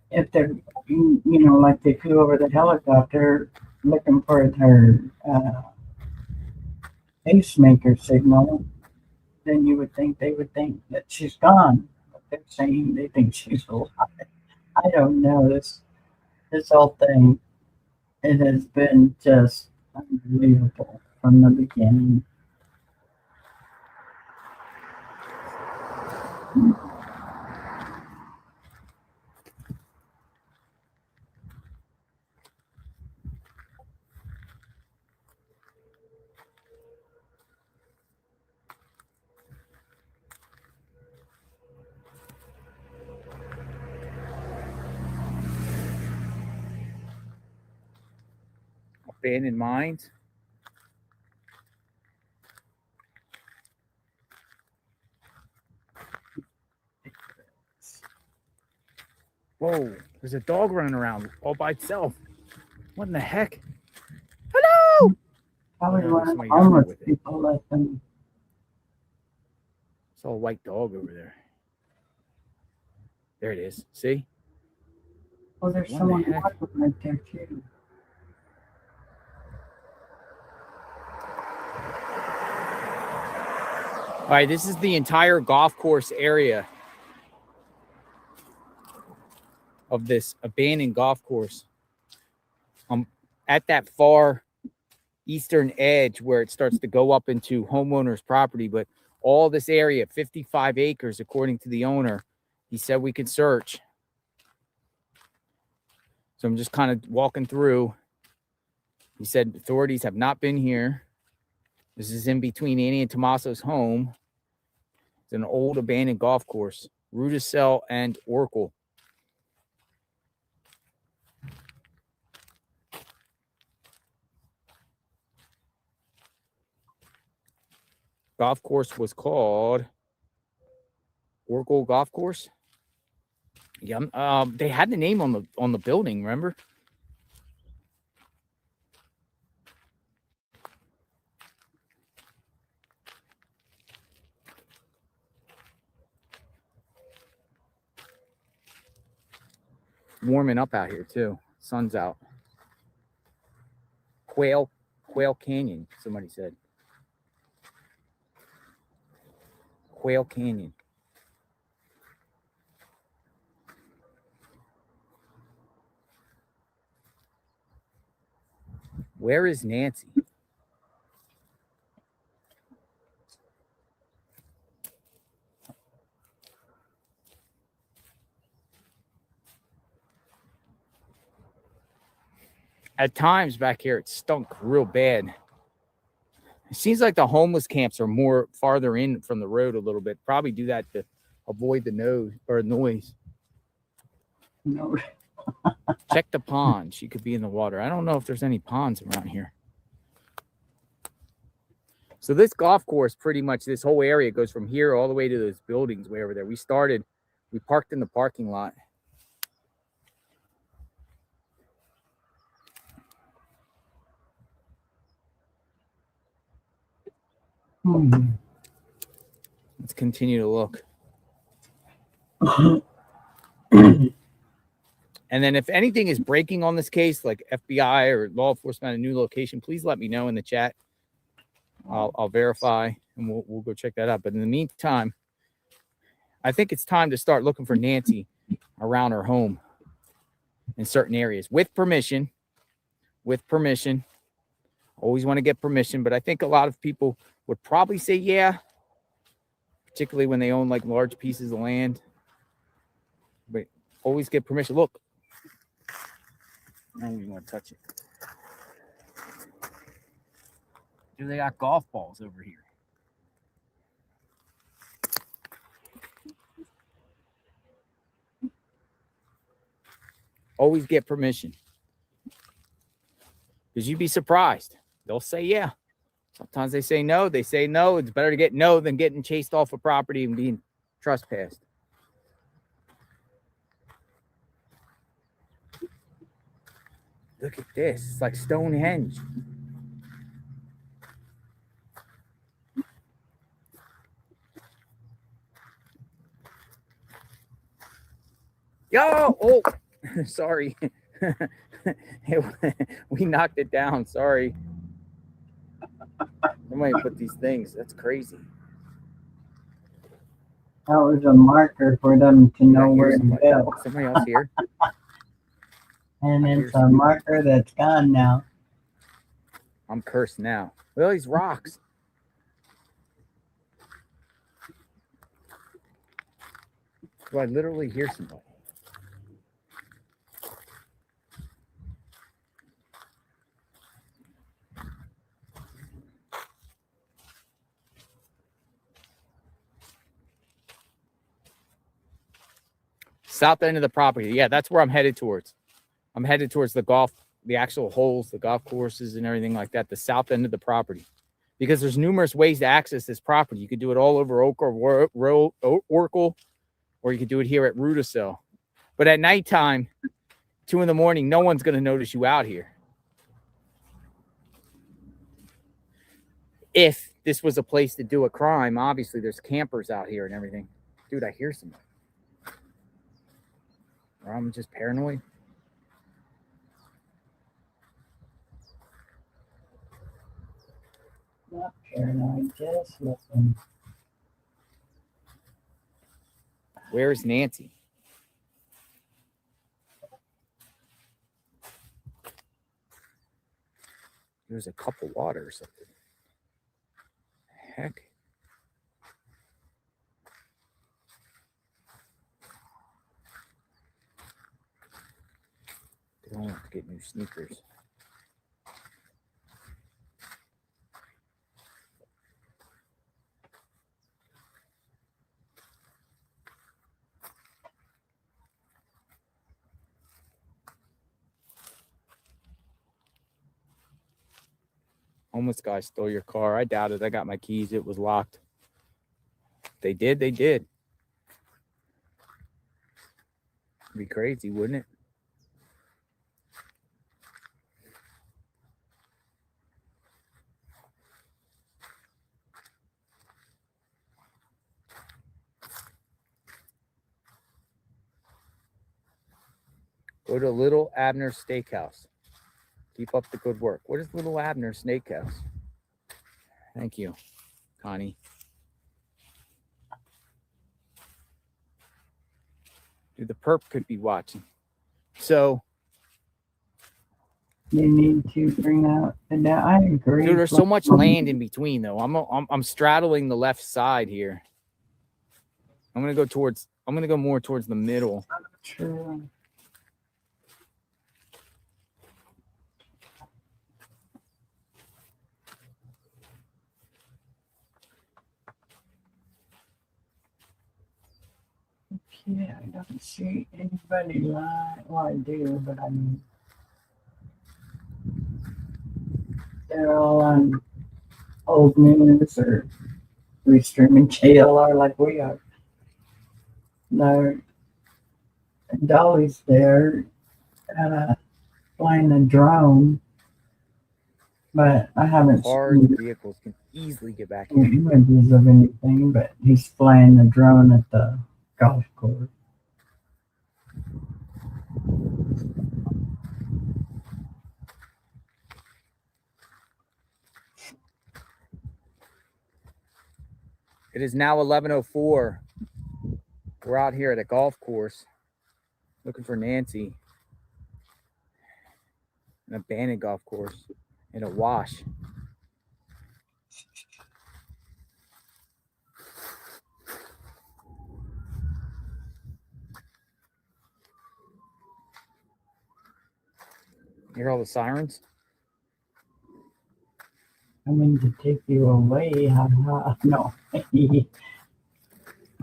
if they're, like they flew over the helicopter looking for her pacemaker signal, then you would think they would think that she's gone. But they're saying they think she's alive. I don't know. This whole thing, it has been just unbelievable from the beginning. Abandoned mines. Whoa, there's a dog running around all by itself. What in the heck? Hello! Probably There's one of the somebody out there homeless with it. people let them. Saw a white dog over there. There it is. See? Oh, there's What someone the heck? walking right there too. All right, this is the entire golf course area of this abandoned golf course. At that far eastern edge where it starts to go up into homeowner's property, but all this area, 55 acres, according to the owner, he said we could search. So I'm just kind of walking through. He said authorities have not been here. This is in between Annie and Tommaso's home. It's an old abandoned golf course, Rudisell and Oracle. Golf course was called Oracle Golf Course. Yeah, they had the name on the building. Remember? Warming up out here too. Sun's out. Quail Canyon. Somebody said. Quail Canyon. Where is Nancy? At times back here, it stunk real bad. It seems like the homeless camps are more farther in from the road a little bit. Probably do that to avoid the noise. No. Check the pond. She could be in the water. I don't know if there's any ponds around here. So this golf course, pretty much this whole area goes from here all the way to those buildings way over there. We parked in the parking lot. Let's continue to look. And then if anything is breaking on this case, like FBI or law enforcement at a new location, please let me know in the chat. I'll verify and we'll go check that out. But in the meantime, I think it's time to start looking for Nancy around her home in certain areas with permission. Always want to get permission, but I think a lot of people would probably say yeah, particularly when they own like large pieces of land. But always get permission. Look, I don't even want to touch it. Dude, they got golf balls over here. Always get permission. Because you'd be surprised. They'll say yeah. Sometimes they say no. They say no. It's better to get no than getting chased off a property and being trespassed. Look at this. It's like Stonehenge. Yo, oh, sorry. We knocked it down. Sorry. Somebody put these things. That's crazy. That was a marker for them to know where to somebody. go. Somebody else here? And it's a marker that's gone now. I'm cursed now. Look at these rocks. Do I literally hear somebody? South end of the property. Yeah, that's where I'm headed towards. I'm headed towards the actual holes, the golf courses and everything like that, the south end of the property. Because there's numerous ways to access this property. You could do it all over Oracle, or you could do it here at Rudisill. But at nighttime, 2 in the morning, no one's going to notice you out here. If this was a place to do a crime, obviously there's campers out here and everything. Dude, I hear somebody. Or I'm just paranoid. Not paranoid, just listen. Where is Nancy? There's a cup of water or something. Heck. They don't have to get new sneakers. Homeless guy stole your car. I doubt it. I got my keys. It was locked. They did. It'd be crazy, wouldn't it? Go to Little Abner's Steakhouse. Keep up the good work. What is Little Abner's Steakhouse? Thank you, Connie. Dude, the perp could be watching. So you need to bring out, and I agree. Dude, there's so much land in between, though. I'm straddling the left side here. I'm gonna go more towards the middle. True. Yeah, I don't see anybody lying. Well, I do, but I mean, they're all on old news or restreaming JLR like we are. No, Dolly's there flying a drone, but I haven't seen vehicles can easily get back here. Images of anything, but he's flying a drone at the golf course. It is now 11:04. We're out here at a golf course looking for Nancy. An abandoned golf course in a wash. You hear all the sirens? Coming to take you away. No.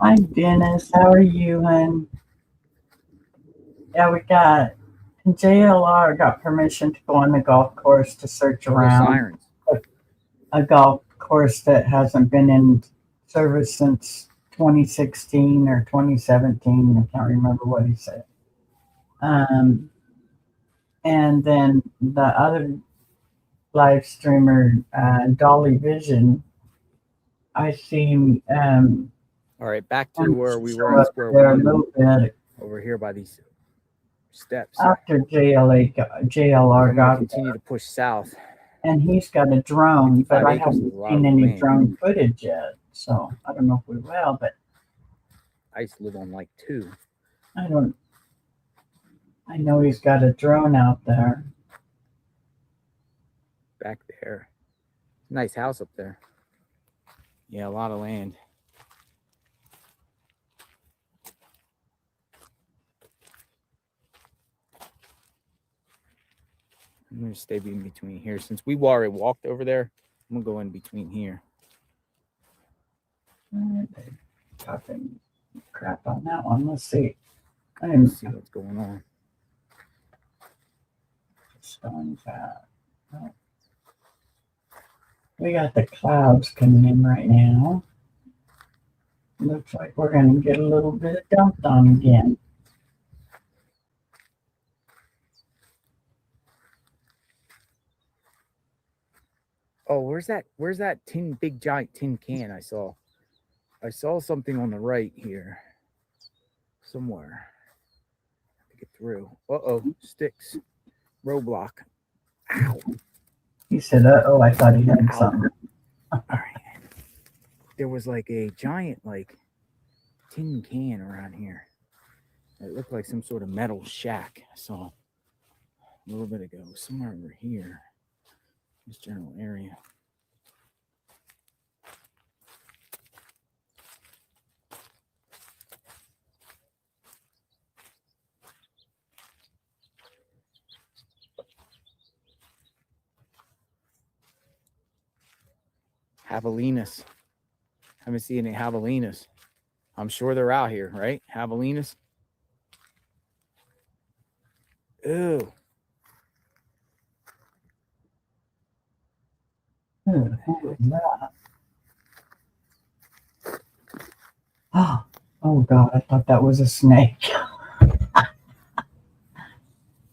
Hi, Dennis. How are you, hon? Yeah, we got JLR got permission to go on the golf course to search around a golf course that hasn't been in service since 2016 or 2017. I can't remember what he said. And then the other live streamer, Dolly Vision, I seen all right, back to where we were. There a little bit over here by these steps. After JLR I'm going to got continue to push south. and he's got a drone, but 55 I acres haven't is a lot seen of any land. drone footage yet. So I don't know if we will, but I used to live on like 2. I know he's got a drone out there. Back there. Nice house up there. Yeah, a lot of land. I'm going to stay in between here. Since we already walked over there, I'm going to go in between here. Talking crap on that one. Let's see. Let's see what's going on. Stones out. Oh. We got the clouds coming in right now. Looks like we're going to get a little bit of dumped on again. Oh, where's that big giant tin can I saw? I saw something on the right here. Somewhere. To get through. Uh-oh, sticks. Roadblock. Ow. He said, uh-oh, I thought he had something. All right. There was like a giant tin can around here. It looked like some sort of metal shack. I saw a little bit ago. Somewhere over here. This general area. Javelinas. Haven't seen any javelinas. I'm sure they're out here, right? Javelinas. Ew. Who is that? Oh God, I thought that was a snake.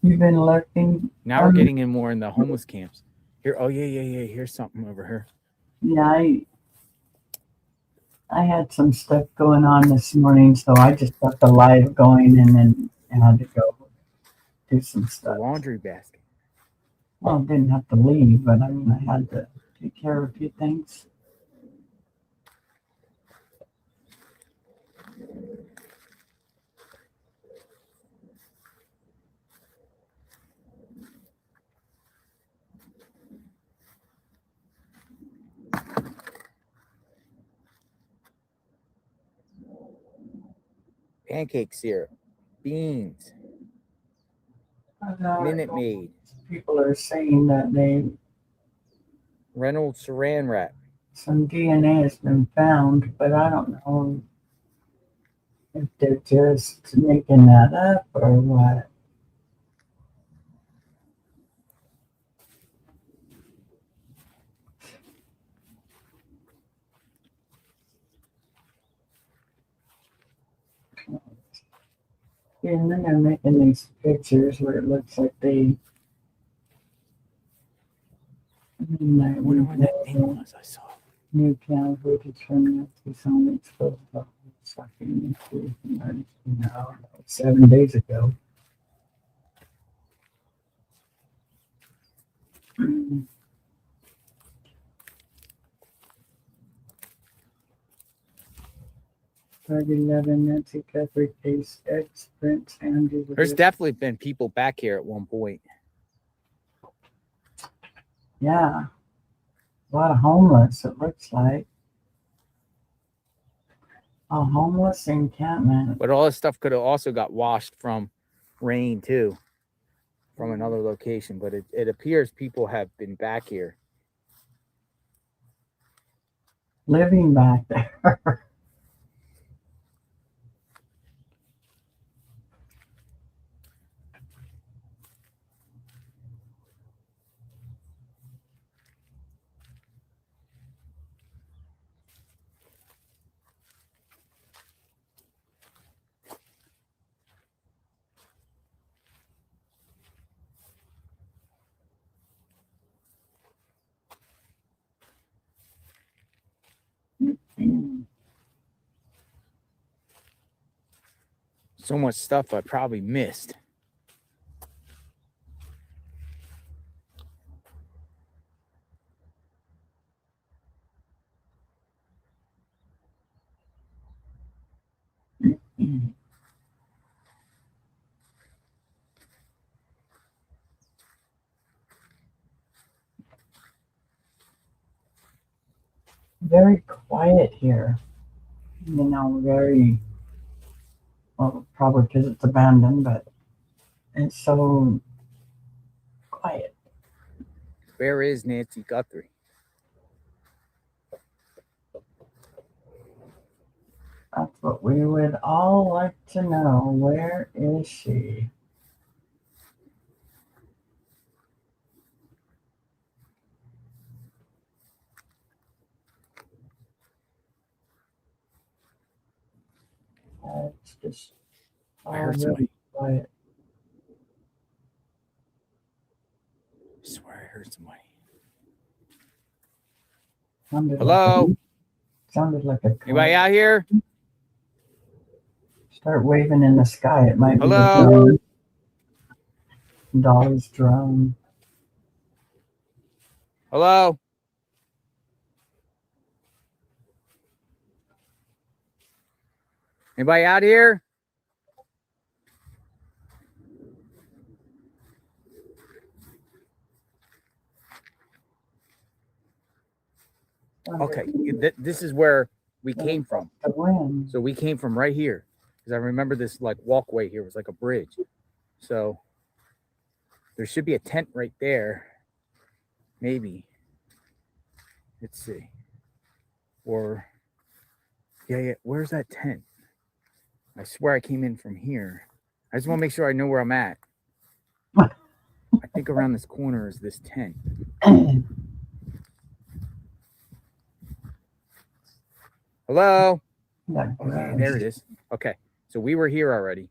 You've been lurking. Now we're getting in more in the homeless camps. Here, oh yeah. Here's something over here. Yeah, I had some stuff going on this morning, so I just got the live going and then had to go do some The stuff. laundry basket. Well, didn't have to leave, but I mean, I had to take care of a few things. Pancake syrup. Beans. Minute Maid. People are saying that Reynolds saran wrap. some DNA has been found, but I don't know if they're just making that up or what. Yeah, and then they're making these pictures where it looks like they. I wonder what that thing was I saw. New camera footage from the Tucson exposed the sucking into 7 days ago. Target 11 Nancy Guthrie case X Prince Andrew. There's definitely been people back here at one point. Yeah. A lot of homeless, it looks like. A homeless encampment. But all this stuff could have also got washed from rain too. From another location. But it appears people have been back here. Living back there. So much stuff I probably missed. Very quiet here. You know, very, well, probably because it's abandoned, but it's so quiet. Where is Nancy Guthrie? That's what we would all like to know. Where is she? It's just I heard all somebody. really quiet. I swear I heard somebody. Sounded Hello? Sounded like a Anybody out here? Start waving in the sky. It might Hello? be the drone. Dolly's drone. Hello? Anybody out here? Okay, this is where we came from. So we came from right here, because I remember this like walkway here was like a bridge. So there should be a tent right there, maybe. Let's see. Or yeah. Where's that tent? I swear I came in from here. I just want to make sure I know where I'm at. I think around this corner is this tent. Hello? Okay, there it is. Okay, so we were here already.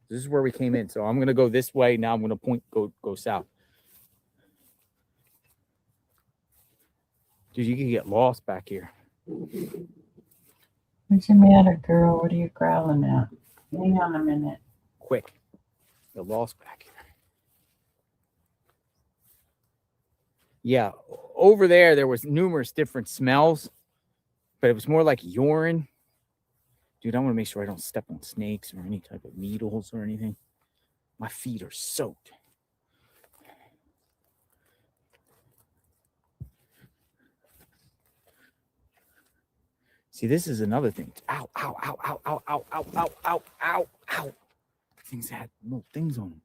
This is where we came in. So I'm going to go this way. Now I'm going to point, go south. Dude, you can get lost back here. What's the matter, girl? What are you growling at? Hang on a minute. Quick. Get lost back here. Yeah, over there was numerous different smells, but it was more like urine. Dude, I want to make sure I don't step on snakes or any type of needles or anything. My feet are soaked. See, this is another thing. Ow, ow, ow, ow, ow, ow, ow, ow, ow, ow, ow. Things had little things on them.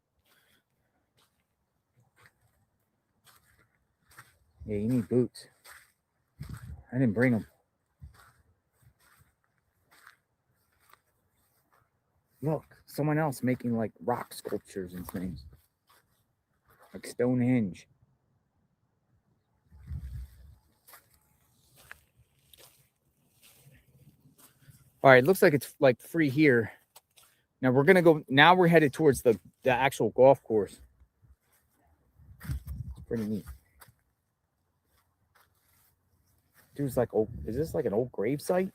Yeah, you need boots. I didn't bring them. Look, someone else making like rock sculptures and things. Like Stonehenge. All right, looks like it's like free here. Now we're gonna go. Now we're headed towards the actual golf course. It's pretty neat. Dude's like, oh, is this like an old grave site?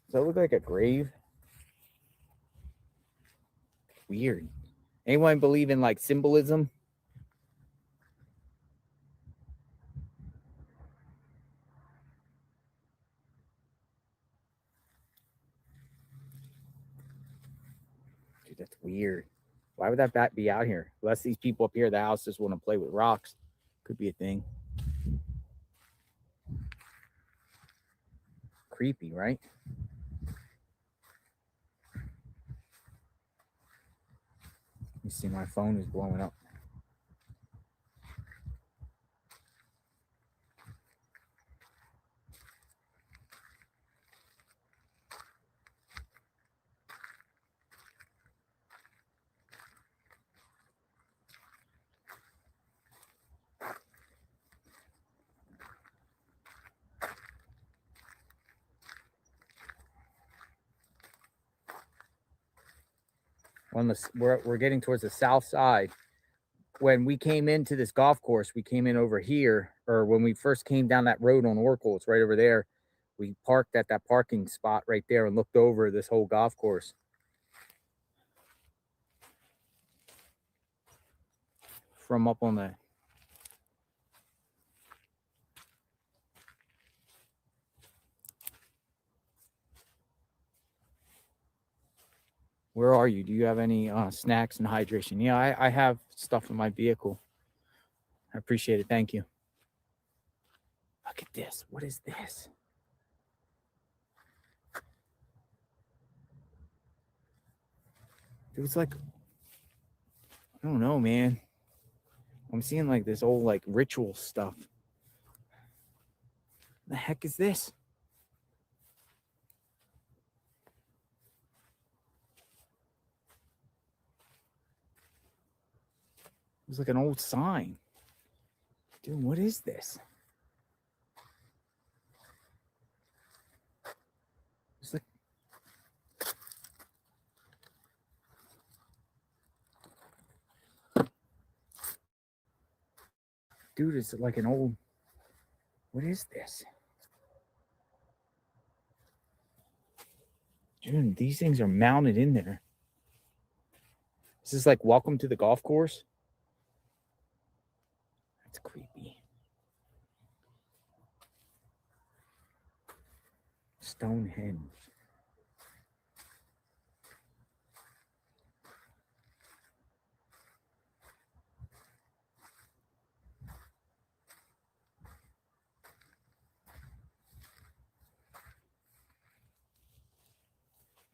Does that look like a grave? Weird. Anyone believe in like symbolism? Dude, that's weird. Why would that bat be out here? Unless these people up here at the house just want to play with rocks. Could be a thing. Creepy, right? You see, my phone is blowing up. We're getting towards the south side. When we came into this golf course, we came in over here, or when we first came down that road on Oracle, it's right over there. We parked at that parking spot right there and looked over this whole golf course. From up on the... Where are you? Do you have any snacks and hydration? Yeah, I have stuff in my vehicle. I appreciate it. Thank you. Look at this. What is this? It was like, I don't know, man. I'm seeing like this old like ritual stuff. The heck is this? It was like an old sign. Dude, what is this? It's like... Dude, it's like an old... What is this? Dude, these things are mounted in there. This is like welcome to the golf course. That's creepy. Stonehenge.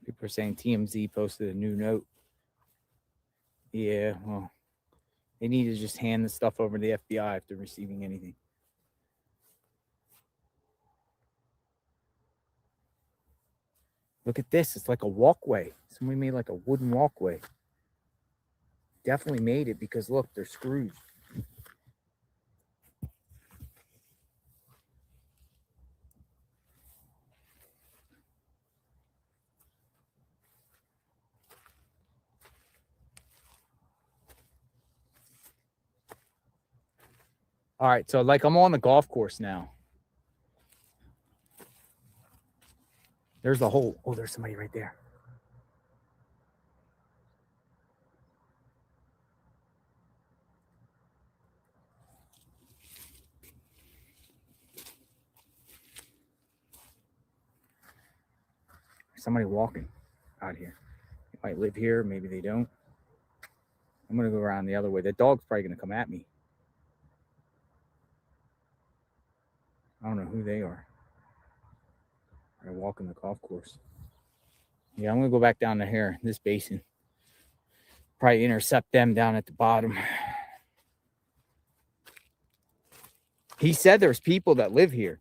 People are saying TMZ posted a new note. Yeah, well, they need to just hand the stuff over to the FBI if they're receiving anything. Look at this. It's like a walkway. Somebody made like a wooden walkway. Definitely made it because look, they're screws. All right, so like I'm on the golf course now. There's the hole. Oh, there's somebody right there. Somebody walking out here. They might live here, maybe they don't. I'm gonna go around the other way. The dog's probably gonna come at me. I don't know who they are. They're walking the golf course. Yeah, I'm gonna go back down to here, this basin. Probably intercept them down at the bottom. He said there's people that live here.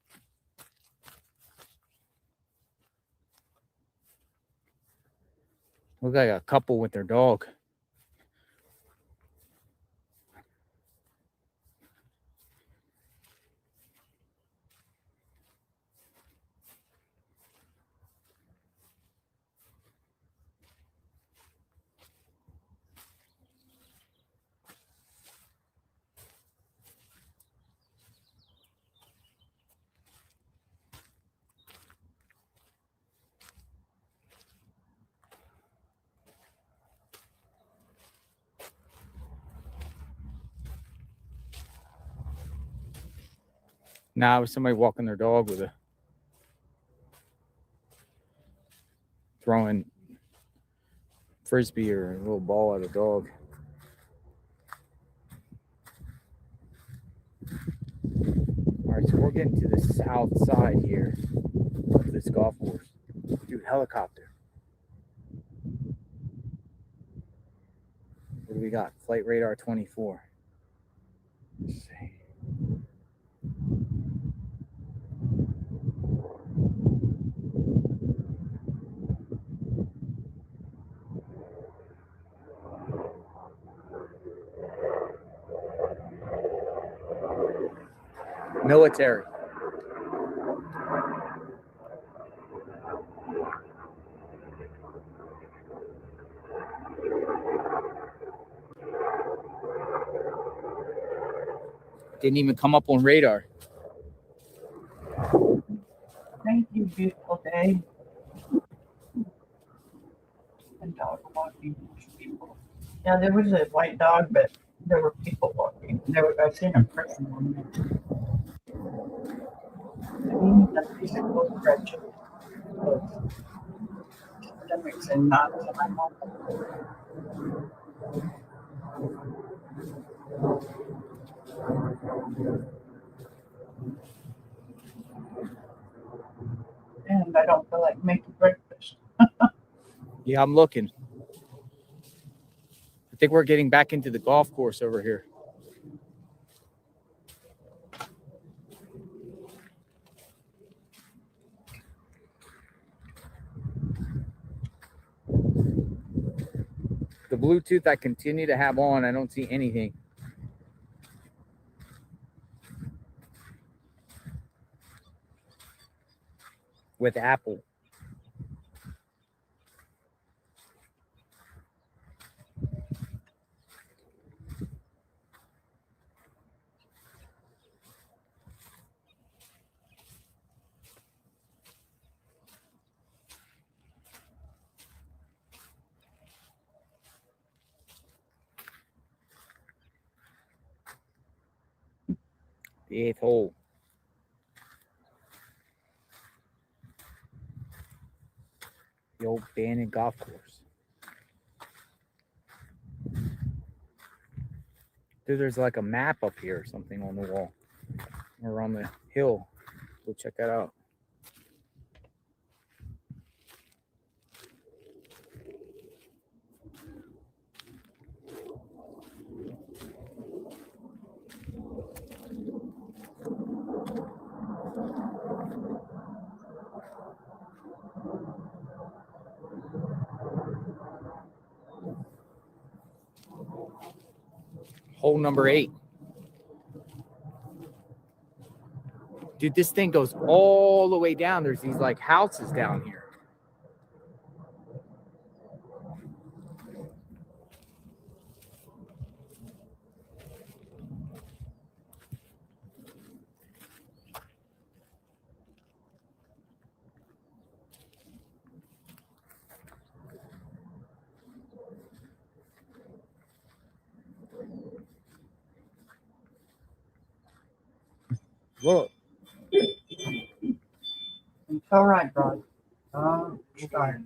Look like a couple with their dog. Nah, it was somebody walking their dog with a throwing frisbee or a little ball at a dog. All right, so we're getting to the south side here of this golf course. Dude, helicopter. What do we got? Flight radar 24. Let's see. Military. Didn't even come up on radar. Hey, Thank you, beautiful day. And dog walking people. Yeah, there was a white dog, but there were people walking. I've seen a person on there. I mean, the physical stretches, the stomachs and knots, and I'm all and I don't feel like making breakfast. Yeah, I'm looking. I think we're getting back into the golf course over here. The Bluetooth I continue to have on, I don't see anything. With Apple. The 8th hole. The old abandoned golf course. Dude, there's like a map up here or something on the wall. Or on the hill. Go check that out. Hole number 8. Dude, this thing goes all the way down. There's these like houses down here. Look. It's all right, bro. Start.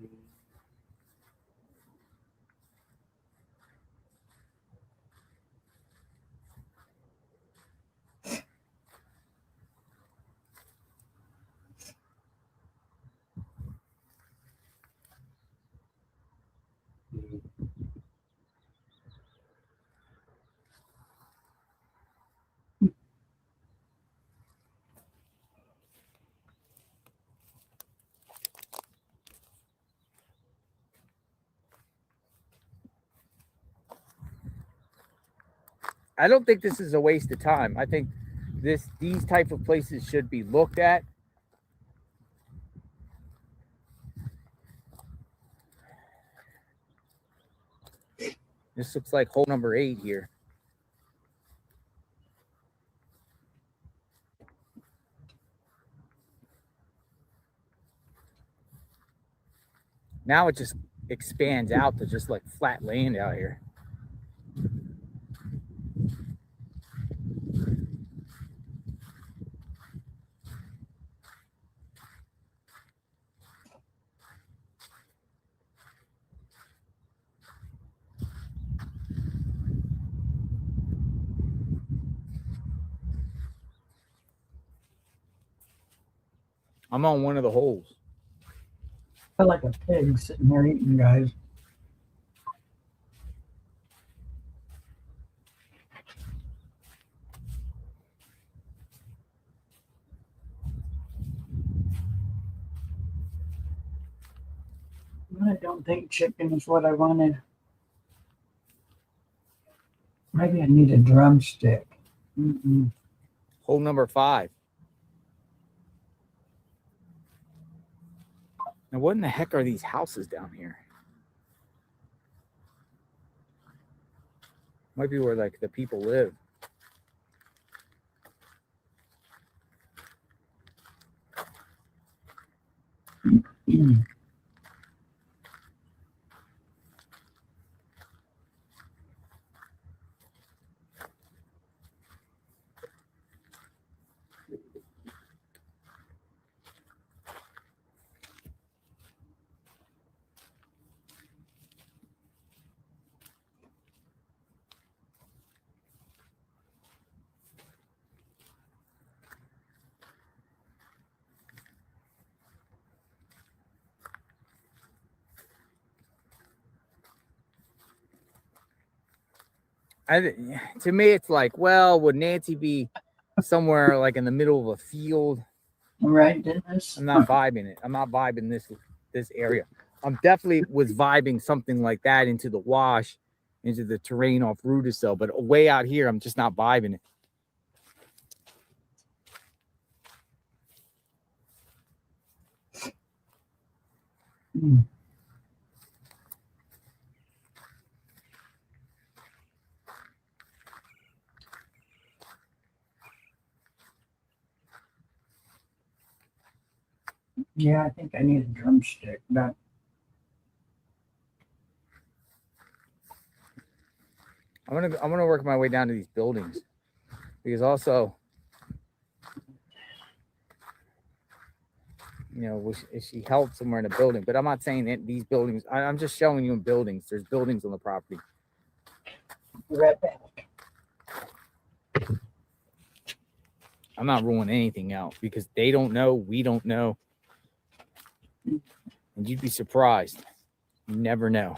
I don't think this is a waste of time. I think these type of places should be looked at. This looks like hole number 8 here. Now it just expands out to just like flat land out here. I'm on one of the holes. I feel like a pig sitting here eating, guys. I don't think chicken is what I wanted. Maybe I need a drumstick. Hole number 5. Now, what in the heck are these houses down here? Might be where like the people live. To me, it's like, well, would Nancy be somewhere like in the middle of a field? Right, Dennis? I'm not vibing it. I'm not vibing this area. I'm definitely was vibing something like that into the wash, into the terrain off Rudisell, but way out here, I'm just not vibing it. Mm. Yeah, I think I need a drumstick. But I'm gonna work my way down to these buildings because also, you know, she held somewhere in a building, but I'm not saying that these buildings. I'm just showing you in buildings. There's buildings on the property. right back. I'm not ruling anything out because they don't know, we don't know, and you'd be surprised. You never know.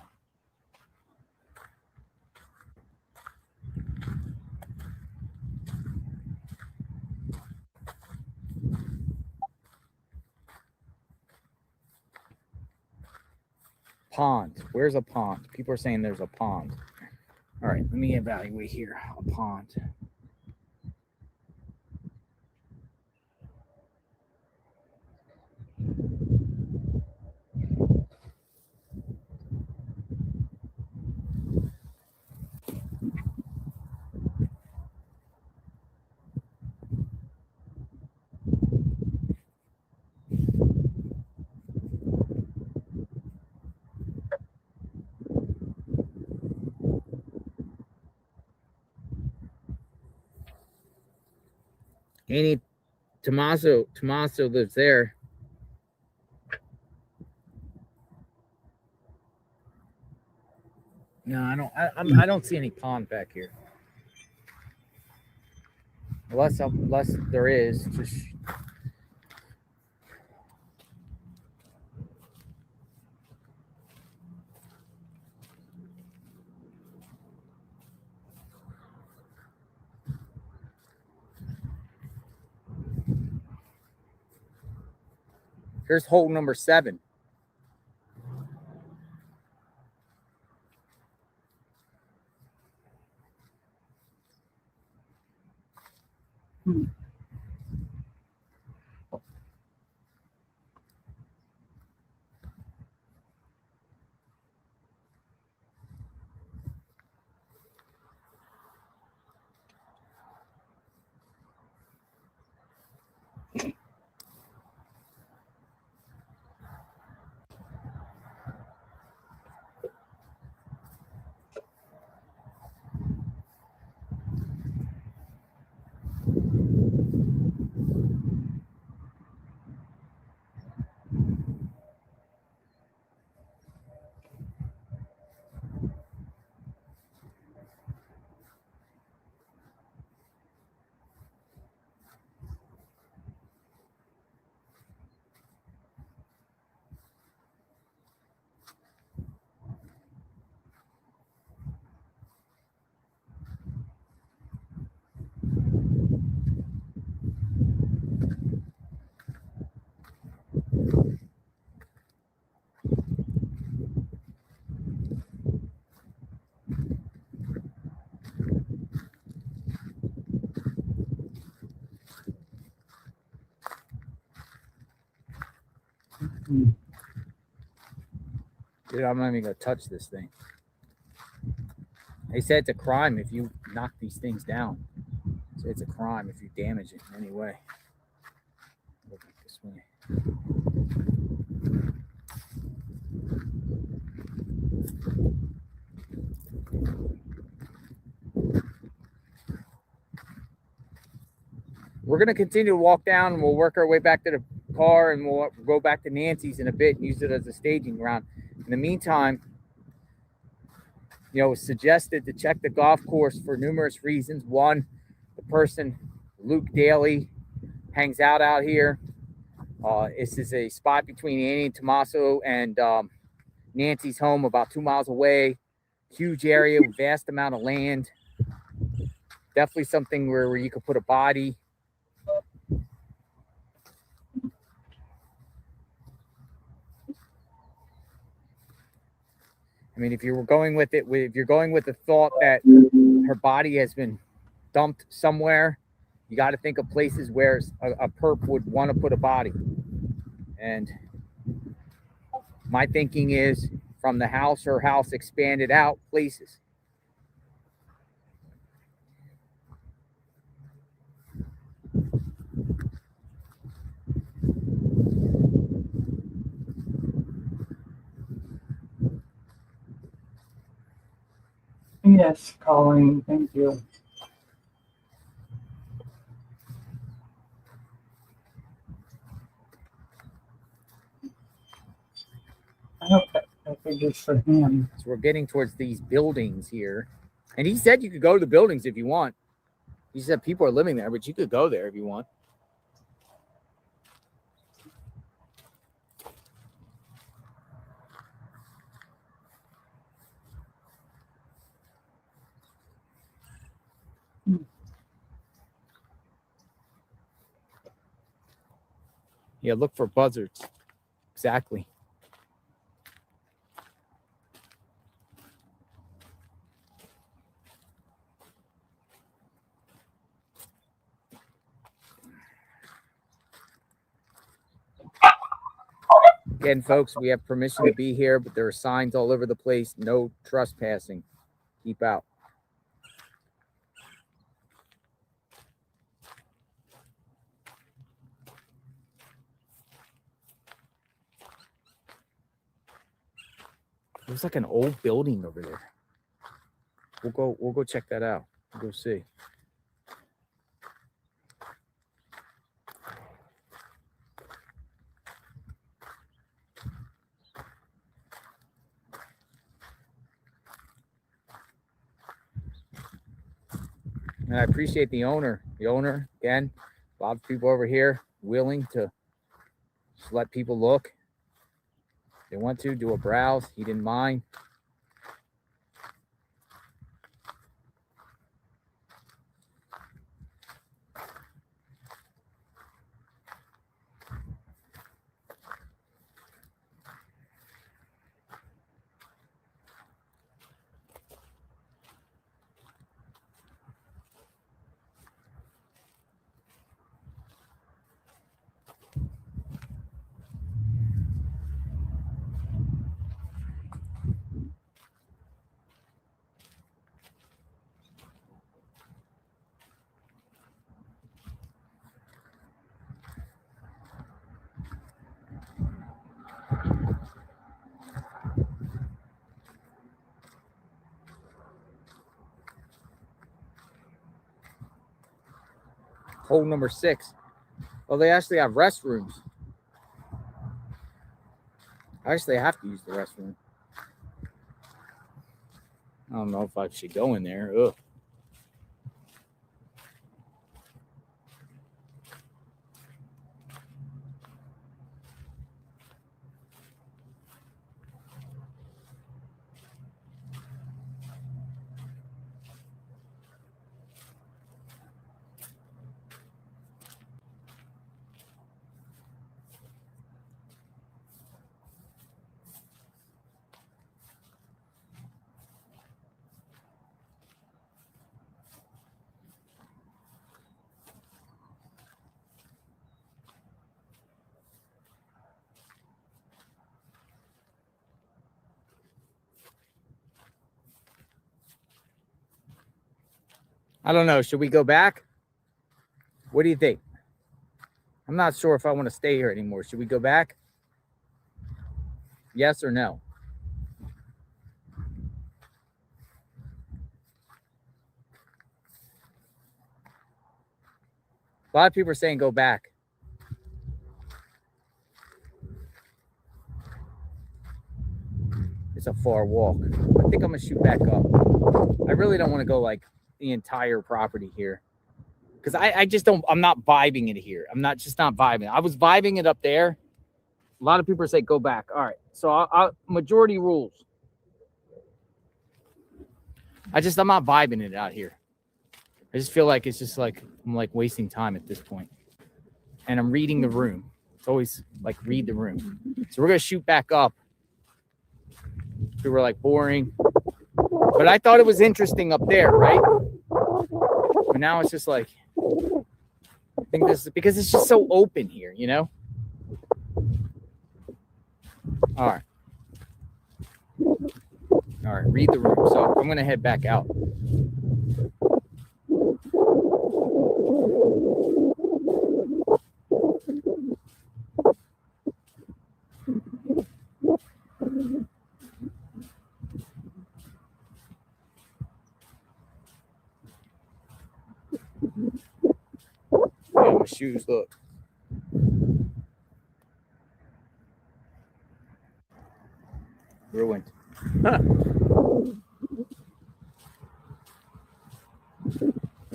Pond. Where's a pond? People are saying there's a pond. All right, let me evaluate here. A pond. Annie Tommaso lives there. No, I don't see any pond back here. Unless there is, just here's hole number 7. Dude, I'm not even gonna touch this thing. They said it's a crime if you knock these things down. So it's a crime if you damage it in any way. Look this way. we're going to continue to walk down, and we'll work our way back to the car, and we'll go back to Nancy's in a bit and use it as a staging ground. In the meantime, it's suggested to check the golf course for numerous reasons. One, the person, Luke Daly, hangs out here. This is a spot between Annie and Tommaso and Nancy's home, about 2 miles away. Huge area, vast amount of land. Definitely something where you could put a body. I mean, if you're going with the thought that her body has been dumped somewhere, you got to think of places where a perp would want to put a body. And my thinking is, from the house, her house expanded out places. Yes, Colleen, thank you. I hope that figures for him. So we're getting towards these buildings here. And he said you could go to the buildings if you want. He said people are living there, but you could go there if you want. Yeah, look for buzzards. Exactly. Again, folks, we have permission to be here, but there are signs all over the place. No trespassing. Keep out. There's like an old building over there. We'll go check that out. We'll go see. And I appreciate the owner. The owner, again, a lot of people over here willing to just let people look. If they want to do a browse. He didn't mind. Hole number 6. Oh, they actually have restrooms. I actually have to use the restroom. I don't know if I should go in there. Ugh. I don't know. Should we go back? What do you think? I'm not sure if I want to stay here anymore. Should we go back? Yes or no? A lot of people are saying go back. It's a far walk. I think I'm gonna shoot back up. I really don't want to go like the entire property here, because I just don't. I'm not vibing it here. I'm not vibing. I was vibing it up there. A lot of people say go back. All right, so I'll majority rules. I'm not vibing it out here. I just feel like it's just like I'm like wasting time at this point. And I'm reading the room. It's always like read the room. So we're gonna shoot back up. We were like boring. But I thought it was interesting up there, right? But now it's just like I think this is because it's just so open here, you know? All right. All right, read the room. So I'm gonna head back out. Yeah, my shoes look. Ruined.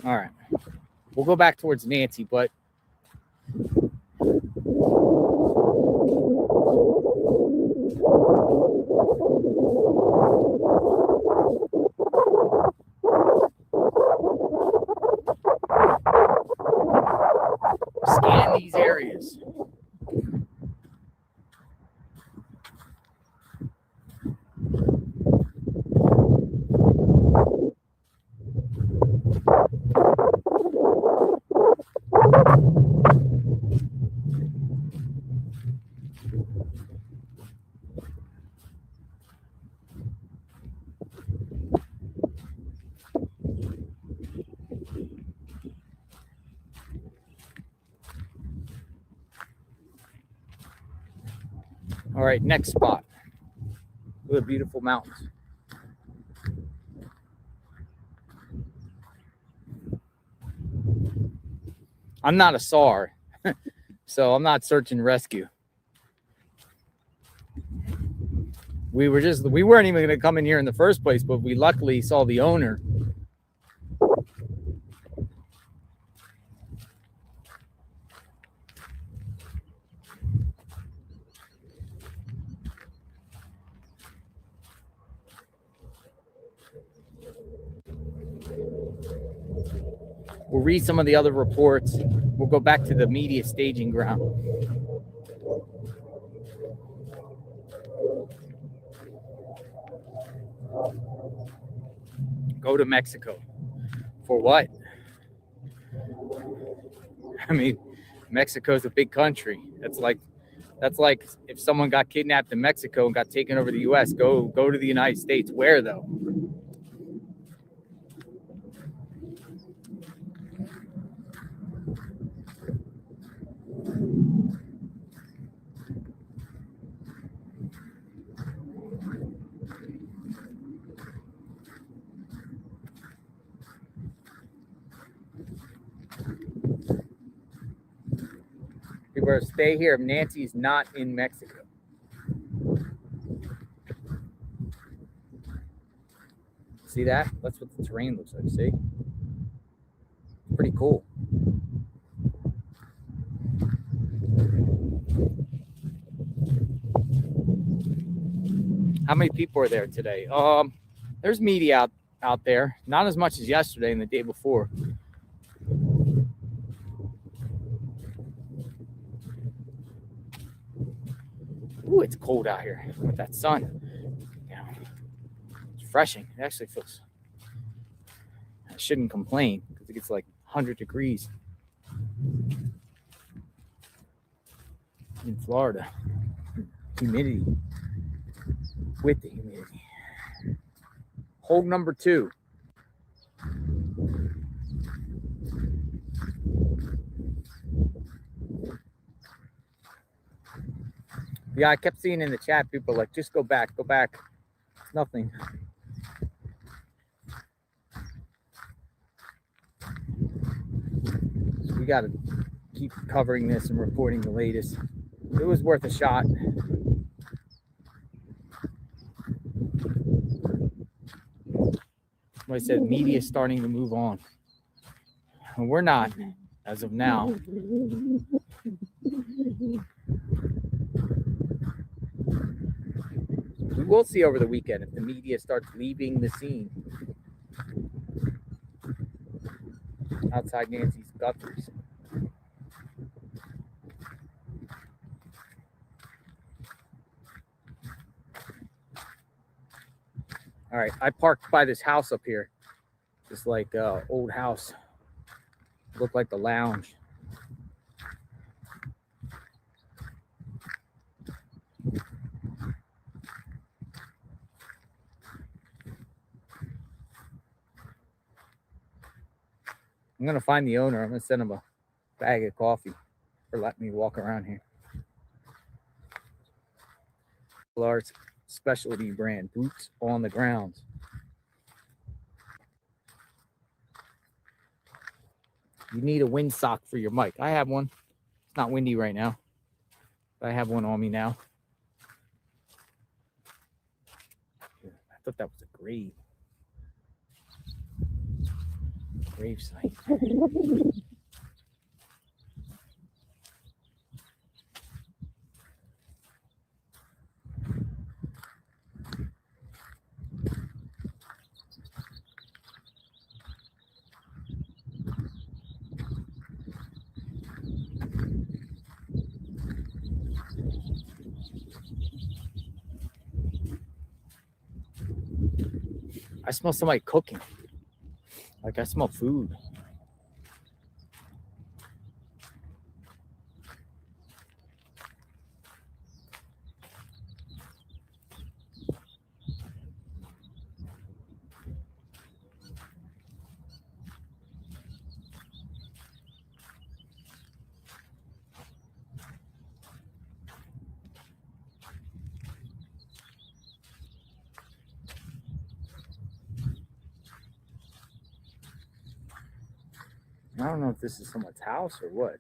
All right. We'll go back towards Nancy, but scan these areas. All right, next spot. Look at the beautiful mountains. I'm not a SAR, so I'm not search and rescue. We weren't even going to come in here in the first place, but we luckily saw the owner. We'll read some of the other reports. We'll go back to the media staging ground. Go to Mexico. For what? I mean, Mexico's a big country. That's like if someone got kidnapped in Mexico and got taken over to the US, go to the United States. Where though? People are stay here if Nancy's not in Mexico. See that? That's what the terrain looks like. See? Pretty cool. How many people are there today? There's media out there. Not as much as yesterday and the day before. Ooh, it's cold out here with that sun. Yeah, it's refreshing. It actually feels. I shouldn't complain because it gets like 100 degrees in Florida. Humidity. With the humidity. Hole number 2. Yeah, I kept seeing in the chat people like, just go back, go back. It's nothing. So we got to keep covering this and reporting the latest. It was worth a shot. Like I said, media is starting to move on. And we're not, as of now. We will see over the weekend if the media starts leaving the scene outside Nancy Guthrie's. All right, I parked by this house up here. This like old house. Looked like the lounge. I'm gonna find the owner. I'm gonna send him a bag of coffee for letting me walk around here. Large specialty brand, boots on the ground. You need a windsock for your mic. I have one. It's not windy right now, but I have one on me now. I thought that was a grave. Grave site. I smell somebody cooking. Like I smell food. I don't know if this is someone's house or what.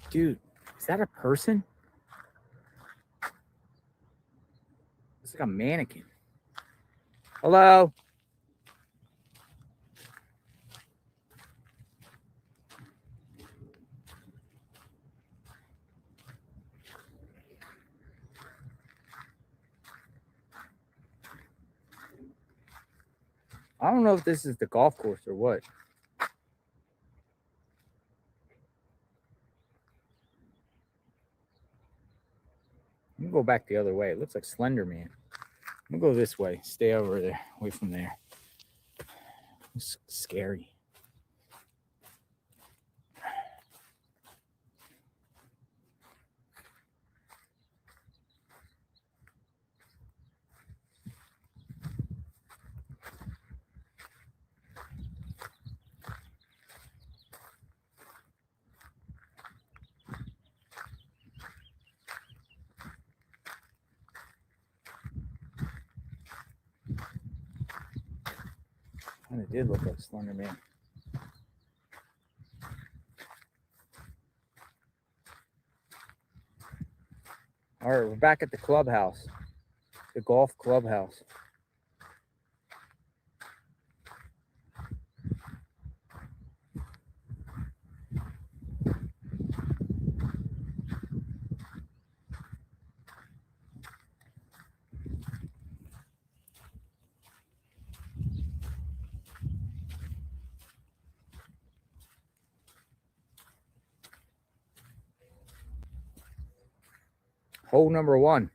Dude, is that a person? It's like a mannequin. Hello? I don't know if this is the golf course or what. I'm gonna go back the other way. It looks like Slender Man. I'm gonna go this way. Stay over there, away from there. It's scary. And it did look like Slender Man. All right, we're back at the clubhouse, the golf clubhouse. Hole number one.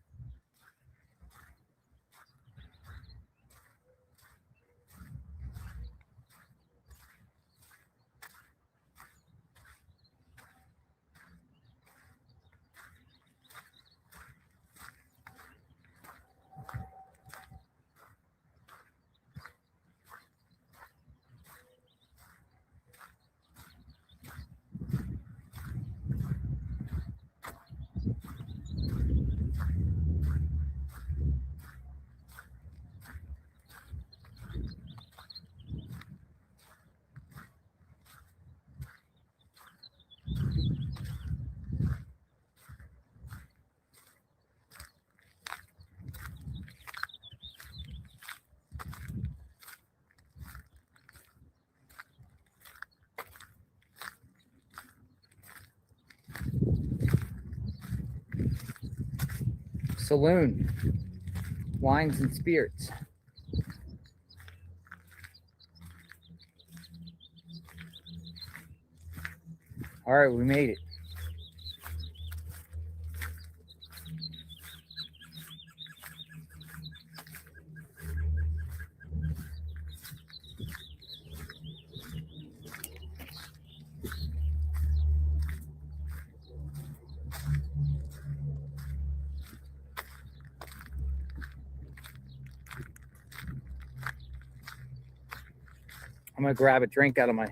Saloon. Wines and spirits. All right, we made it. I'm gonna grab a drink out of my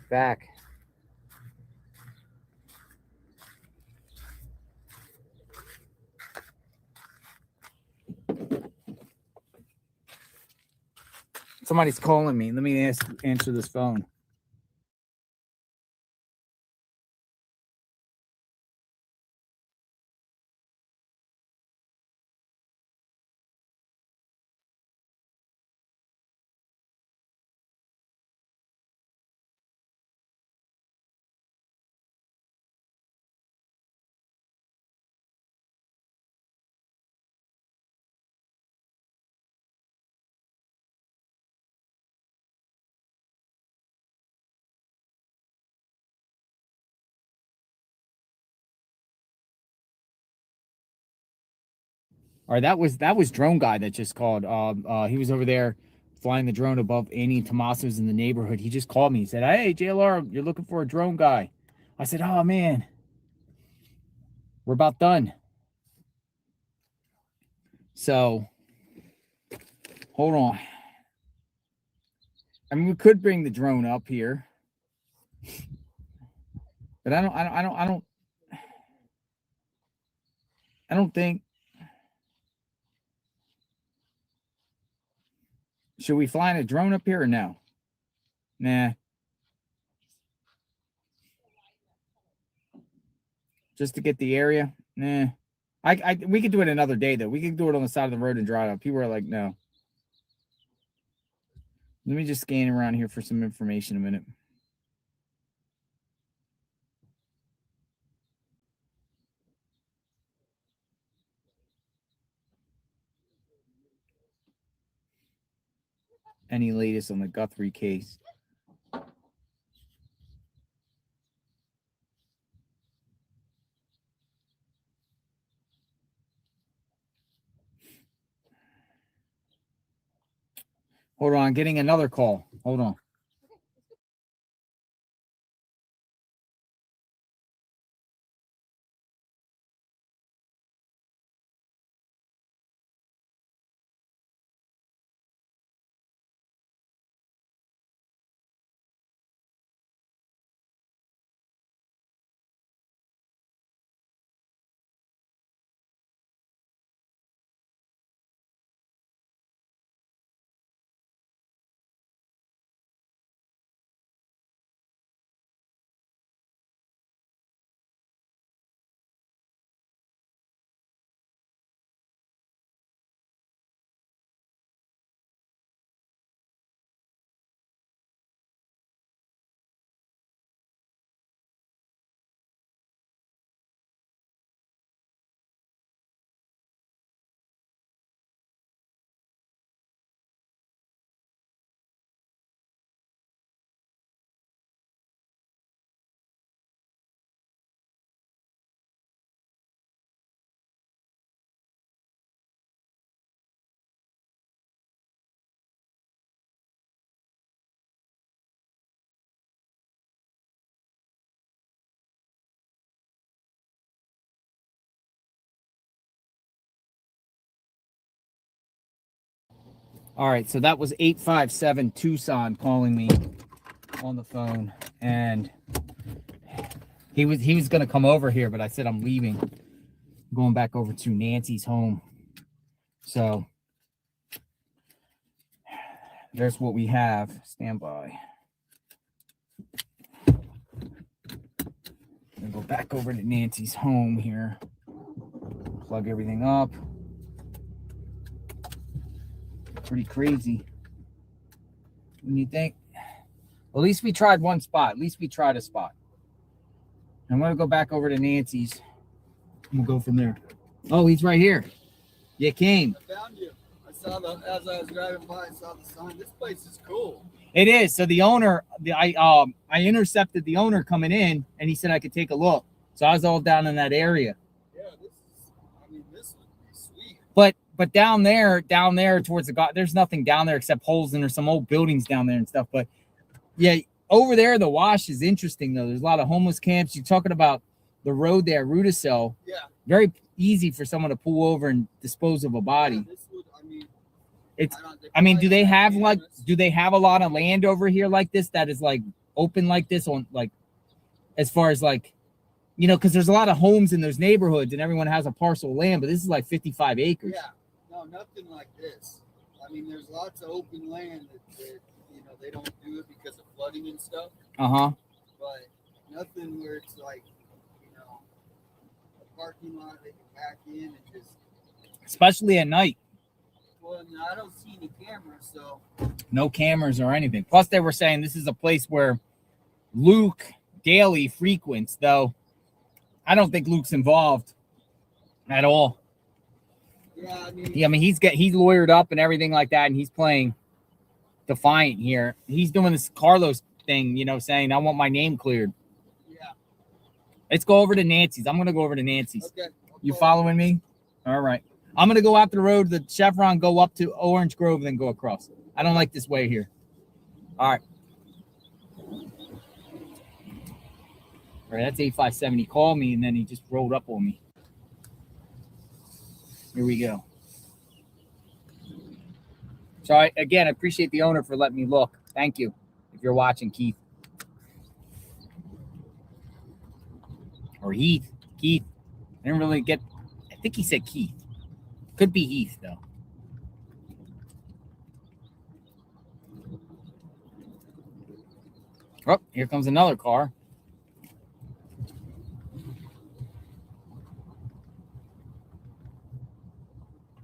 back. Somebody's calling me. Let me answer this phone. All right, that was drone guy that just called. He was over there flying the drone above Annie and Tommaso's in the neighborhood. He just called me. He said, "Hey, JLR, you're looking for a drone guy." I said, "Oh man, we're about done." So, hold on. I mean, we could bring the drone up here, but I don't think. Should we fly in a drone up here or no? Nah. Just to get the area? Nah. We could do it another day though. We could do it on the side of the road and drive up. People are like, no. Let me just scan around here for some information a minute. Any latest on the Guthrie case? Hold on, getting another call. Hold on. All right, so that was 857 Tucson calling me on the phone, and he was going to come over here, but I said I'm leaving, going back over to Nancy's home. So there's what we have. Stand by. I'm gonna go back over to Nancy's home here. Plug everything up. Pretty crazy. When you think, at least we tried one spot. At least we tried a spot. I'm gonna go back over to Nancy's. We'll go from there. Oh, he's right here. You came. I found you. As I was driving by, I saw the sign. This place is cool. It is. So the owner, I intercepted the owner coming in, and he said I could take a look. So I was all down in that area. Yeah, this would be sweet. But down there towards the there's nothing down there except holes, and there's some old buildings down there and stuff. But yeah, over there the wash is interesting though. There's a lot of homeless camps. You're talking about the road there, Rudisell. Yeah. Very easy for someone to pull over and dispose of a body. Yeah, this would, do they have a lot of land over here like this that is like open like this on like as far as like, you know, because there's a lot of homes in those neighborhoods and everyone has a parcel of land, but this is like 55 acres. Yeah, no, nothing like this. I mean, there's lots of open land that you know, they don't do it because of flooding and stuff. But nothing where it's like, you know, a parking lot they can back in and just. Especially at night. Well, no, I don't see any cameras, so. No cameras or anything. Plus, they were saying this is a place where Luke Daly frequents, though I don't think Luke's involved at all. Yeah, I mean, he's lawyered up and everything like that, and he's playing defiant here. He's doing this Carlos thing, you know, saying, I want my name cleared. Yeah. Let's go over to Nancy's. I'm going to go over to Nancy's. Okay. You following me? All right. I'm going to go out the road, the Chevron, go up to Orange Grove, and then go across. I don't like this way here. All right. All right, that's 8570. He called me, and then he just rolled up on me. Here we go. So, I appreciate the owner for letting me look. Thank you, if you're watching, Keith. Or Heath. Keith. I didn't really get... I think he said Keith. Could be Heath, though. Oh, here comes another car.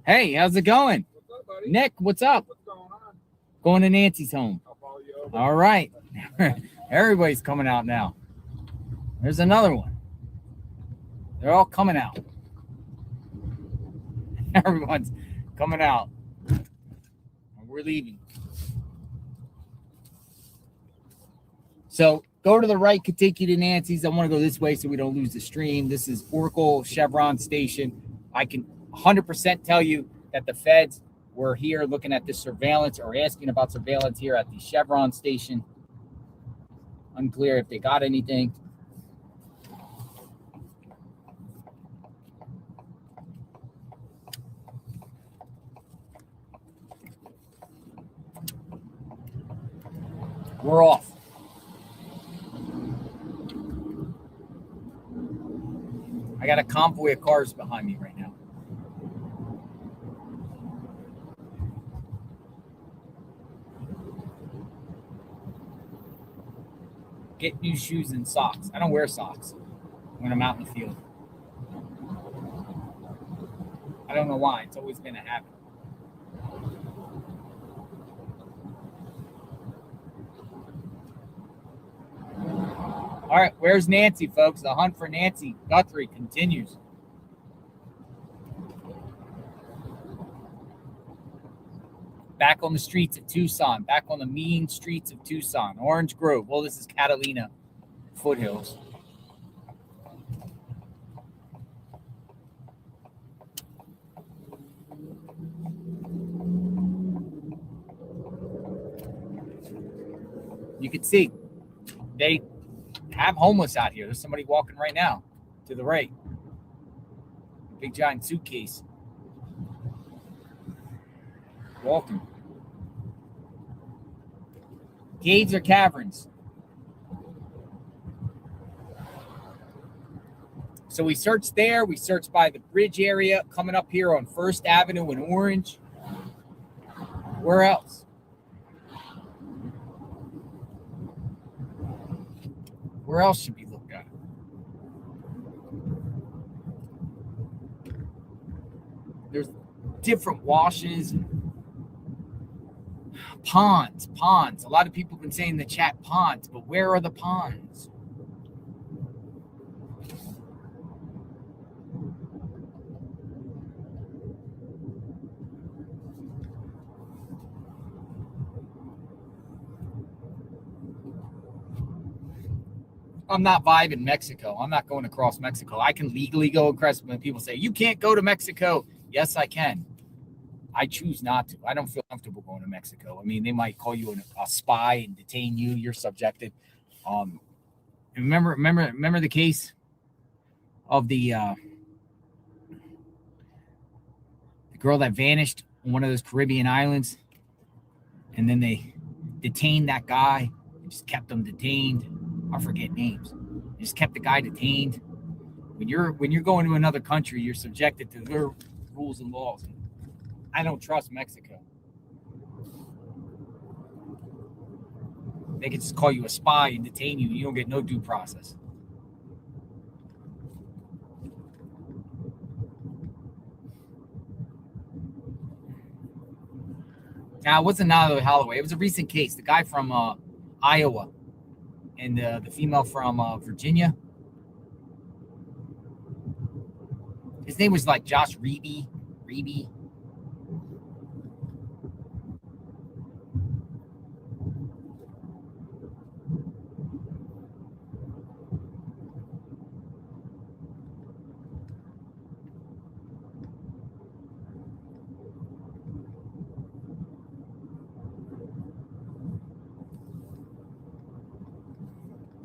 Hey, how's it going? What's up, buddy? Nick, what's up? What's going on? Going to Nancy's home. I'll follow you over. All right. Everybody's coming out now. There's another one. They're all coming out. Everyone's coming out. We're leaving. So go to the right, could take you to Nancy's. I want to go this way so we don't lose the stream. This is Oracle Chevron Station. I can 100% tell you that the feds were here looking at this surveillance or asking about surveillance here at the Chevron Station. Unclear if they got anything. We're off. I got a convoy of cars behind me right now. Get new shoes and socks. I don't wear socks when I'm out in the field. I don't know why. It's always been a habit. All right, where's Nancy, folks? The hunt for Nancy Guthrie continues. Back on the streets of Tucson, back on the mean streets of Tucson, Orange Grove. Well, this is Catalina Foothills. You can see they have homeless out here. There's somebody walking right now to the right. Big giant suitcase. Walking. Caves or caverns? So we searched there. We searched by the bridge area, coming up here on 1st Avenue in Orange. Where else? Where else should we look at? There's different washes. Ponds. A lot of people have been saying in the chat ponds, but where are the ponds? I'm not vibing Mexico. I'm not going across Mexico. I can legally go across. When people say, you can't go to Mexico. Yes, I can. I choose not to. I don't feel comfortable going to Mexico. I mean, they might call you a spy and detain you. You're subjected. Remember the case of the girl that vanished on one of those Caribbean islands, and then they detained that guy. They just kept him detained. I forget names. They just kept the guy detained. When you're going to another country, you're subjected to their rules and laws. I don't trust Mexico. They can just call you a spy and detain you. You don't get no due process. Now, it wasn't Natalie Holloway. It was a recent case. The guy from Iowa and the female from Virginia. His name was like Josh Reeby.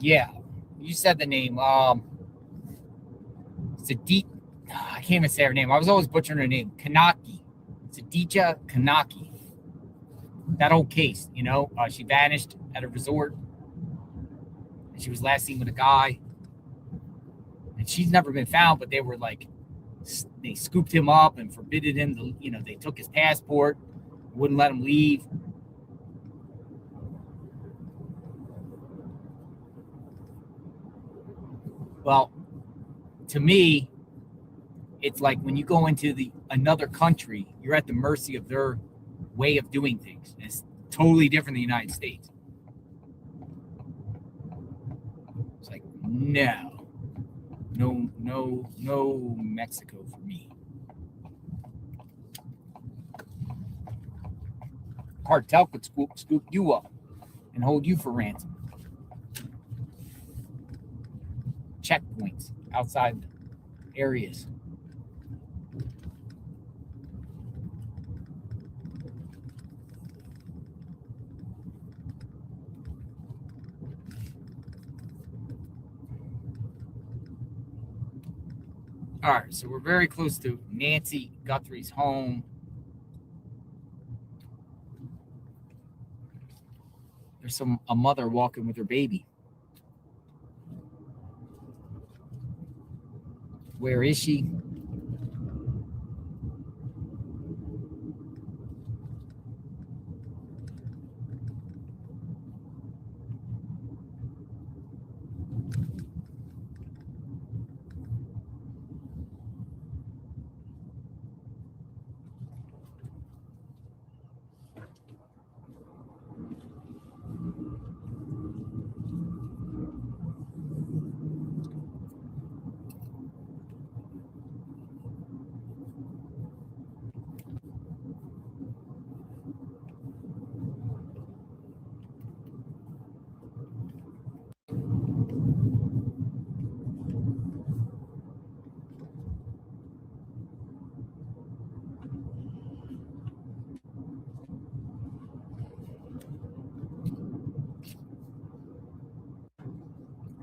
Yeah, you said the name. Sadiq. I can't even say her name. I was always butchering her name. Kanaki. Sadija Kanaki. That old case, she vanished at a resort. And she was last seen with a guy. And she's never been found, but they were like, they scooped him up and forbidden him to, they took his passport, wouldn't let him leave. Well, to me, it's like when you go into another country, you're at the mercy of their way of doing things. It's totally different than the United States. It's like, no Mexico for me. Cartel could scoop you up and hold you for ransom. Checkpoints outside areas. All right, so we're very close to Nancy Guthrie's home. There's a mother walking with her baby. Where is she?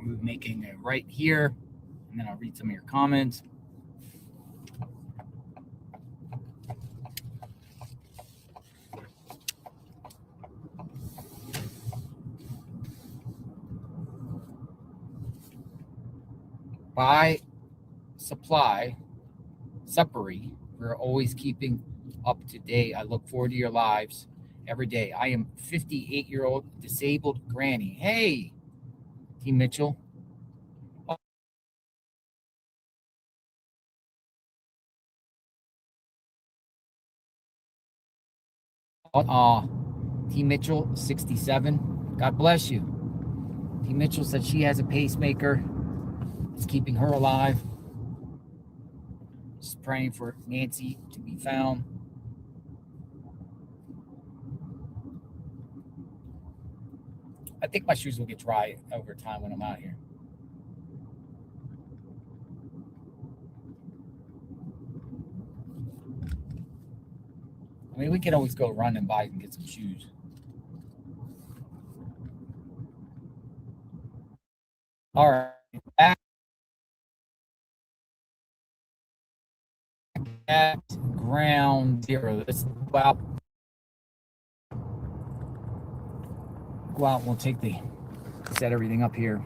We're making it right here, and then I'll read some of your comments. Buy, supply, separate. We're always keeping up to date. I look forward to your lives every day. I am 58-year-old disabled granny. Hey, T. Mitchell. T. Mitchell, 67. God bless you. T. Mitchell said she has a pacemaker. It's keeping her alive. Just praying for Nancy to be found. I think my shoes will get dry over time when I'm out here. mean, we could always go run and buy and get some shoes. All right. Back at ground zero. Let's go out. Go out. We'll set everything up here.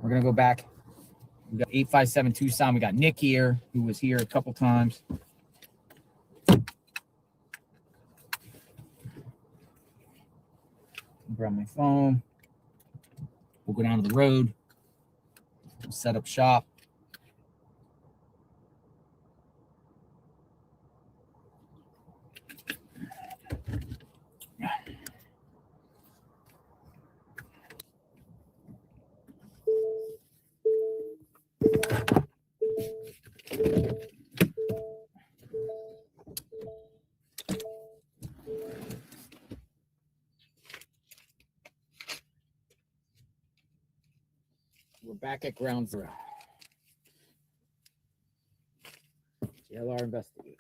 We're going to go back. We got 857 Tucson. We got Nick here, who was here a couple times. Grab my phone. We'll go down to the road. We'll set up shop. We're back at ground zero. JLR investigates.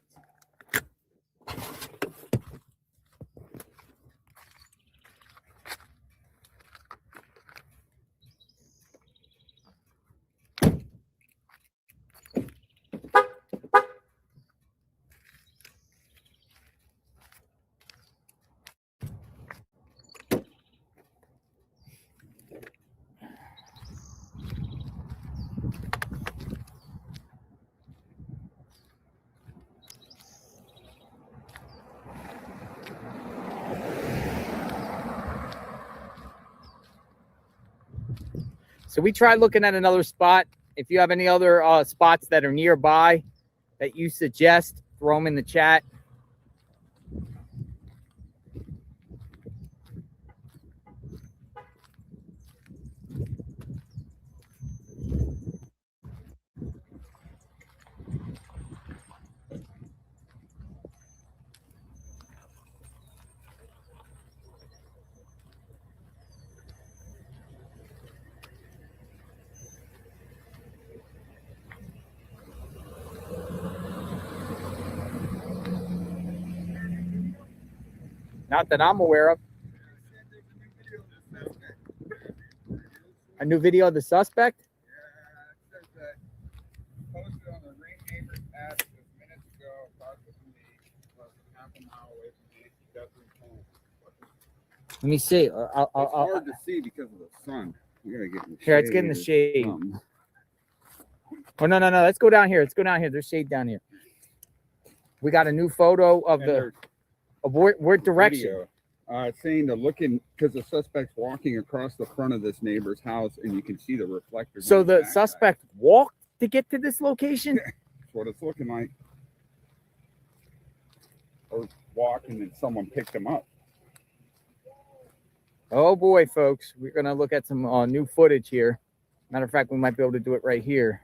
So we tried looking at another spot. If you have any other spots that are nearby that you suggest, throw them in the chat. Not that I'm aware of. A new video of the suspect? Yeah, it says that posted on the Ring Neighbors app just minutes ago, approximately less than half a mile away from Nancy Guthrie's home. Let me see. It's hard to see because of the sun. We gotta get in the Here, shade. it's getting the shade. Something. Oh, no. Let's go down here. There's shade down here. We got a new photo of what direction? Video. It's saying to look in because the suspect's walking across the front of this neighbor's house, and you can see the reflectors. So the suspect walked to get to this location? That's what it's looking like. Or walking and someone picked him up. Oh boy, folks, we're gonna look at some new footage here. Matter of fact, we might be able to do it right here.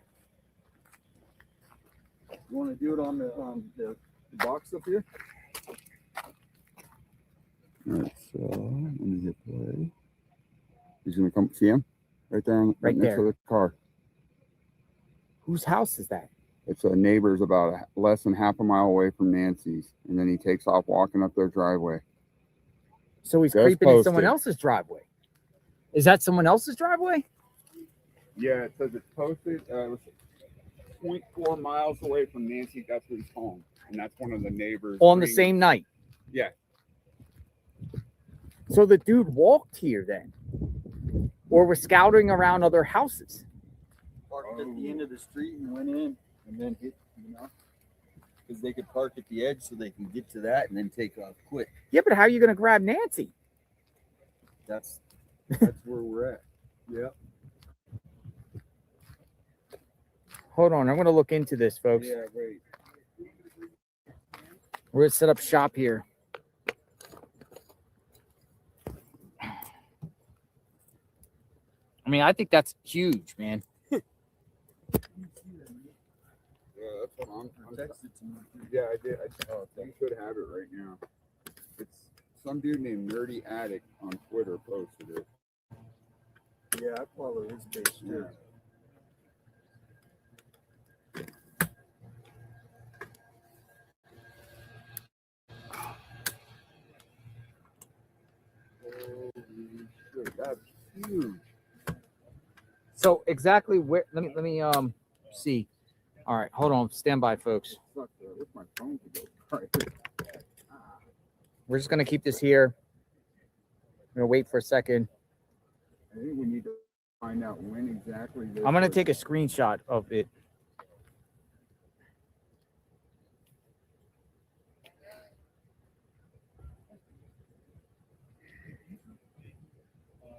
You want to do it on the box up here? All right, so let me hit play. He's gonna come see him right there, right next to the car. Whose house is that? It's a neighbor's about less than half a mile away from Nancy's, and then he takes off walking up their driveway. So he's creeping in someone else's driveway. Is that someone else's driveway? Yeah, it says it's posted. It was 0.4 miles away from Nancy Guthrie's home, and that's one of the neighbors. On the same night? Yeah. So the dude walked here then? Or was scouting around other houses? Parked at the end of the street and went in and then hit, because they could park at the edge so they can get to that and then take off quick. Yeah, but how are you going to grab Nancy? That's where we're at. Yep. Hold on, I'm going to look into this, folks. Yeah, wait. We're going to set up shop here. I mean, I think that's huge, man. Yeah, that's what I'm texted to me. Yeah, I did. You should have it right now. It's some dude named Nerdy Addict on Twitter posted it. Yeah, I follow his page too. Yeah. huge. So exactly where? Let me see. All right, hold on, stand by, folks. Where's my phone to go? Right. We're just gonna keep this here. I'm gonna wait for a second. I think we need to find out when exactly. I'm gonna take a screenshot of it.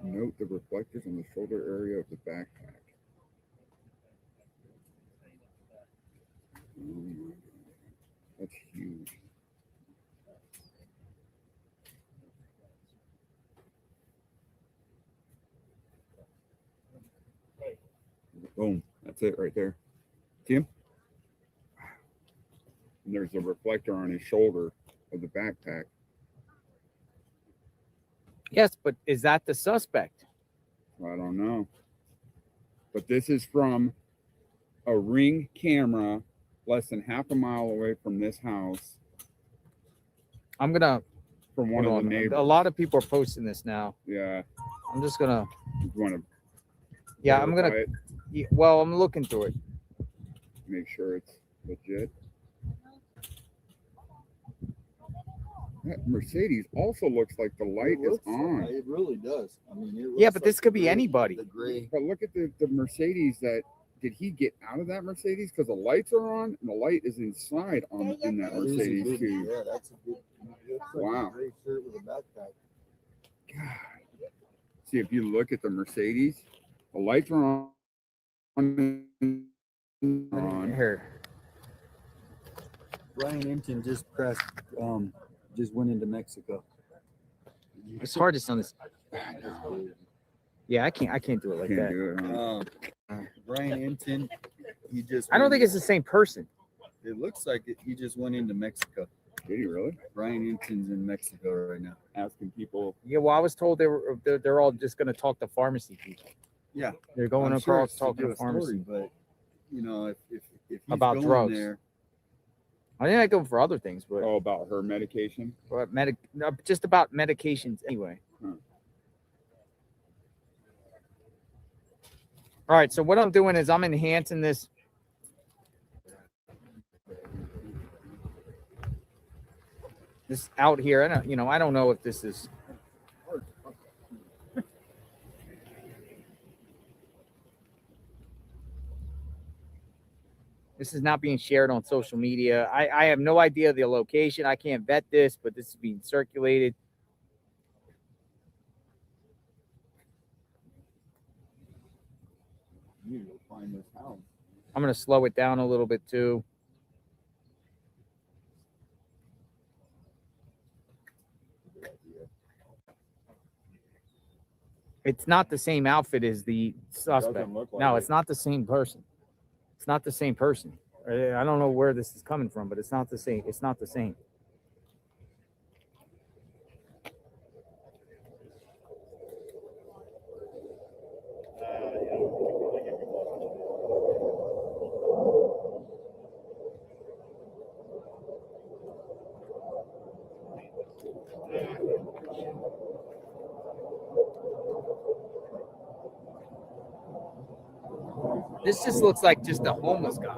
Note the reflectors on the shoulder area of the backpack. Oh my God. That's huge. Boom. That's it right there. See him? And there's a reflector on his shoulder of the backpack. Yes, but is that the suspect? I don't know. But this is from a Ring camera less than half a mile away from this house. I'm gonna from one of the neighbors. A lot of people are posting this now. Yeah. I'm just gonna. You want to? Yeah, I'm gonna. Well, I'm looking through it. Make sure it's legit. That Mercedes also looks like the light is on. It really does. I mean, it Yeah, but this could be anybody. The gray. But look at the Mercedes that. Did he get out of that Mercedes? Because the lights are on and the light is inside on in that Mercedes too. Yeah, that's a good. Wow. Gray shirt with a backpack. God. See, if you look at the Mercedes, the lights are on. Here. Brian Hinton just just went into Mexico. It's hard to sound this. Yeah, I can't do it like that. Do it, huh? Brian Hinton, he just. I don't think it's the same person. It looks like it. He just went into Mexico. Did he really? Brian Hinton's in Mexico right now, asking people. Yeah, well, I was told they're all just going to talk to pharmacy people. Yeah, they're going across talking to pharmacy, but you know, if he's about going drugs. there, I think I go for other things, but about her medication. But just about medications anyway. All right, so what I'm doing is I'm enhancing this. This out here. I don't know if this is. This is not being shared on social media. I have no idea the location. I can't vet this, but this is being circulated. You will find this house. I'm going to slow it down a little bit too. It's not the same outfit as the suspect. No, it's not the same person. It's not the same person. I don't know where this is coming from, but it's not the same. It's not the same. This just looks like just a homeless guy.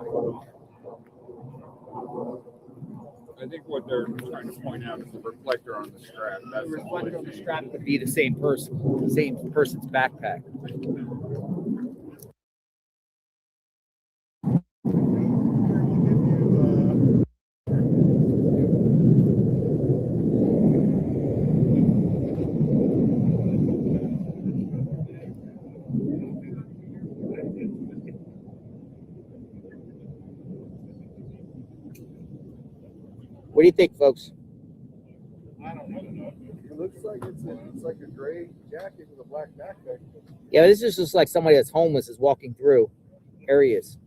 I think what they're trying to point out is the reflector on the strap. That's the reflector on the strap could be the same person, the same person's backpack. What do you think, folks? I don't know. It looks like it's like a gray jacket with a black backpack. Yeah, this is just like somebody that's homeless is walking through areas.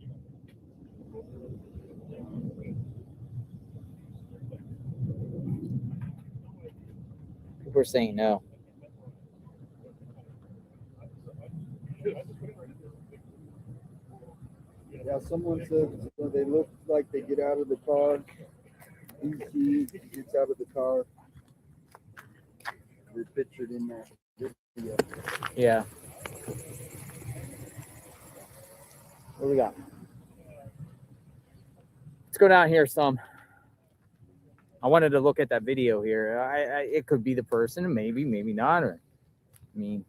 People are saying no. Yeah, someone said they look like they get out of the car. He gets out of the car. They're pictured in that video. Yeah. What do we got? Let's go down here some. I wanted to look at that video here. It could be the person, maybe not. Or, I mean,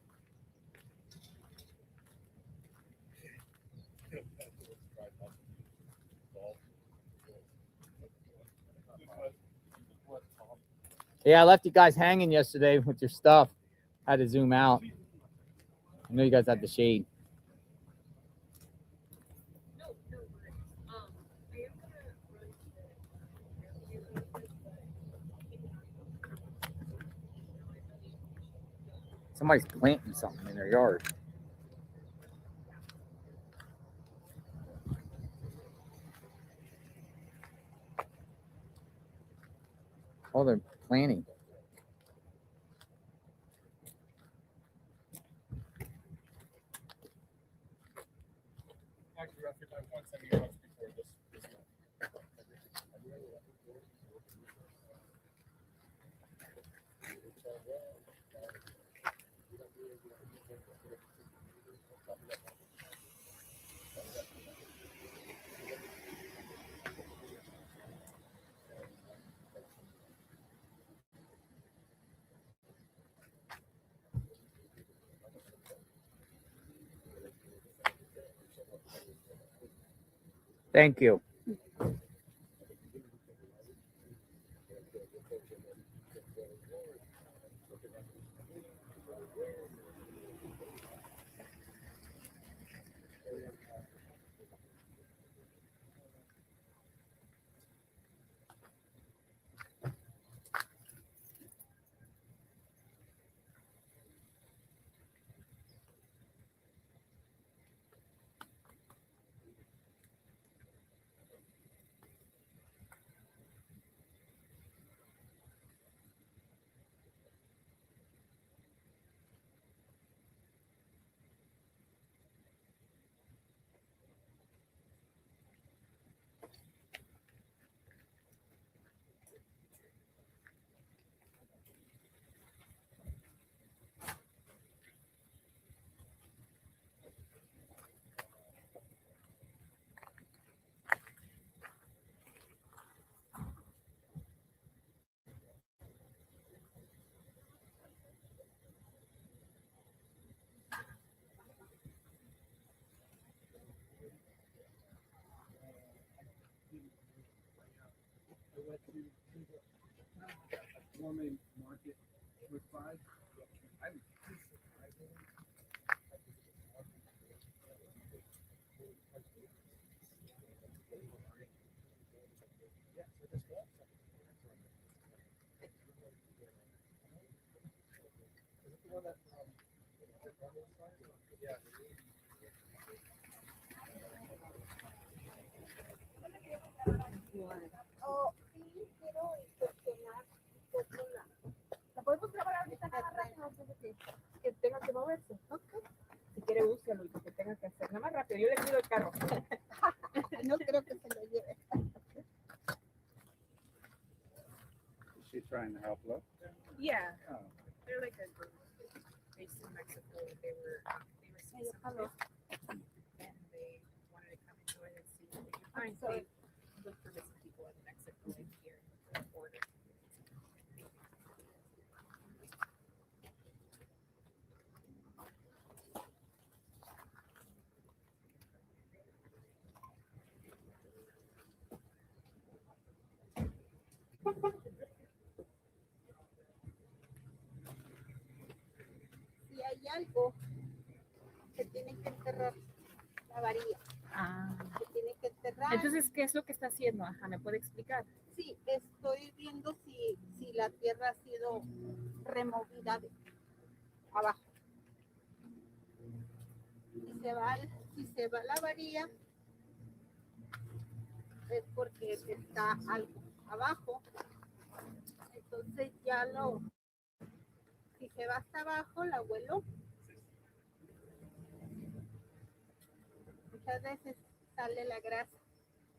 yeah, I left you guys hanging yesterday with your stuff. Had to zoom out. I know you guys had the shade. Somebody's planting something in their yard. Oh, they're planting. Thank you. podemos grabar ahorita nada más que tenga que moverse. Okay. Si quiere, úselo y lo que tenga que hacer. Nada más rápido, yo le pido el carro. No creo que se lo lleve. Is she trying to help look? Yeah. Oh. They're like a group based in Mexico. They were seeing something and they wanted to come enjoy it and see what they could find. So they looked for missing people in Mexico and here at the border. Si hay algo, se tiene que enterrar la varilla. Ah. Se tiene que enterrar. Entonces, ¿qué es lo que está haciendo? Ajá, ¿me puede explicar? Sí, estoy viendo si la tierra ha sido removida de abajo. Si se va la varilla, es porque está algo abajo. Entonces si se va hasta abajo, la huelo. Muchas veces sale la grasa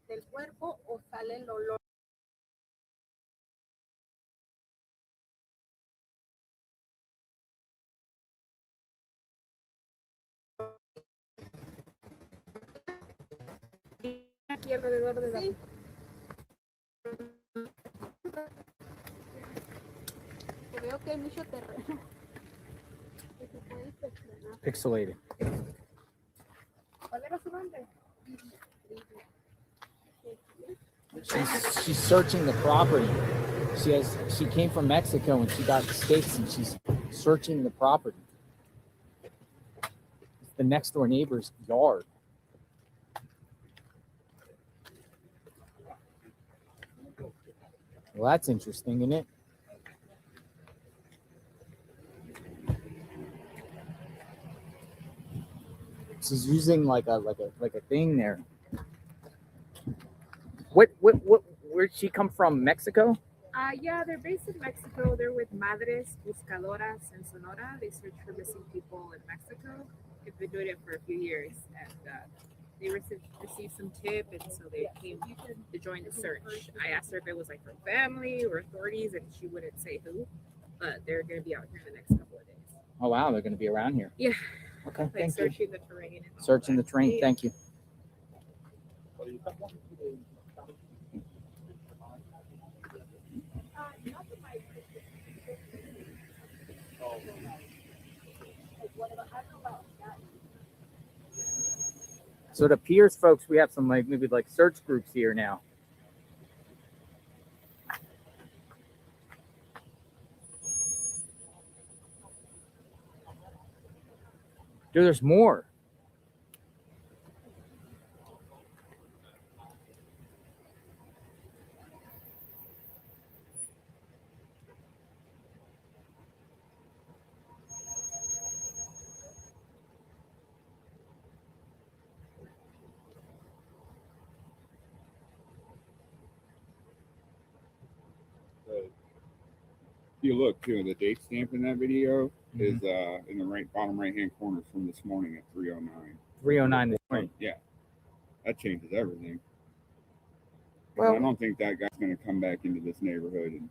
del cuerpo o sale el olor. aquí alrededor de la... Veo que hay mucho terreno. Que se puede inspeccionar. Pixelated. ¿Cuál era su nombre? She's searching the property. She came from Mexico and she got stakes and she's searching the property. It's the next door neighbor's yard. Well, that's interesting, isn't it? She's using like a thing there. Where'd she come from? Mexico? Yeah, they're based in Mexico. They're with Madres Buscadoras in Sonora. They search for missing people in Mexico. They've been doing it for a few years, and they received some tip, and so they came to join the search. I asked her if it was like her family or authorities, and she wouldn't say who, but they're going to be out here in the next couple of days. Oh wow, they're going to be around here. Yeah. Okay, Like thank searching you. the terrain. And Searching the terrain. Yeah. Thank you. So it appears, folks, we have some maybe search groups here now. Dude, there's more. If you look too, the date stamp in that video is in the bottom right hand corner from this morning at 3:09. 3:09 this morning. Yeah, that changes everything. Well, I don't think that guy's going to come back into this neighborhood. And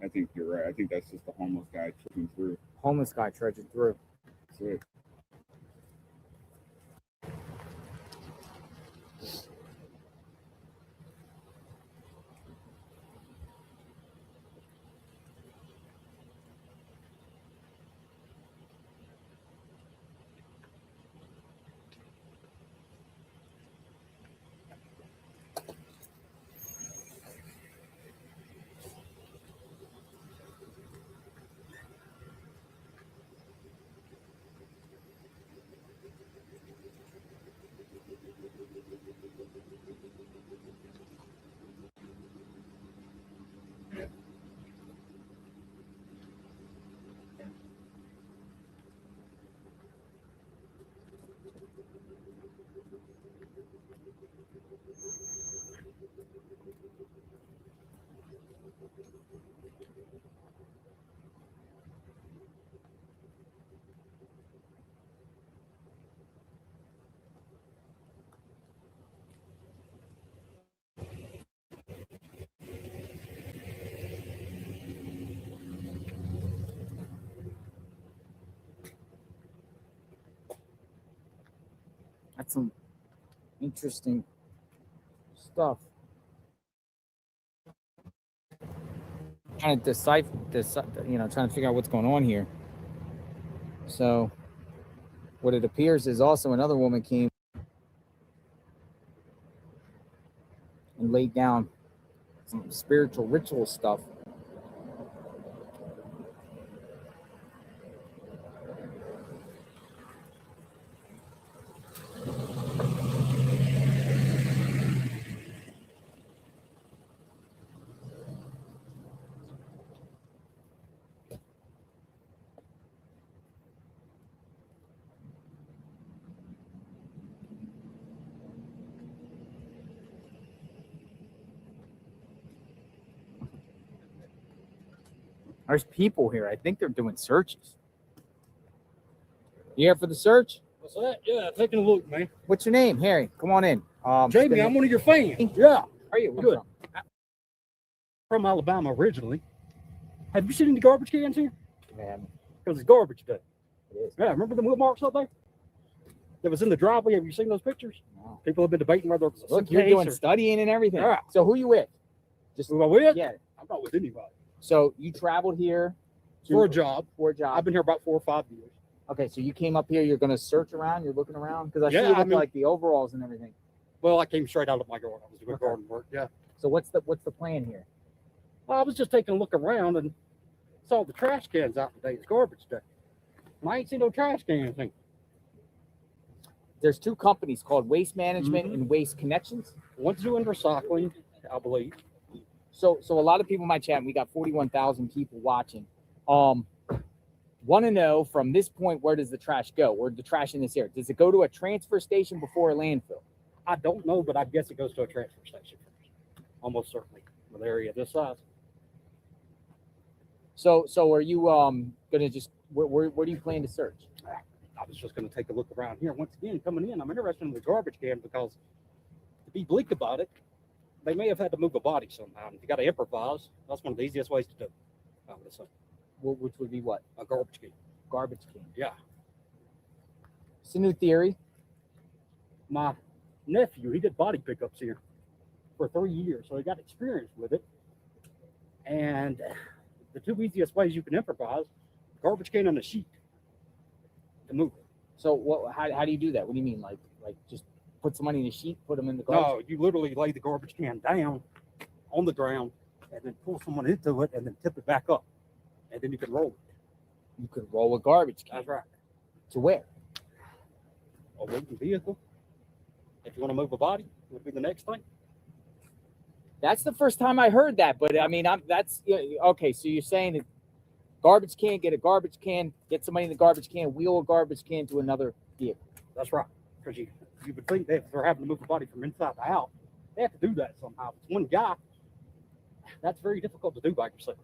I think you're right. I think that's just a homeless guy trudging through. Homeless guy trudging through. That's it. That's some interesting stuff. Trying to decipher this, trying to figure out what's going on here. So, what it appears is also another woman came and laid down some spiritual ritual stuff. There's people here. I think they're doing searches. You here for the search? What's that? Yeah, taking a look, man. What's your name, Harry? Come on in. Jamie, I'm one of your fans. Yeah. How are you? Good. From Alabama originally. Have you seen any garbage cans here? Man, because it's garbage day. It is. Yeah, remember the wheel marks up there? That was in the driveway. Have you seen those pictures? No. People have been debating whether it's a Look, you're suitcase doing or- studying and everything. Yeah. So who you with? Just Who am I with? yeah. I'm not with anybody. So you traveled here For a job. For a job. I've been here about 4 or 5 years. Okay, so you came up here. You're going to search around. You're looking around because I see Yeah, you I with mean- like the overalls and everything. Well, I came straight out of my garden. I was doing Okay. garden work. Yeah. So what's the plan here? Well, I was just taking a look around and saw the trash cans out today. It's garbage day. And I ain't seen no trash cans. There's 2 companies called Waste Management Mhm. and Waste Connections. One's doing recycling, I believe. So a lot of people in my chat, and we got 41,000 people watching. Want to know from this point, where does the trash go? Where the trash in this area? Does it go to a transfer station before a landfill? I don't know, but I guess it goes to a transfer station first. Almost certainly, with an area this size. So are you gonna just where do you plan to search? I was just going to take a look around here. Once again, coming in, I'm interested in the garbage can because, to be bleak about it, they may have had to move a body somehow. And if you got to improvise, that's one of the easiest ways to do it. I would assume. Which would be what? A garbage can. Garbage can. Yeah. It's a new theory. My nephew, he did body pickups here for 3 years, so he got experience with it. And the 2 easiest ways you can improvise: garbage can and a sheet to move it. So how do you do that? What do you mean? Like just put somebody in a sheet, put them in the garbage? No, you literally lay the garbage can down on the ground and then pull someone into it and then tip it back up. And then you can roll it. You could roll a garbage can. That's right. To where? A waiting vehicle. If you want to move a body, would be the next thing. That's the first time I heard that, but I mean, okay. So you're saying that garbage can, get a garbage can, get somebody in the garbage can, wheel a garbage can to another vehicle. That's right. Because you would think that if they're having to move the body from inside to out, they have to do that somehow. If it's one guy, that's very difficult to do by yourself.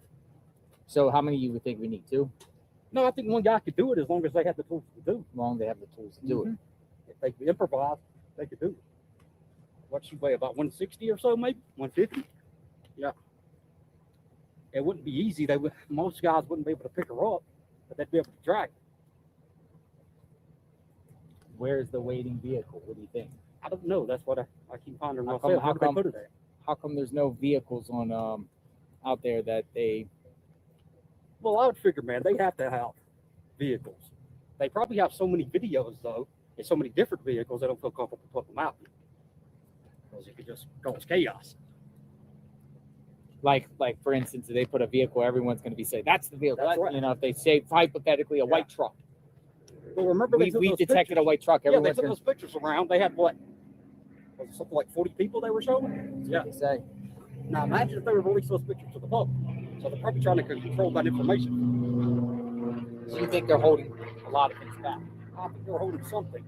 So how many you would think we need? 2? No, I think one guy could do it as long as they have the tools to do it. As long as they have the tools to do it. If they could improvise, they could do it. What she weigh, about 160 or so, maybe 150. Yeah. It wouldn't be easy. Most guys wouldn't be able to pick her up, but they'd be able to drag her. Where's the waiting vehicle? What do you think? I don't know. That's what I keep pondering How myself. come- How do they put it there? How come there's no vehicles on out there that they? Well, I would figure, man, they have to have vehicles. They probably have so many videos, though, and so many different vehicles, they don't feel comfortable putting them out. Because it could just cause chaos. Like for instance, if they put a vehicle, everyone's going to be saying that's the vehicle. That's right. You know, if they say hypothetically a white truck, Well, remember we those detected a pictures? white truck. Yeah, they Everyone's took going those pictures around. They had what? Was it something like 40 people they were showing? Yeah. to say. Now imagine if they were releasing those pictures to the public. So they're probably trying to control that information. So you think they're holding a lot of things back? I think they're holding something.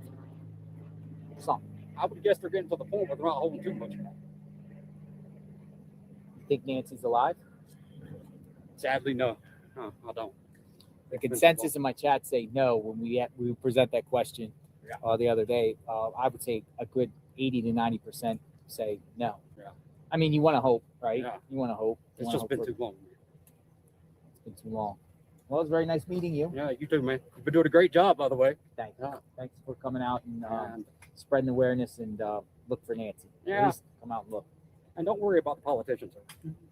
Some. I would guess they're getting to the point where they're not holding too much back. You think Nancy's alive? Sadly, no. No, I don't. The consensus in my chat say no when we present that question the other day. I would say a good 80 to 90% say no. Yeah. I mean, you want to hope, right? Yeah. You want to hope. It's just been too long. It's been too long. Well, it was very nice meeting you. Yeah, you too, man. You've been doing a great job, by the way. Thanks. Yeah. Thanks for coming out and spreading awareness and look for Nancy. Yeah. At least come out and look. And don't worry about the politicians.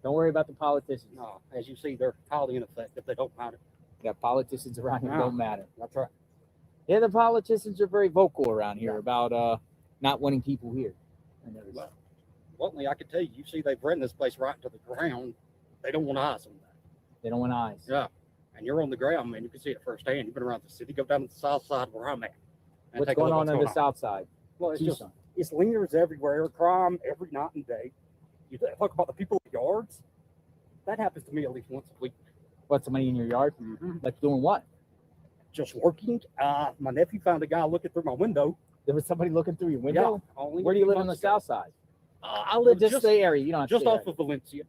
Don't worry about the politicians. No, as you see, they're highly ineffective if they don't matter. You got politicians around here Yeah. don't matter. That's right. Yeah, the politicians are very vocal around here about not wanting people here. I noticed. Well, bluntly, I can tell you, you see they've run this place right to the ground. They don't want eyes on that. They don't want eyes. Yeah. And you're on the ground, man. You can see it firsthand. You've been around the city. Go down to the south side where I'm at. and What's take a going look on the south side? Well, it's just Tucson. it's lingers everywhere, crime every night and day. You talk about the people in yards. That happens to me at least once a week. What, somebody in your yard? Like doing what? Just working. My nephew found a guy looking through my window. There was somebody looking through your window? Yeah, only Where do you live on the months ago. south side? I live just the area. You don't have to just say off that. of Valencia.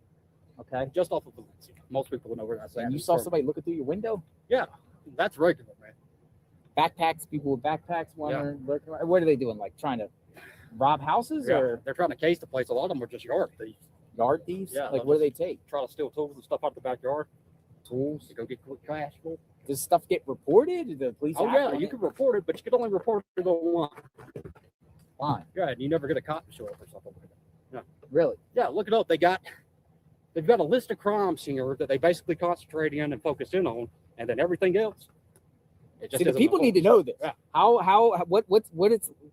Okay. Just off of Valencia. Most people will know where that's at. And you saw somebody looking through your window? Yeah, that's regular, man. Backpacks, people with backpacks wandering, lurking around. What are they doing? Like trying to rob houses Yeah, or they're trying to case the place. A lot of them are just yard thieves. yard thieves? Yeah, Like what do they take? Try to steal tools and stuff out the backyard. Tools? To go get quick cash. Does stuff get reported? Do the police? Oh act yeah, on you it? can report it, but you can only report it fine. Yeah, and you never get a cop to show up or something like that. Yeah. Really? Yeah, look it up. They've got a list of crimes here that they basically concentrate in and focus in on, and then everything else. It just See, the isn't people a need to focus. know this. Yeah.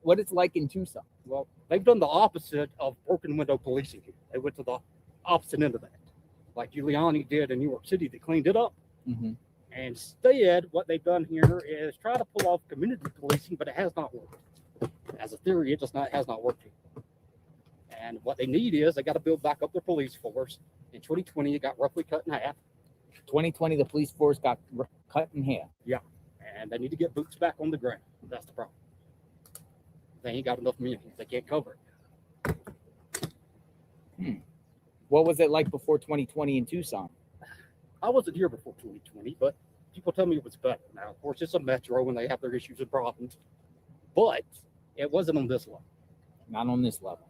What it's like in Tucson. Well, they've done the opposite of broken window policing here. They went to the opposite end of that, like Giuliani did in New York City. They cleaned it up. Mm-hmm. And instead, what they've done here is try to pull off community policing, but it has not worked. As a theory, it has not worked here. And what they need is they got to build back up their police force. In 2020, it got roughly cut in half. 2020, the police force got cut in half. Yeah, and they need to get boots back on the ground. That's the problem. They ain't got enough men. They can't cover it. What was it like before 2020 in Tucson? I wasn't here before 2020, but people tell me it was better. Now, of course, it's a metro and they have their issues and problems, but it wasn't on this level. Not on this level.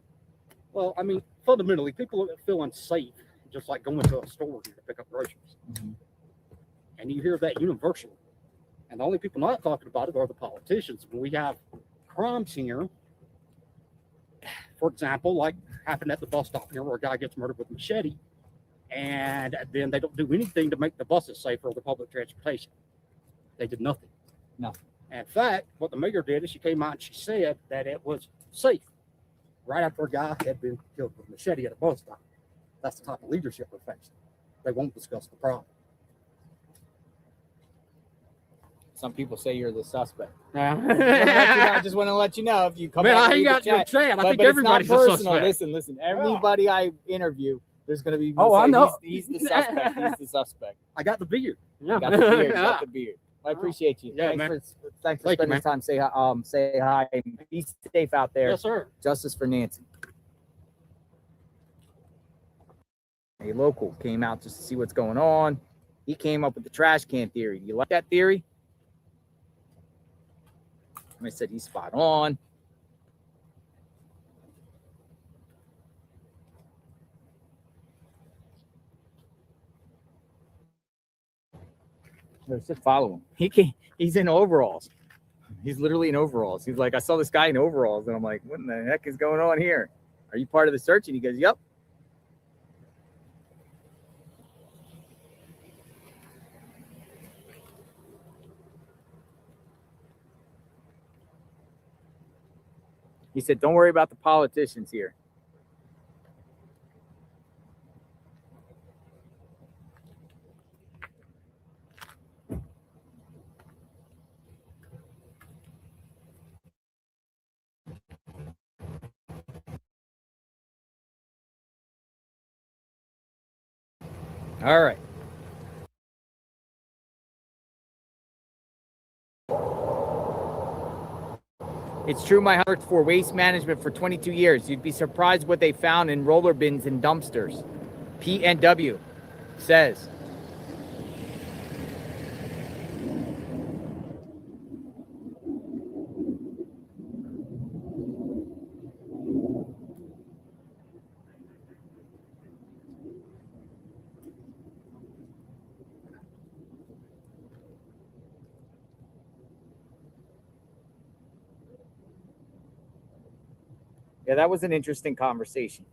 Well, I mean, fundamentally, people are feeling safe, just like going to a store here to pick up groceries. Mm-hmm. And you hear that universally. And the only people not talking about it are the politicians. When we have crimes here, for example, like happened at the bus stop here where a guy gets murdered with a machete, and then they don't do anything to make the buses safer or the public transportation. They did nothing. Nothing. In fact, what the mayor did is she came out and she said that it was safe right after a guy had been killed with a machete at a bus stop. That's the type of leadership we're facing. They won't discuss the problem. Some people say you're the suspect. Yeah. I just want to let you know if you come. Man, back I ain't got your chat. I think everybody's it's not a personal. suspect. Listen. Everybody I interview, there's going to be. Oh, I know. He's the suspect. He's the suspect. I got the beard. Yeah. Got the beard. Yeah. Got the beard. I appreciate you. Yeah, thanks man. Thanks for Thank you, spending man. time. Say hi. Be safe out there. Yes, sir. Justice for Nancy. A local came out just to see what's going on. He came up with the trash can theory. You like that theory? And I said he's spot on. Just follow him. He's in overalls. He's literally in overalls. He's like, I saw this guy in overalls, and I'm like, what in the heck is going on here? Are you part of the search? And he goes, yep. He said, don't worry about the politicians here. All right. It's true, my worked for waste management for 22 years. You'd be surprised what they found in roller bins and dumpsters. PNW says. Yeah, that was an interesting conversation.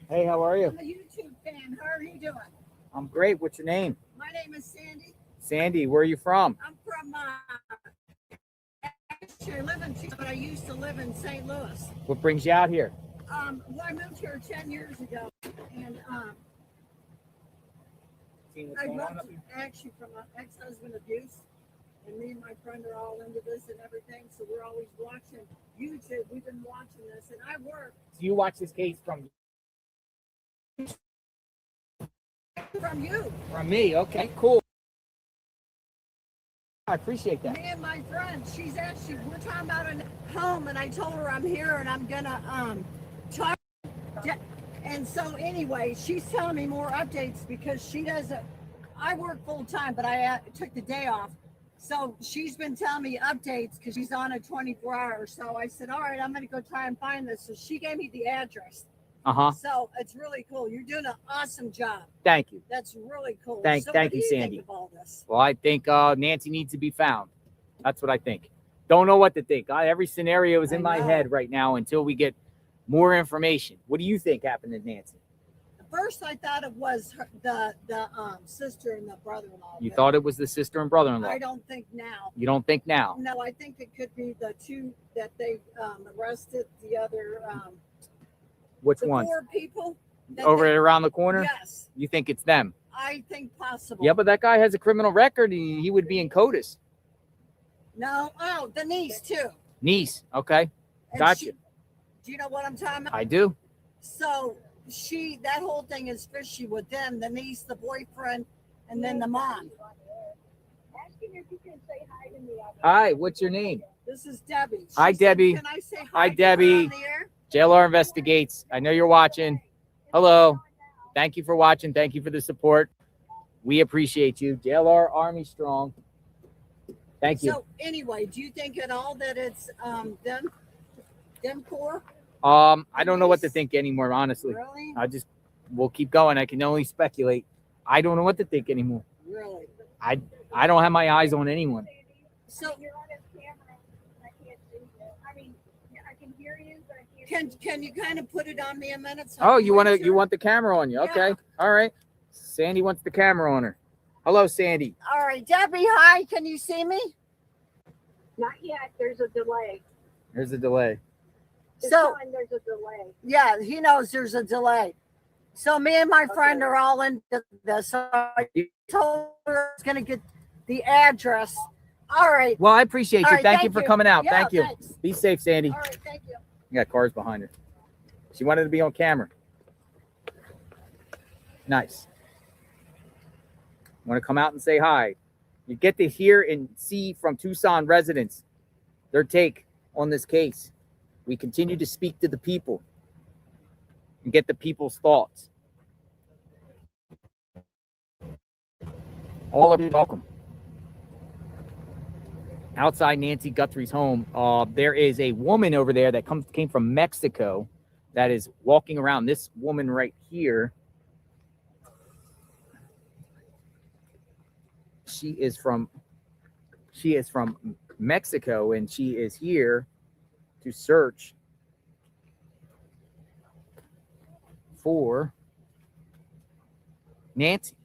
Hey, how are you? I'm a YouTube fan. How are you doing? I'm great. What's your name? My name is Sandy. Sandy, where are you from? I'm from, actually I live in Tucson, but I used to live in St. Louis. What brings you out here? Well, I moved here 10 years ago, and I moved actually from an ex-husband abuse, and me and my friend are all into this and everything, so we're always watching YouTube. We've been watching this, and I work. So you watch this case from you. From me. Okay, cool. I appreciate that. Me and my friend, we're talking about a home, and I told her I'm here and I'm gonna talk. And so anyway, she's telling me more updates because she doesn't. I work full time, but I took the day off. So she's been telling me updates because she's on a 24-hour. So I said, all right, I'm going to go try and find this. So she gave me the address. So it's really cool. You're doing an awesome job. Thank you. That's really cool. Thank what you, do you Sandy. think of all this? Well, I think Nancy needs to be found. That's what I think. Don't know what to think. Every scenario is in my head right now until we get more information. What do you think happened to Nancy? First, I thought it was the sister and the brother-in-law. You thought it was the sister and brother-in-law? I don't think now. You don't think now? No, I think it could be the two that they arrested. The other. Which the one? 4 people. Over around the corner? Yes. You think it's them? I think possible. Yeah, but that guy has a criminal record. He would be in CODIS. No. Oh, the niece too. Niece. Okay. And Gotcha. Do you know what I'm talking about? I do. So that whole thing is fishy with them, the niece, the boyfriend, and then the mom. Asking if you can say hi to me. Hi, what's your name? This is Debbie. Hi, Debbie. Can I say hi? Hi, to her Debbie. on the air? JLR Investigates. I know you're watching. Hello. Thank you for watching. Thank you for the support. We appreciate you. JLR Army Strong. Thank you. So anyway, do you think at all that it's them 4? I don't know what to think anymore, honestly. Really? We'll keep going. I can only speculate. I don't know what to think anymore. Really? I don't have my eyes on anyone. So you're on his camera. I can't see you. I mean, I can hear you, but I can't. Can you kind of put it on me a minute? So Oh, you want the camera on you? Okay. Yeah. All right. Sandy wants the camera on her. Hello, Sandy. All right, Debbie. Hi. Can you see me? Not yet. There's a delay. There's a delay. So there's a delay. yeah, he knows there's a delay. So me and my friend are all into this. So I told her I was going to get the address. All right. Well, I appreciate All you. right, Thank you for coming out. Yeah, Thank you. thanks. Be safe, Sandy. All right, thank you. You got cars behind her. She wanted to be on camera. Nice. Want to come out and say hi. You get to hear and see from Tucson residents their take on this case. We continue to speak to the people and get the people's thoughts. All of you welcome. Outside Nancy Guthrie's home, there is a woman over there that came from Mexico that is walking around. This woman right here, she is from Mexico, and she is here to search for Nancy.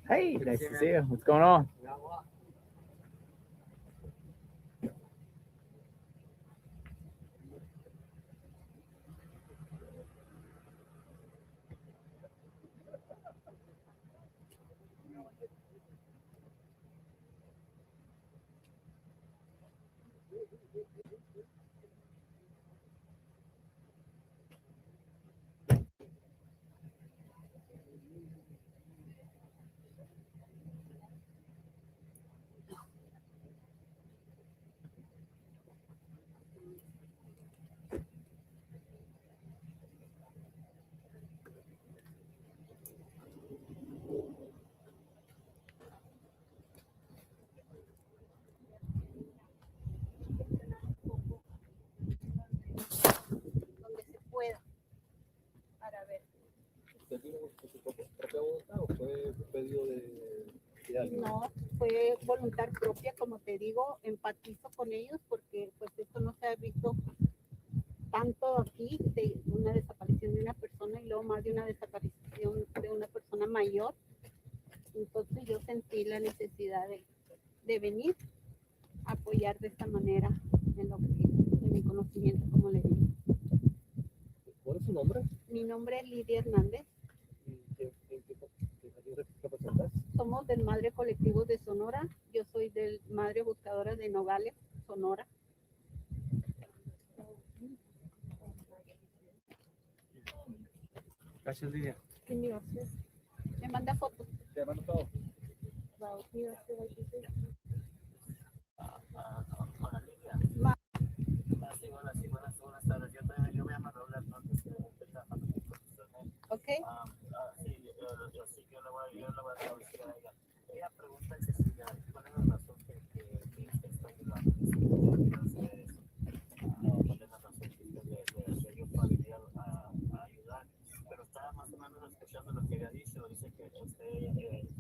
Hey, nice to see you. What's going on? Donde se pueda. Para ver. ¿Usted vino por su propia voluntad o fue pedido de alguien? No, fue voluntad propia, como te digo, empatizo con ellos porque pues esto no se ha visto tanto aquí, de una desaparición de una persona y luego más de una desaparición de una persona mayor. Entonces yo sentí la necesidad de venir a apoyar de esta manera en mi conocimiento, como le digo. ¿Cuál es su nombre? Mi nombre es Lidia Hernández. ¿Y qué representas? Somos del Madre Colectivo de Sonora. Yo soy del Madre Buscadora de Nogales, Sonora. Gracias, Lidia. ¿Qué me iba a hacer? Me manda fotos. Te mando todo. Wow, me iba a hacer aquí. Buenas tardes. Yo me llamo Raúl Hernández, estoy trabajando con usted. Ok. Sí, yo le voy a traducir a ella. Ella pregunta que si cuál es la razón que usted está ayudando a ustedes. ¿Cuál es la razón que usted yo para venir a ayudar? Pero está más o menos escuchando lo que ella dice. Dice que usted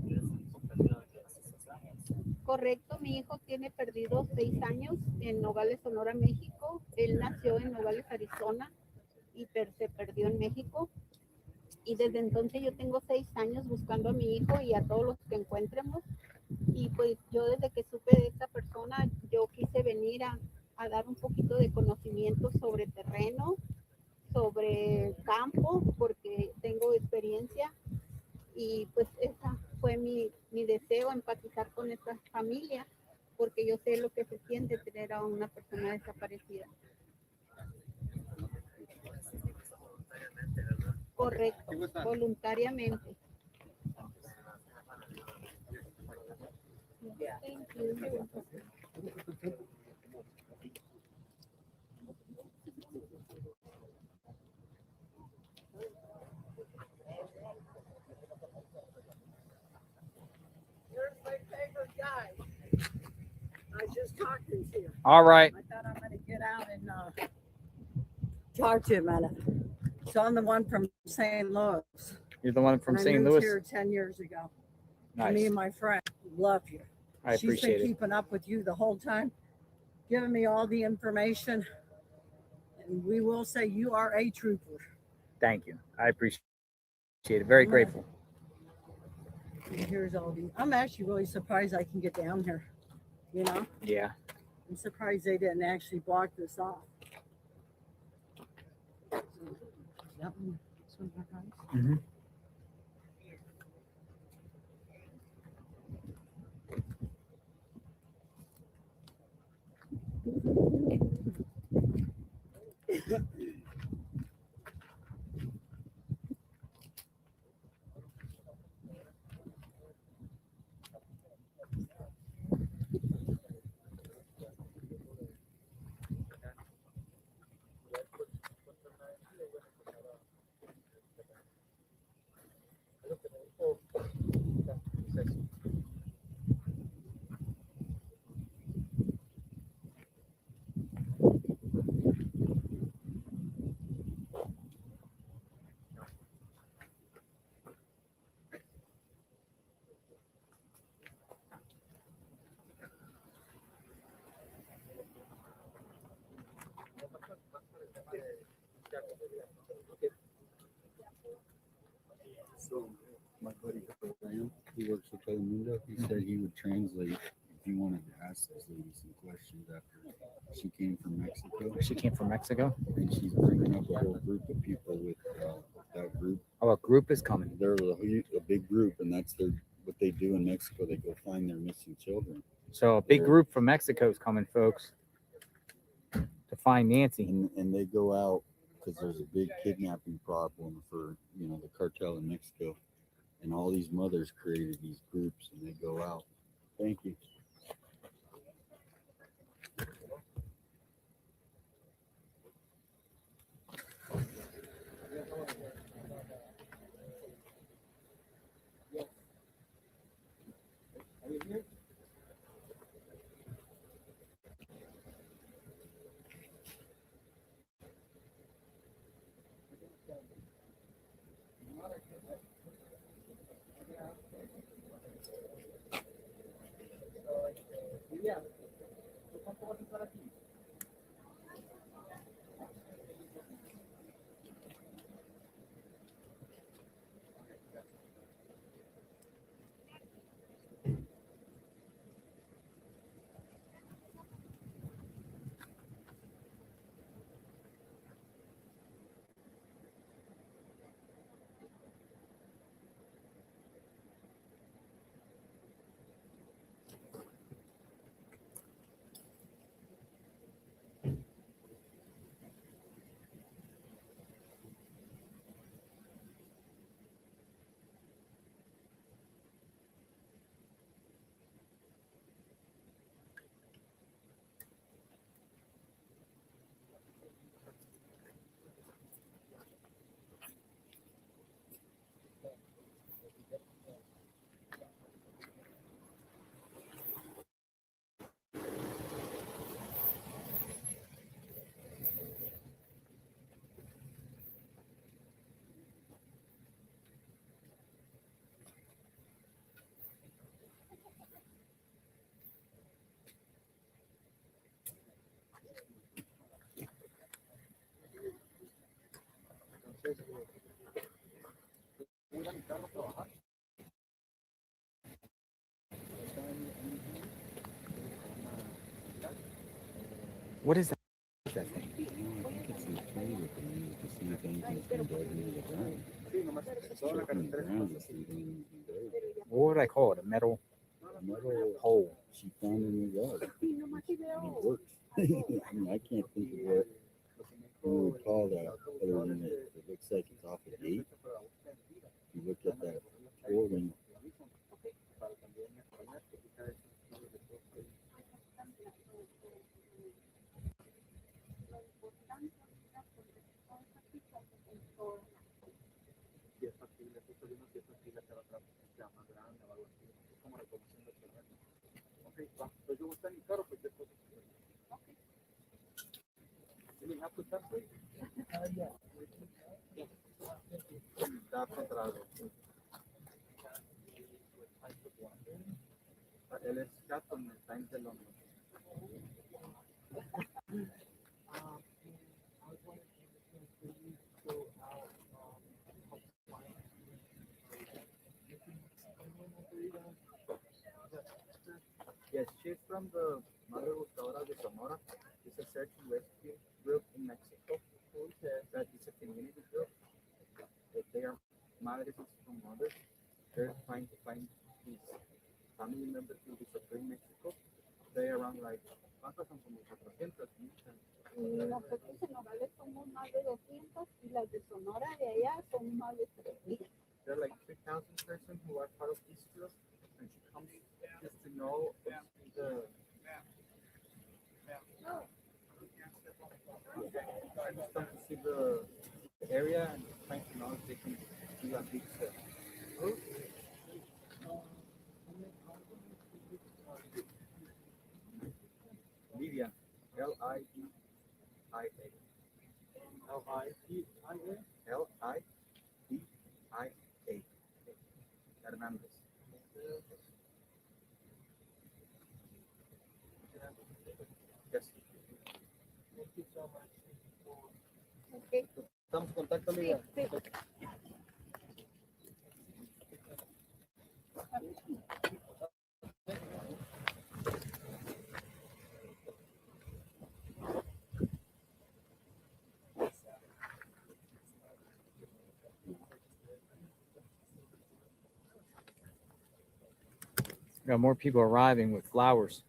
es un perdido de 6 años. Correcto, mi hijo tiene perdido 6 años en Nogales, Sonora, México. Él nació en Nogales, Arizona y se perdió en México. Y desde entonces yo tengo 6 años buscando a mi hijo y a todos los que encuentremos. Y pues yo desde que supe de esta persona, yo quise venir a dar un poquito de conocimiento sobre terreno, sobre campo, porque tengo experiencia. Y pues esa fue mi deseo, empatizar con esta familia, porque yo sé lo que se siente tener a una persona desaparecida. Correcto, voluntariamente. Thank you. You're my favorite guy. I was just talking to you. All right. I thought I'm going to get out and talk to you a minute. So I'm the one from St. Louis. You're the one from And St. I moved Louis? here 10 years ago. Nice. Me and my friend love you. I She's appreciate been it. keeping up with you the whole time, giving me all the information. And we will say you are a trooper. Thank you. I appreciate it. Very grateful. And here's all the. I'm actually really surprised I can get down here. You know? Yeah. I'm surprised they didn't actually block this off. That one, this one back on? Mm-hmm. So my buddy Graham, he works with Telemundo, he said he would translate if you wanted to ask this lady some questions after she came from Mexico. She came from Mexico? And she's bringing up a whole group of people with that group. Oh, a group is coming. They're a big group, and that's what they do in Mexico. They go find their missing children. So a big group from Mexico is coming, folks. to find Nancy. And they go out because there's a big kidnapping problem for the cartel in Mexico, and all these mothers created these groups, and they go out. Thank you. What is that? Thing? What would I call it? A metal hole. She found in the yard. And it works. I mean, I can't think of what we would call that other than it looks like it's off a gate. If you look at that four-ring. Él es gato, me está en el hombro. Yes, she's from the Madre Buscadora de Sonora. It's a search and rescue group in Mexico. That is a community group. They are madres from mothers. They're trying to find these family members who disappear in Mexico. They are around like, ¿cuántas son? Como 400. Nosotros en Nogales somos más de 200 y las de Sonora de allá son más de 3,000. There are like 3,000 persons who are part of this group, and she comes just to know the. I just come to see the area and trying to know if they can do a big set. Lidia, Lidia. Lidia. Hernandez. Yes. Thank you so much. Okay. Estamos en contacto, Lidia. Sí. Got more people arriving with flowers.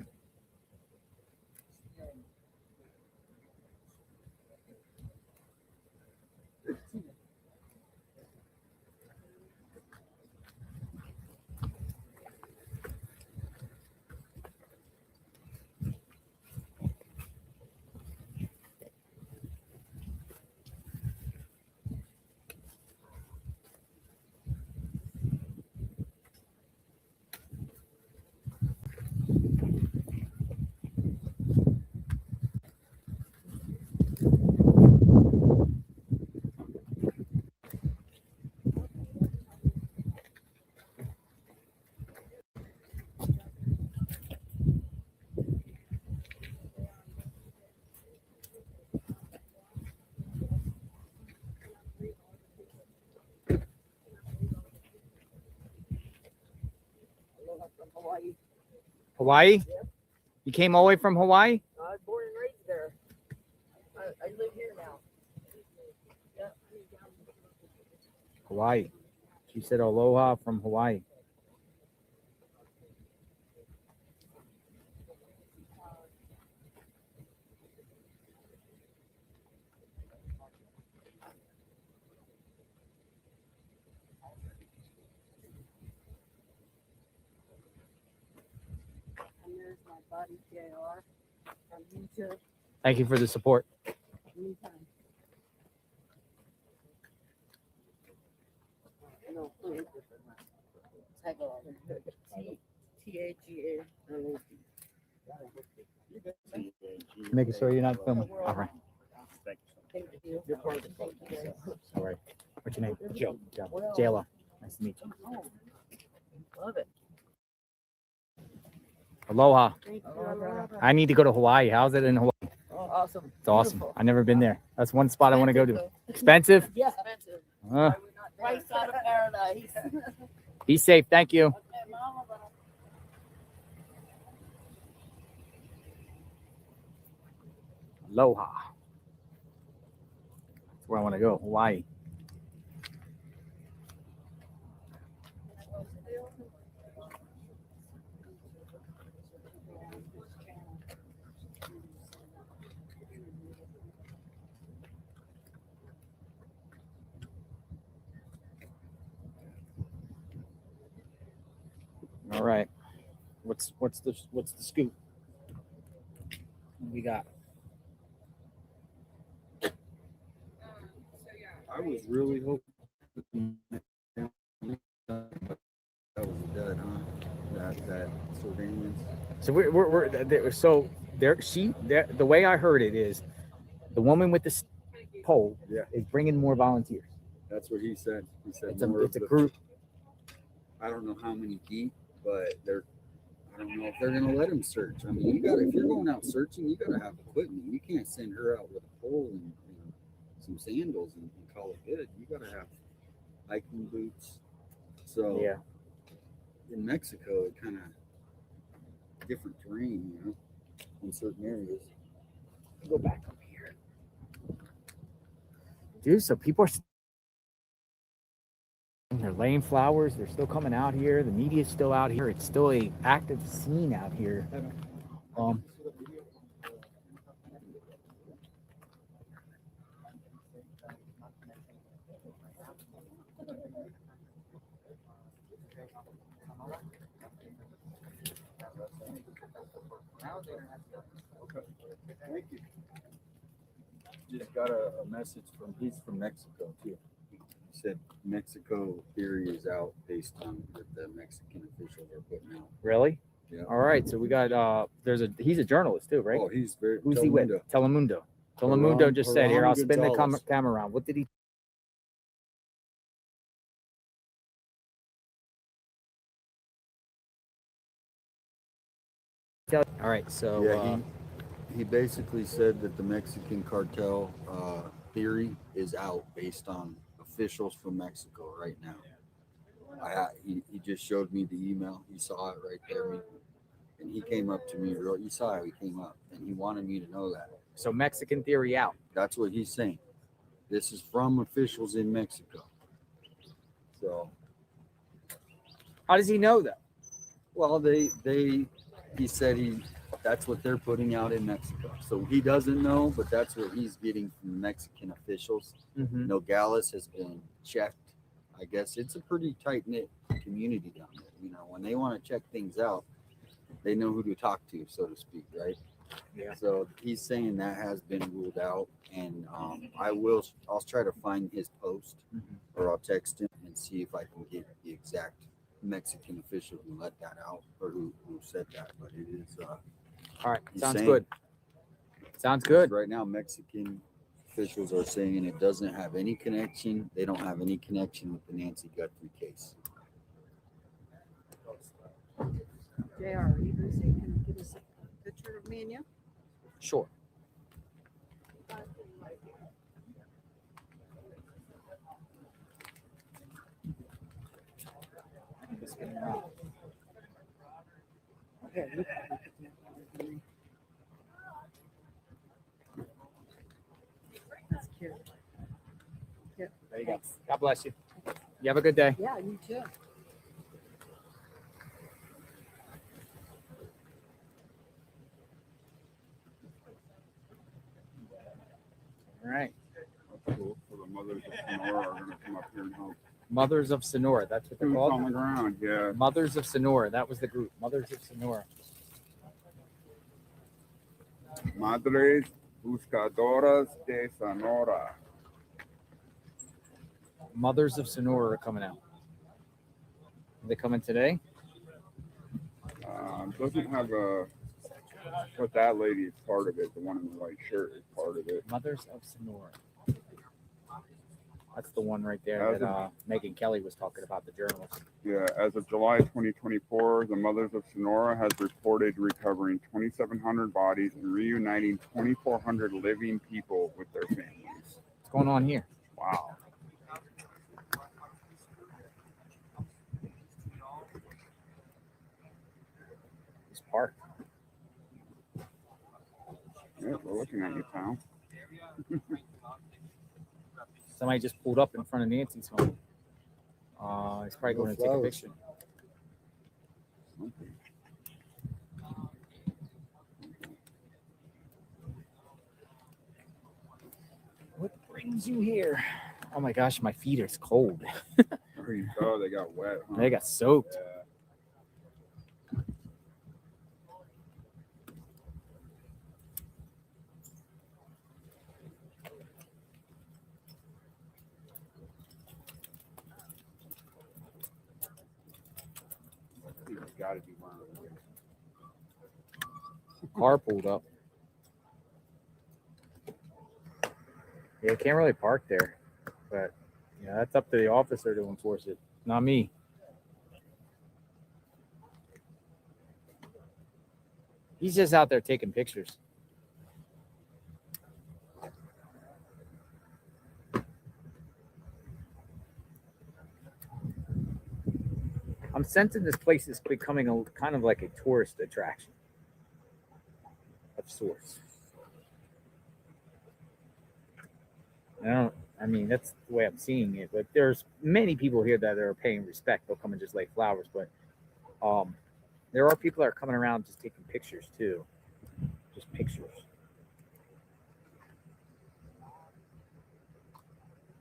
from Hawaii. Hawaii? Yep. You came all the way from Hawaii? I was born and raised there. I live here now. Yep. Hawaii. She said aloha from Hawaii. And there's my buddy JR from YouTube. Thank you for the support. Anytime. No, T-A-G-A-L-O-P. Making sure you're not filming. All right. Thank you. You're part of the problem. All right. What's your name? Joe. Joe. JLO. Nice to meet you. Oh, love it. Aloha. Thank you. I need to go to Hawaii. How's it in Hawaii? Oh, awesome. It's awesome. Beautiful. I've never been there. That's one spot I want to go to. Expensive? Yeah. Expensive. Right side of paradise. Be safe. Thank you. Aloha. That's where I want to go. Hawaii. All right. What's the scoop? What we got? I was really hoping that was dead, huh? That surveillance. So the way I heard it is the woman with the pole is bringing more volunteers. That's what he said. He said It's a group. I don't know how many deep, but I don't know if they're gonna let him search. I mean, if you're going out searching, you gotta have equipment. You can't send her out with a pole and some sandals and call it good. You gotta have hiking boots. So yeah, in Mexico, it kind of different terrain, in certain areas. Go back up here, dude. So people are. They're laying flowers. They're still coming out here. The media's still out here. It's still a active scene out here. Thank you. Just got a message he's from Mexico too. He said Mexico theory is out based on what the Mexican officials are putting out. Really? Yeah. All right. So we got he's a journalist too, right? Oh, he's very. Who's he with? Telemundo. Telemundo just said here. I'll spin the camera around. What did he? All right. So yeah, he basically said that the Mexican cartel theory is out based on officials from Mexico right now. He just showed me the email. He saw it right there. And he came up to me. You saw how he came up. And he wanted me to know that. So Mexican theory out. That's what he's saying. This is from officials in Mexico. So. How does he know that? Well, he said that's what they're putting out in Mexico. So he doesn't know, but that's what he's getting from Mexican officials. Mm-hmm. Nogales has been checked. I guess it's a pretty tight-knit community down there. When they want to check things out, they know who to talk to, so to speak, right? Yeah. So he's saying that has been ruled out, and I'll try to find his post, or I'll text him and see if I can get the exact Mexican official who let that out or who said that. But it is all right. Sounds good. Sounds good. Right now, Mexican officials are saying it doesn't have any connection. They don't have any connection with the Nancy Guthrie case. JR, are you busy? Can you give us a picture of me and you? Sure. That's cute. Cute. There you go. God bless you. You have a good day. Yeah, you too. All right. Cool. So the mothers of Sonora are going to come up here and help. Mothers of Sonora. That's what they're Boots called. on the ground, yeah. Mothers of Sonora. That was the group. Mothers of Sonora. Madres Buscadoras de Sonora. Mothers of Sonora are coming out. Are they coming today? Doesn't have a, but that lady is part of it. The one in the white shirt is part of it. Mothers of Sonora. That's the one right there that Megyn Kelly was talking about, the journalist. Yeah, as of July 2024, the Mothers of Sonora has reported recovering 2,700 bodies and reuniting 2,400 living people with their families. What's going on here? Wow. This park. Yeah, we're looking at you, pal. Somebody just pulled up in front of Nancy's home. He's probably going to take a picture. What brings you here? Oh my gosh, my feet are cold. There you go. They got wet. Huh? They got soaked. Yeah. Got to be one of them. Car pulled up. Yeah, can't really park there, but yeah, that's up to the officer to enforce it, not me. He's just out there taking pictures. I'm sensing this place is becoming a kind of like a tourist attraction of sorts. I mean, that's the way I'm seeing it. But there's many people here that are paying respect. They'll come and just lay flowers. But there are people that are coming around just taking pictures too. Just pictures.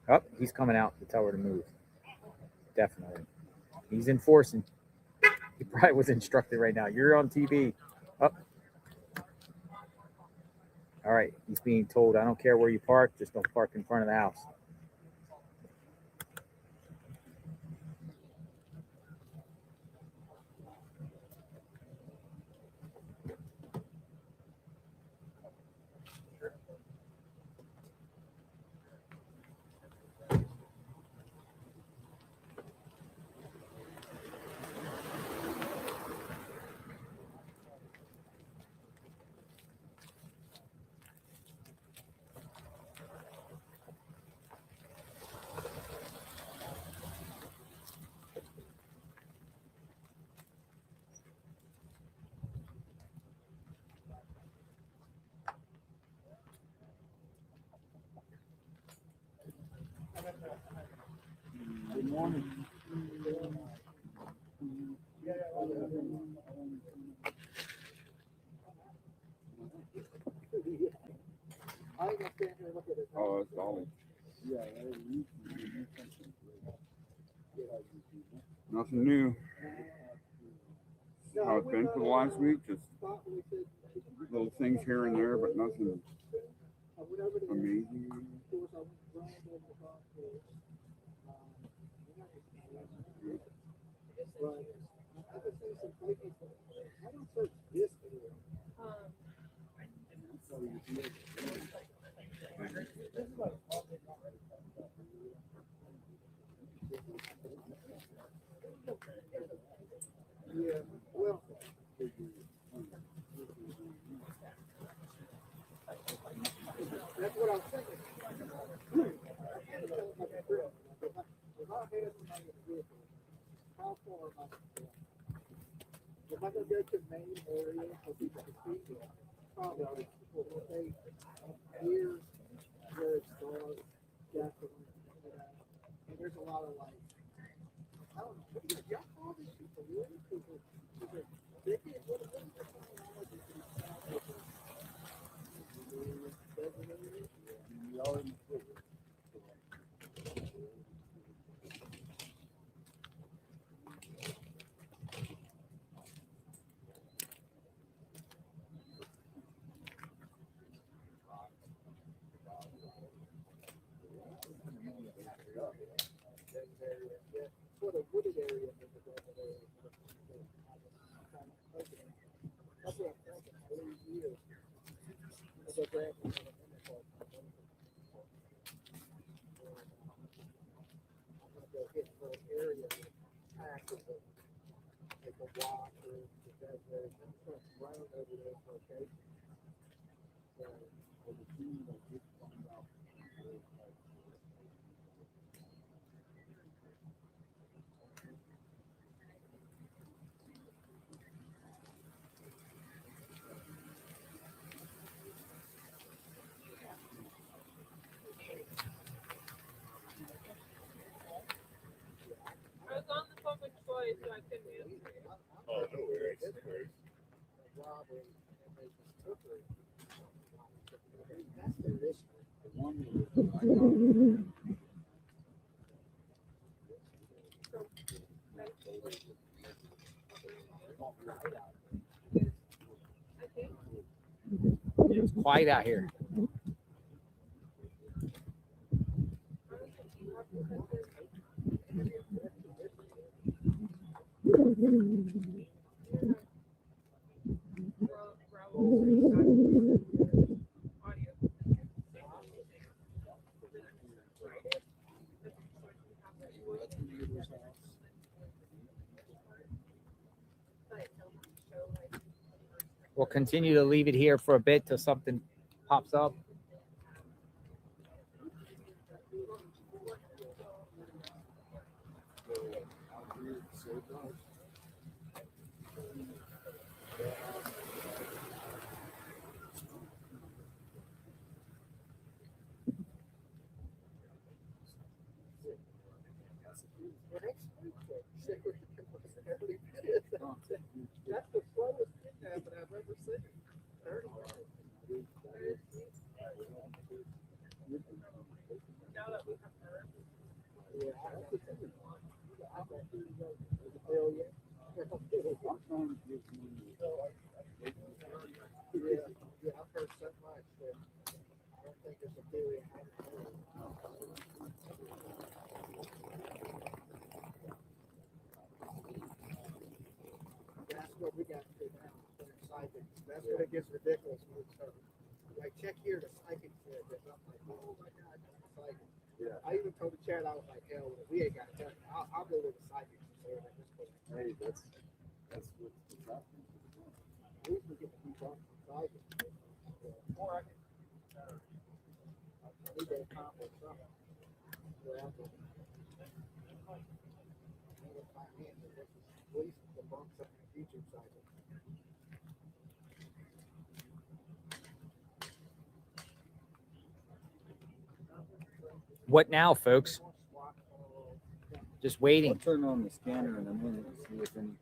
Oh, he's coming out to tell her to move. Definitely. He's enforcing. He probably was instructed right now. You're on TV. Up. All right. He's being told, I don't care where you park, just don't park in front of the house. Good morning. Oh, it's Dolly. Nothing new. How it's been for the last week, just little things here and there, but nothing amazing. Yeah, well, that's what I was thinking. How far am I? am I gonna go to the main area so people can see it? Probably. We'll say here's where it starts, definitely. And there's a lot of like, I don't know, what do y'all call these people really? Is it thicket? What is it? We are in the thicket. For the wooded area. That's what I'm thinking. I believe you. As a grant. Go hit for an area actively, like a walk or there's ground over those locations. So, the team will just find out. I was on the phone with Troy, so I couldn't answer you. Oh, no worries. No worries. Robbery, and they just took her. That's their issue. The one It's quiet out here. We'll continue to leave it here for a bit till something pops up. That's the slowest kidnapping I've ever seen. 30 Yeah, I've heard so much that I don't think it's a theory. That's what we got to do now. Psychic. That's when it gets ridiculous when it's like check here the psychic said this. I'm like, oh my god, that's psychic. Yeah. I even told the chat, I was like, hell, we ain't got to tell you. I'll go with the psychic. Hey, that's what's happening. At least we get to keep on psychic. Or I need to accomplish something. At least the bumps up in the future cycle. What now, folks? Just waiting. I'll turn on the scanner in a minute and see if anything.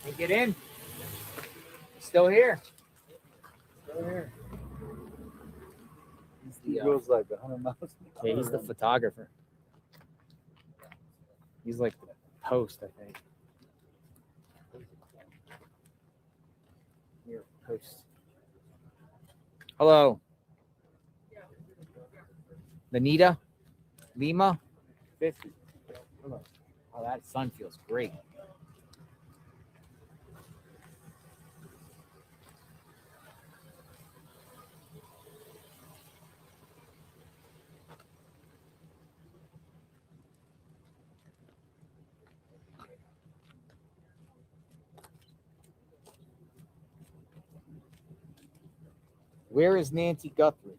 Hey, get in. Still here. Still here. He goes like 100 miles an hour. Yeah, he's the photographer. He's like the post, I think. Here, post. Hello. Lanita? Lima? 50. Hello. Oh, that sun feels great. Where is Nancy Guthrie?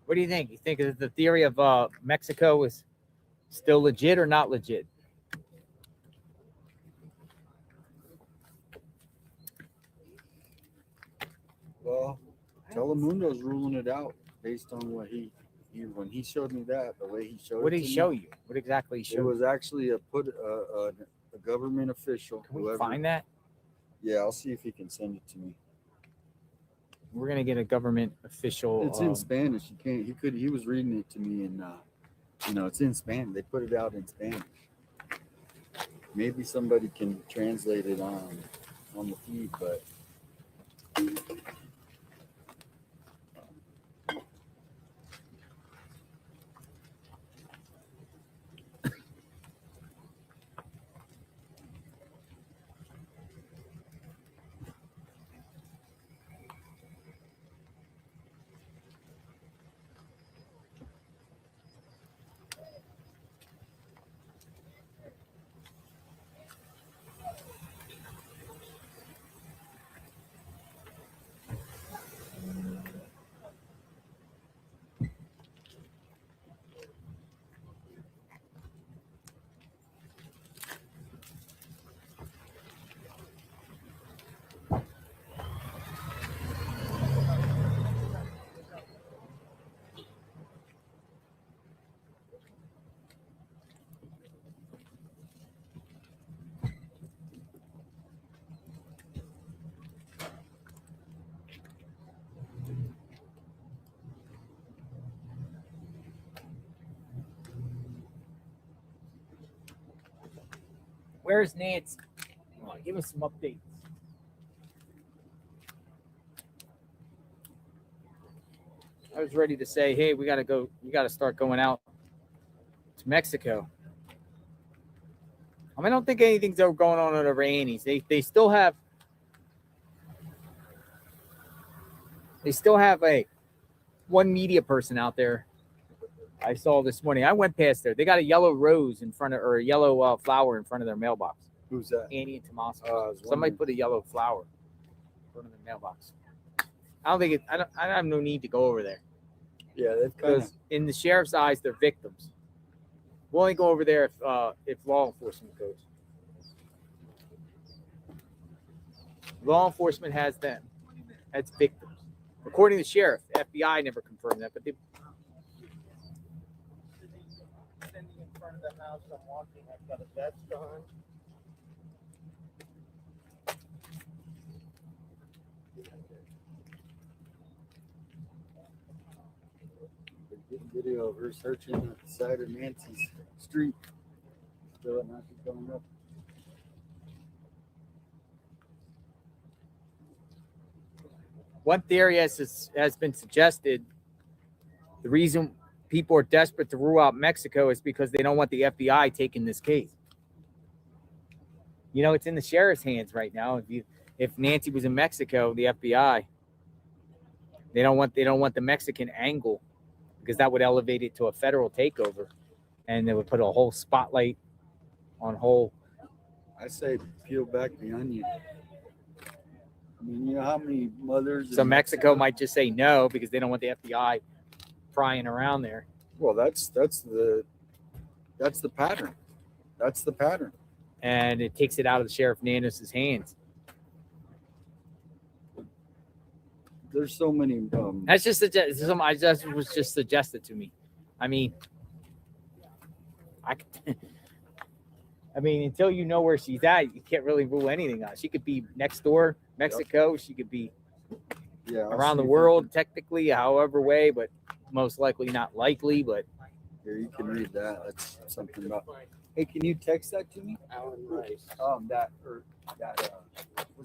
What do you think? You think that the theory of Mexico is still legit or not legit? Well, Telemundo's ruling it out based on what he when he showed me that, the way he showed What it did he to show me, you? What exactly he showed it was you? actually a government official. Can we find that? Yeah, I'll see if he can send it to me. We're gonna get a government official. It's in Spanish. You can't. He was reading it to me, and it's in Spanish. They put it out in Spanish. Maybe somebody can translate it on the feed, but. Where's Nancy? Come on, give us some updates. I was ready to say, hey, we gotta start going out to Mexico. I don't think anything's ever going on at the Annie's. They still have a one media person out there. I saw this morning. I went past there. They got a yellow rose in front of, or a yellow flower in front of their mailbox. Who's that? Annie and Tommaso. Somebody put a yellow flower in front of their mailbox. I have no need to go over there. Yeah, that's because in the sheriff's eyes, they're victims. We'll only go over there if law enforcement goes. Law enforcement has them as victims. According to the sheriff, the FBI never confirmed that, but they. Standing in front of the house, I'm walking. I've got a vest on. Video of her searching the side of Nancy's street. Still not going up. One theory has been suggested. The reason people are desperate to rule out Mexico is because they don't want the FBI taking this case. It's in the sheriff's hands right now. If Nancy was in Mexico, the FBI, they don't want the Mexican angle, because that would elevate it to a federal takeover, and it would put a whole spotlight on whole. I say peel back the onion. I mean, you know how many mothers? So Mexico might just say no because they don't want the FBI prying around there. Well, that's the pattern. That's the pattern. And it takes it out of Sheriff Nanos' hands. There's so many. That's just was just suggested to me. I mean, until you know where she's at, you can't really rule anything out. She could be next door. Mexico. She could be I'll around see the if world, technically, however way, but most likely not likely. But here, you can read that. That's something about. Hey, can you text that to me? Alan Rice.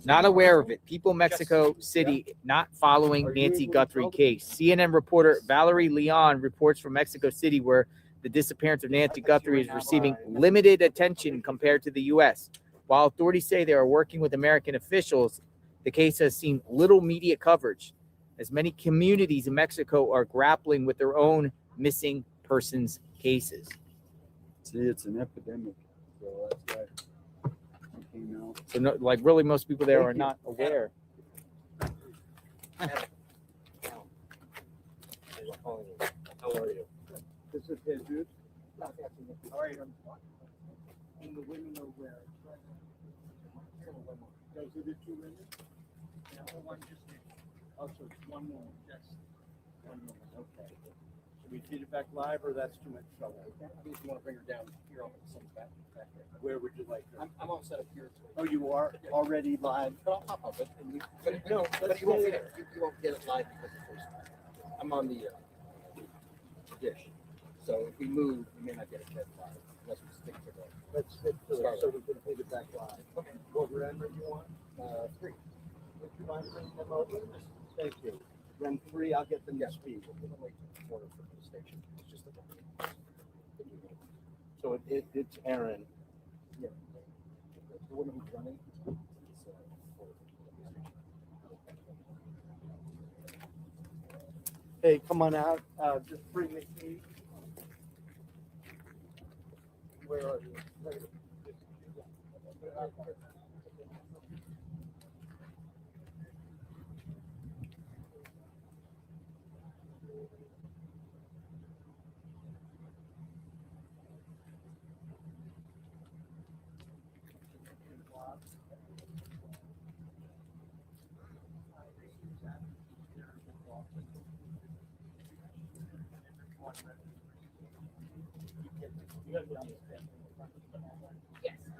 not aware of it. People Mexico City not following Nancy Guthrie case. CNN reporter Valerie Leon reports from Mexico City, where the disappearance of Nancy Guthrie is receiving limited attention compared to the U.S. While authorities say they are working with American officials, the case has seen little media coverage, as many communities in Mexico are grappling with their own missing persons cases. See, it's an epidemic, so that's why it came out. So, no, like, really, most people there are not aware. How are you? This is Jesus. How are you? And the women are where? Those are the two women? Yeah, one just did. Oh, so it's one woman. Yes. One woman. Okay. Should we feed it back live, or that's too much trouble? I think you want to bring her down here on the back there. Where would you like her? I'm all set up here. Oh, you are already live? But I'll pop up it. But you won't get it. You won't get it live because of first time. I'm on the dish. So if we move, we may not get it live unless we stick to the. Let's stick to it so we can feed it back live. Okay. What run do you want? 3. Would you mind bringing them over? Thank you. Run 3, I'll get them to speed. We'll wait for the order for the station. It's just a So it's Aaron. Yeah. The woman who's running. Hey, come on out. Just bring the key. Where are you? Yes.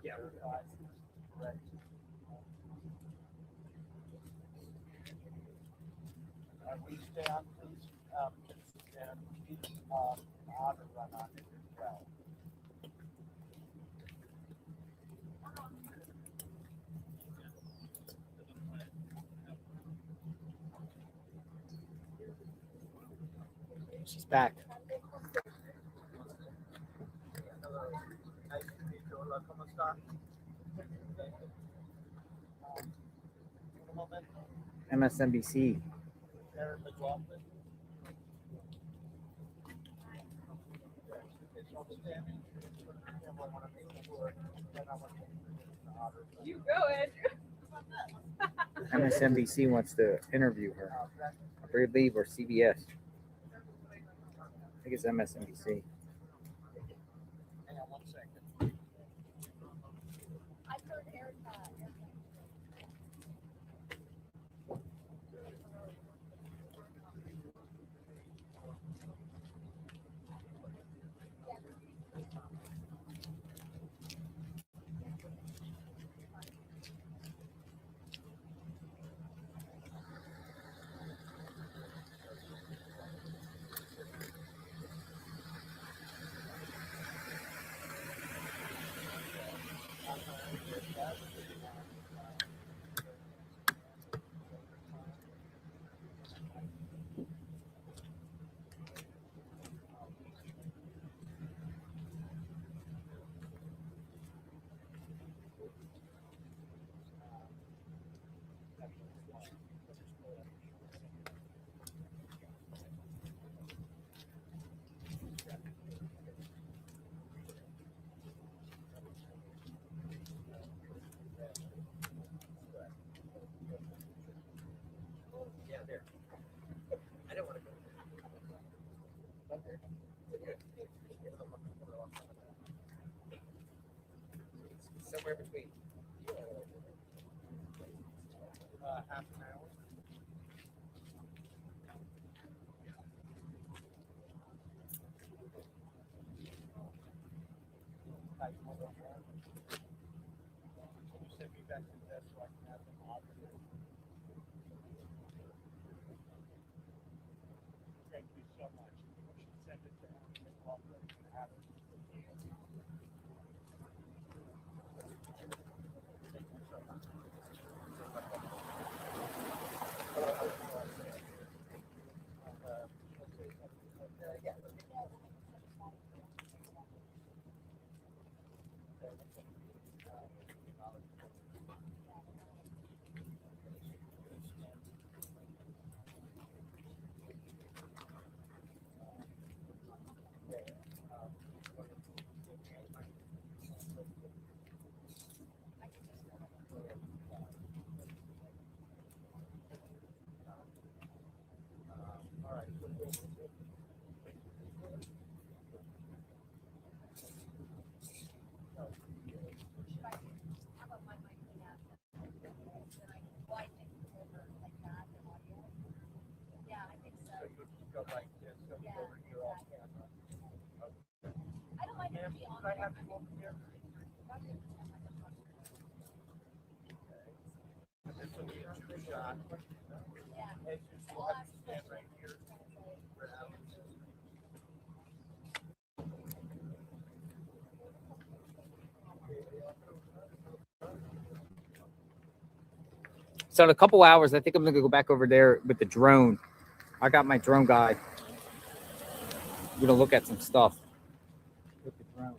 Yeah. Right. We stay on, please. And keep on to run on it as well. She's back. MSNBC. You go, Andrew. MSNBC wants to interview her. I believe, or CBS. I think it's MSNBC. Hang on 1 second. I heard Erica. Yeah, there. I don't want to go. Somewhere between. Half an hour. Can you send me back to that so I can have them audited? So in a couple hours, I think I'm gonna go back over there with the drone. I got my drone guy. I'm gonna look at some stuff with the drone.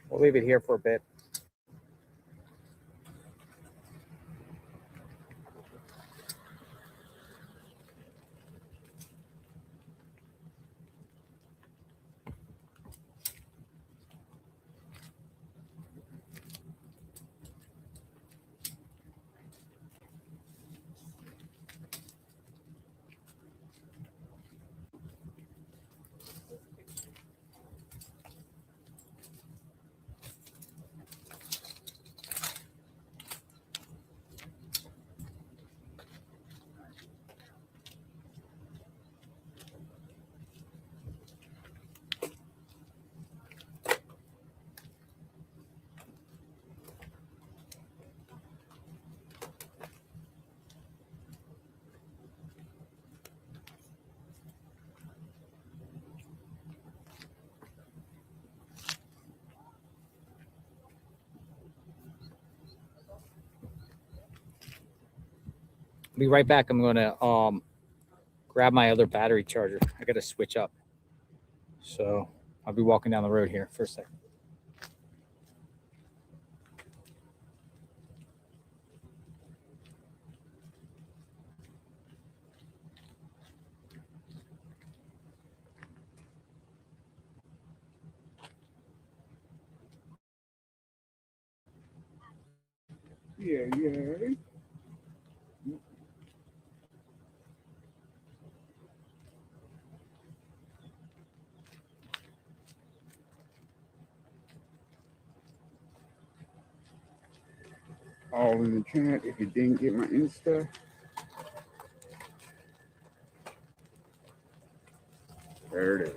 We'll leave it here for a bit. Be right back. I'm gonna grab my other battery charger. I gotta switch up. So I'll be walking down the road here for a second. Yeah. All in the chat. If you didn't get my Insta, there it is.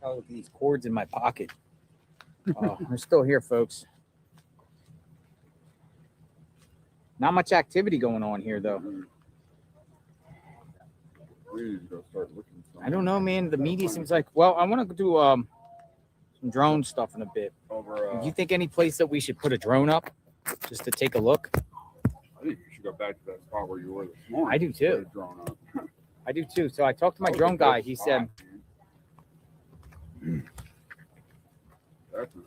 Oh, look at these cords in my pocket. We're still here, folks. Not much activity going on here, though. We need to go start looking. I don't know, man. The media seems like, well, I want to do some drone stuff in a bit. Do you think any place that we should put a drone up just to take a look? I think you should go back to that spot where you were this morning. I do too. Put a drone up. I do too. So I talked to my drone guy. He said, Definitely.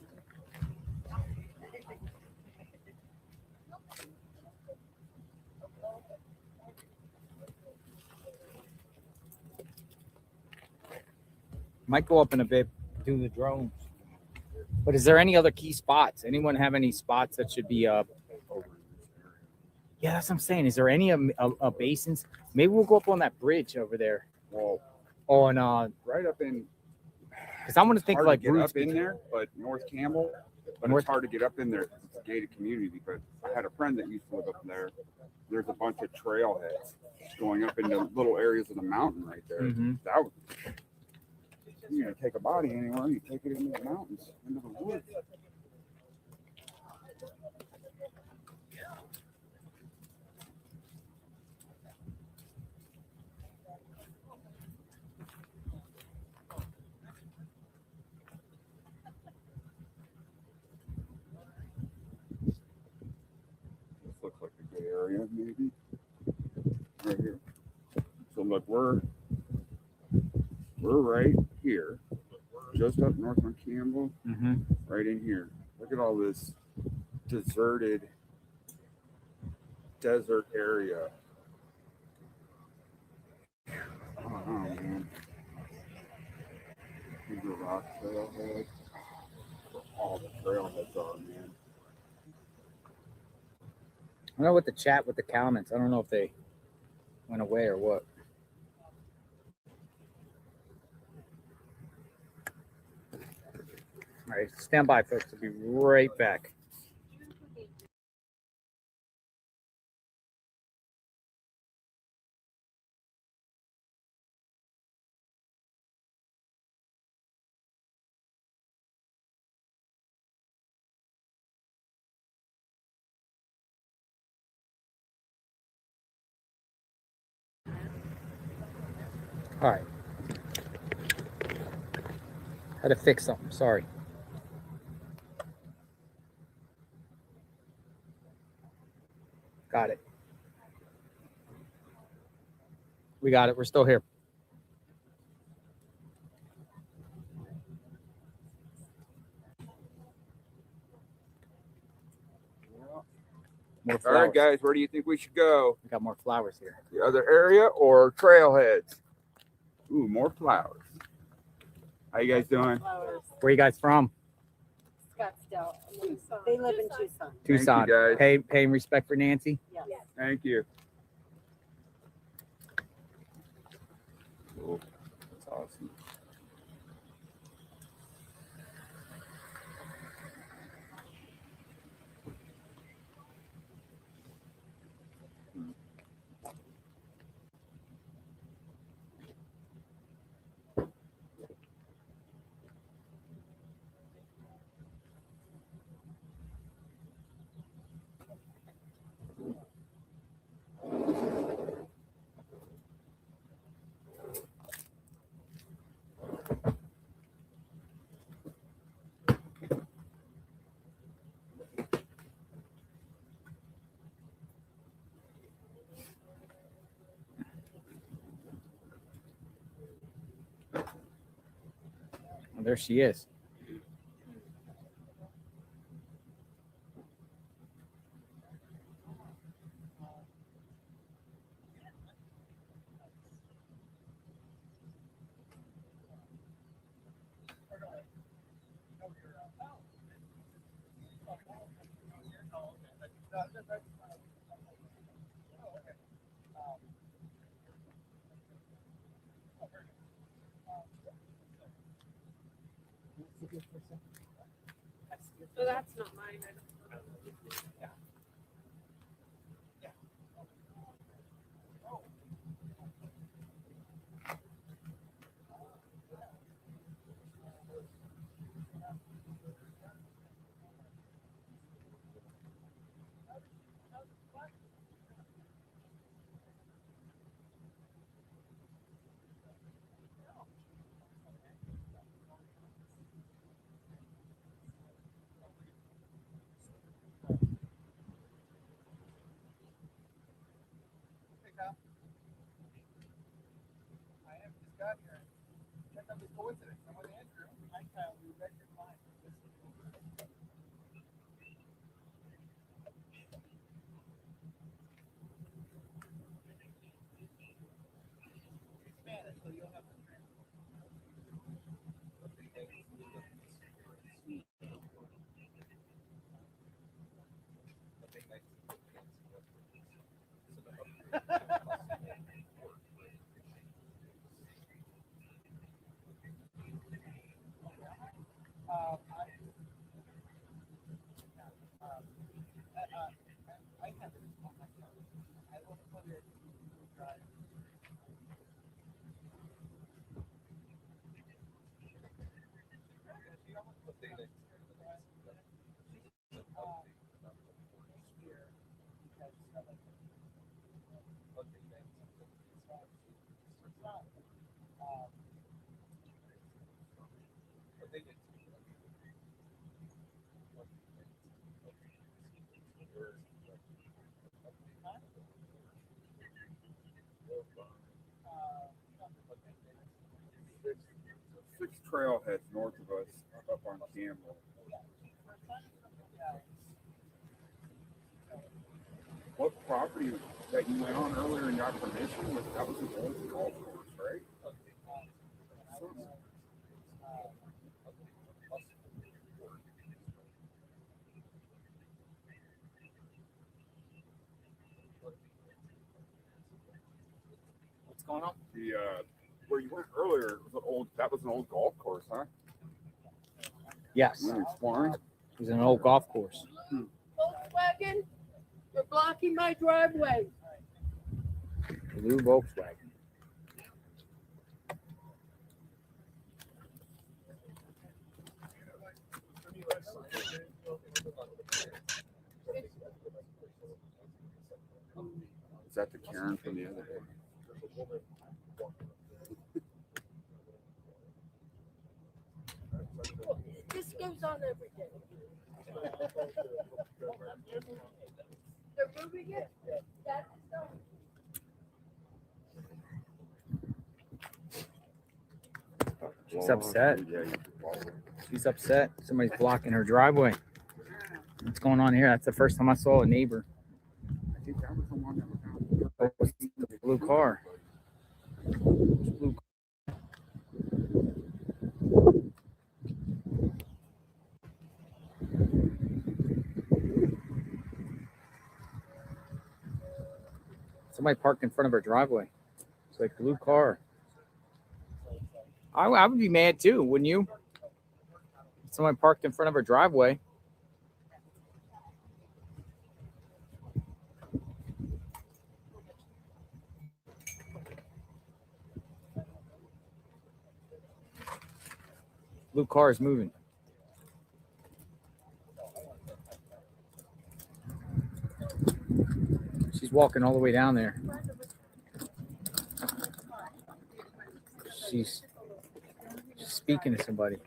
might go up in a bit, do the drones. But is there any other key spots? Anyone have any spots that should be up? Yeah, that's what I'm saying. Is there any basins? Maybe we'll go up on that bridge over there. Well, on right up in. Because I'm gonna think like get up in there, but North Campbell. But it's hard to get up in there. It's a gated community because I had a friend that used to live up there. There's a bunch of trailheads going up into little areas of the mountain right there. Mhm. That would. You're gonna take a body anywhere, you take it into the mountains, into the woods. This looks like a good area, maybe. Right here. So look, we're right here, just up north on Campbell, right in here. Look at all this deserted desert area. I don't know, man. Here's a rock trailhead. Where all the trailheads are, man. I don't know what the chat with the comments. I don't know if they went away or what. All right, stand by, folks. I'll be right back. All right. Had to fix something. Sorry. Got it. We got it. We're still here. More All right, guys, where do you think we should go? We got more flowers here. The other area or trailheads? Ooh, more flowers. How you guys doing? Flowers. Where you guys from? Scottsdale. They live in Tucson. Tucson. you, guys. Paying respect for Nancy. Yes. Thank you. Cool. That's awesome. Oh, there she is. So that's not mine. I don't Six trailheads north of us up on Campbell. What property that you went on earlier and got permission was that was an old golf course, right? What's going on? The where you went earlier was an old golf course, huh? Yes. You went exploring? It was an old golf course. Volkswagen, you're blocking my driveway. Blue Volkswagen. Is that the Karen from the other day? This goes on every day. They're moving it. That's done. She's upset. She's upset. Somebody's blocking her driveway. What's going on here? That's the first time I saw a neighbor. I think that was the one that was The blue car. Blue. Somebody parked in front of her driveway. It's like blue car. I would be mad too, wouldn't you? Someone parked in front of her driveway. Blue car is moving. She's walking all the way down there. She's speaking to somebody.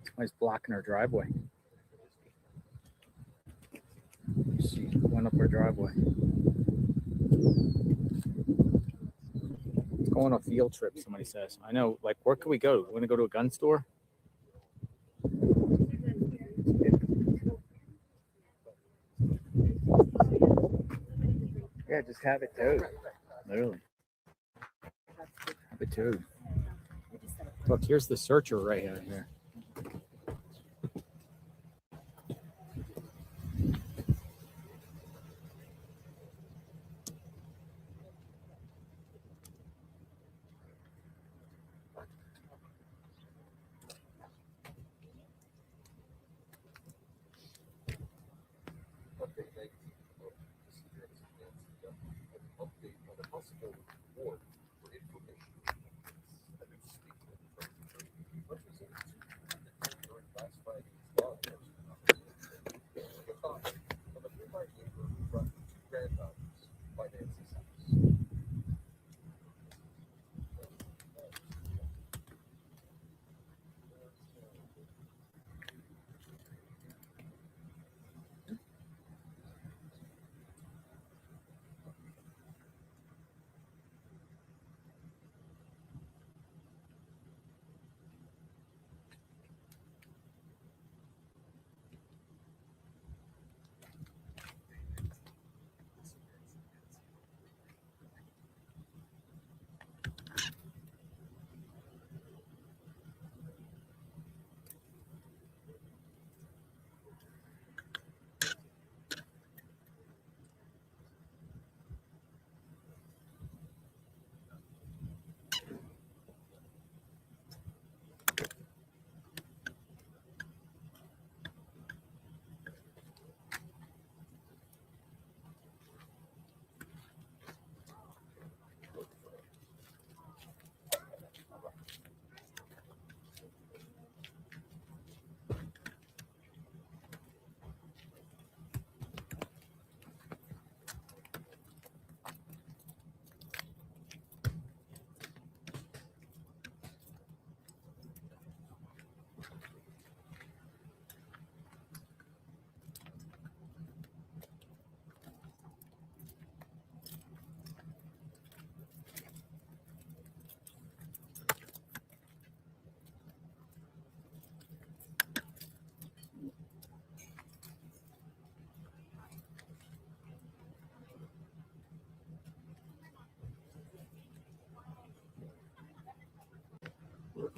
Somebody's blocking her driveway. She went up her driveway. Let's go on a field trip, somebody says. I know, like, where can we go? We want to go to a gun store? Yeah, just have it towed. Literally. Have it towed. Look, here's the searcher right here.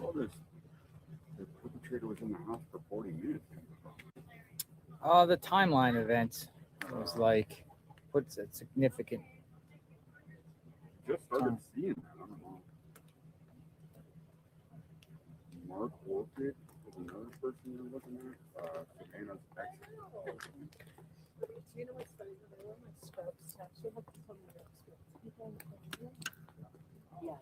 saw this. The perpetrator was in the house for 40 minutes. The timeline event was like puts a significant. Just started seeing that. I don't know. Mark Orchid is another person you're looking at. Savannah's ex. Do you know what's funny? When I wear my scrubs, I actually have to tell my scrubs. People in the family. Yes.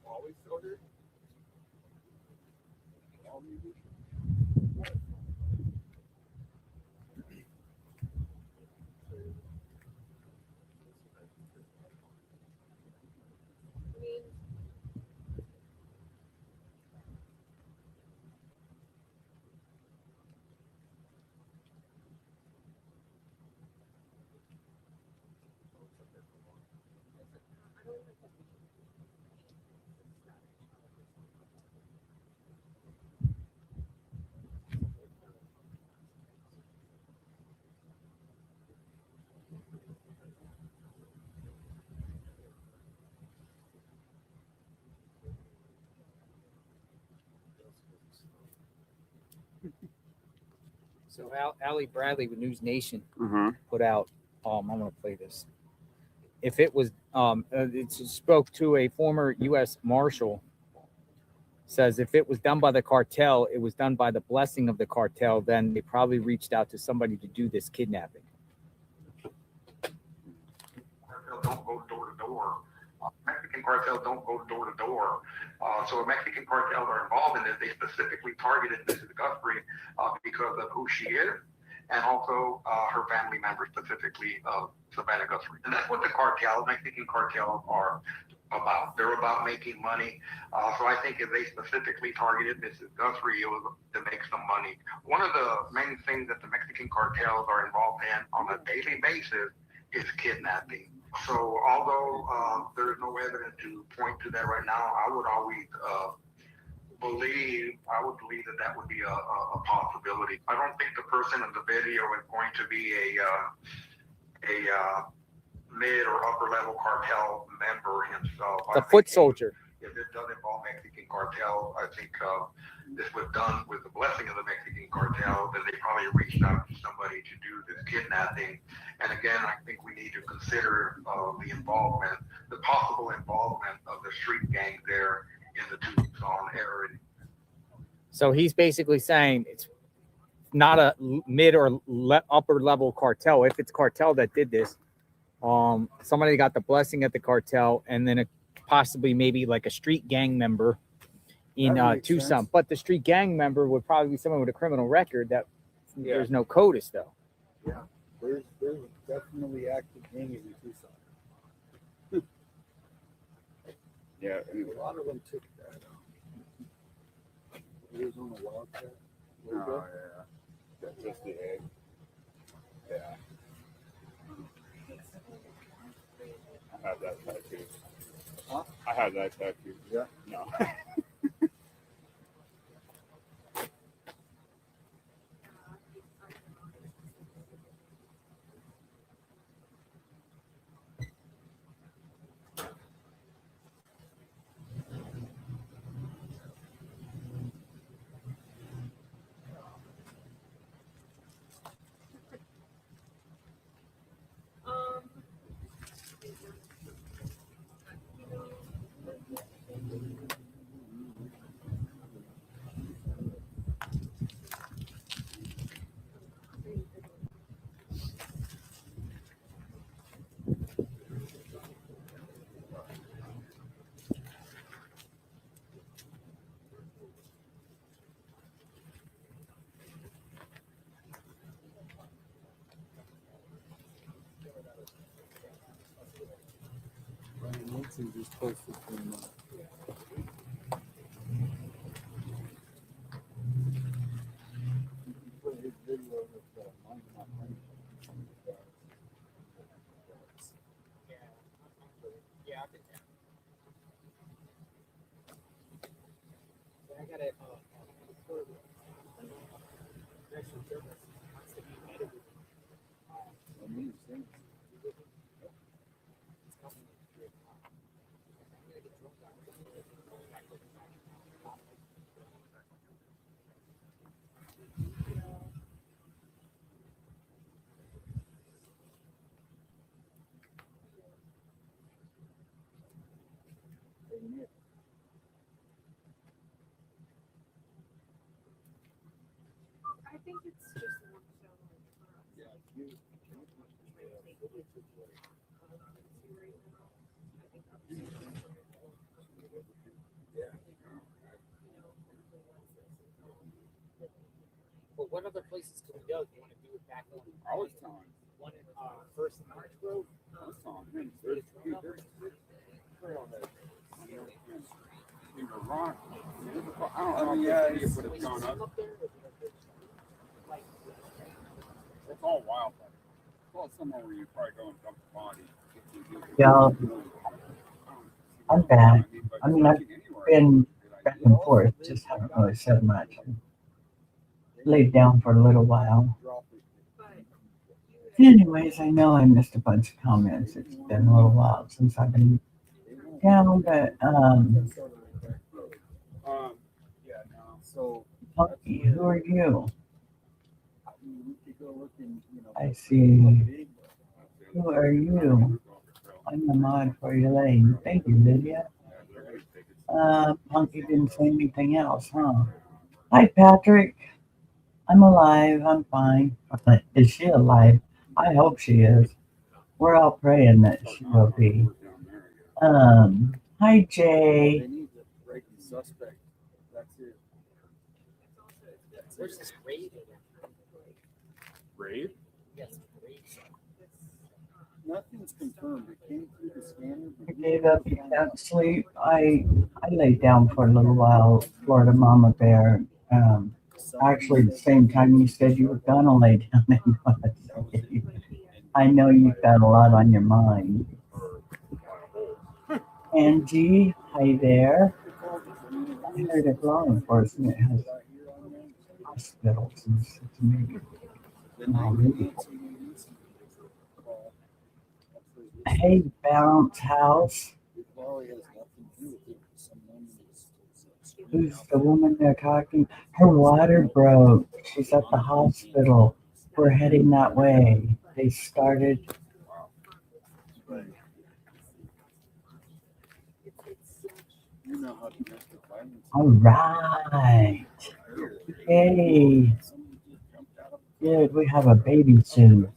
Always ordered. So Allie Bradley with News Nation Mm-hmm. put out. I'm going to play this. If it was, it spoke to a former U.S. Marshal. Says if it was done by the cartel, it was done by the blessing of the cartel. Then they probably reached out to somebody to do this kidnapping. Cartel don't go door to door. Mexican cartels don't go door to door. So Mexican cartels are involved in this. They specifically targeted Mrs. Guthrie because of who she is and also her family members, specifically Savannah Guthrie. And that's what the cartels, Mexican cartels, are about. They're about making money. So I think if they specifically targeted Mrs. Guthrie, it was to make some money. One of the main things that the Mexican cartels are involved in on a daily basis is kidnapping. So although there's no evidence to point to that right now, I would always believe that would be a possibility. I don't think the person in the video is going to be a mid or upper level cartel member himself. The foot soldier. If it does involve Mexican cartel, I think this was done with the blessing of the Mexican cartel, that they probably reached out to somebody to do this kidnapping. And again, I think we need to consider the possible involvement of the street gang there in the Tucson area. So he's basically saying it's not a mid or upper level cartel. If it's cartel that did this, somebody got the blessing at the cartel, and then possibly maybe like a street gang member in Tucson. Sense. But the street gang member would probably be someone with a criminal record that there's no CODIS though. Yeah, there's definitely active gangs in Tucson. Yeah, a lot of them took that. Arizona Wildcat. Oh yeah, just the egg. Yeah. I have that tattoo. Huh? I have that tattoo. Yeah. No. Nancy just posted from put his video with Mind My Money. Yeah, I think I got it. National Service wants to be edited. I think it's just more so But what other places can we go? Do you want to do it back on? I was telling One in First and March Road. I was telling him, there's Trailhead. In the rock. I don't know if it would have gone up. It's all wildlife. It's all somewhere where you probably go and dump the body. Yeah, I'm back. I mean, I've been back and forth, just haven't really said much. Laid down for a little while. Anyways, I know I missed a bunch of comments. It's been a little while since I've been down, but Punky, who are you? I see. Who are you? I'm the mod for Elaine. Thank you, Lydia. Punky didn't say anything else, huh? Hi, Patrick. I'm alive. I'm fine. Is she alive? I hope she is. We're all praying that she will be. Hi, Jay. They need to break the suspect. That's it. Where's this raid? Raid? Yes, raid. Nothing's confirmed. It came through the scanner. I gave up. You can't sleep. I laid down for a little while. Florida Mama Bear. Actually, the same time you said you were gonna lay down. I know you've got a lot on your mind. Angie, hi there. I heard if law enforcement has hospitals and stuff. Hey, Bounce House. Who's the woman they're talking? Her water broke. She's at the hospital. We're heading that way. They started. All right. Hey. Good. We have a baby soon.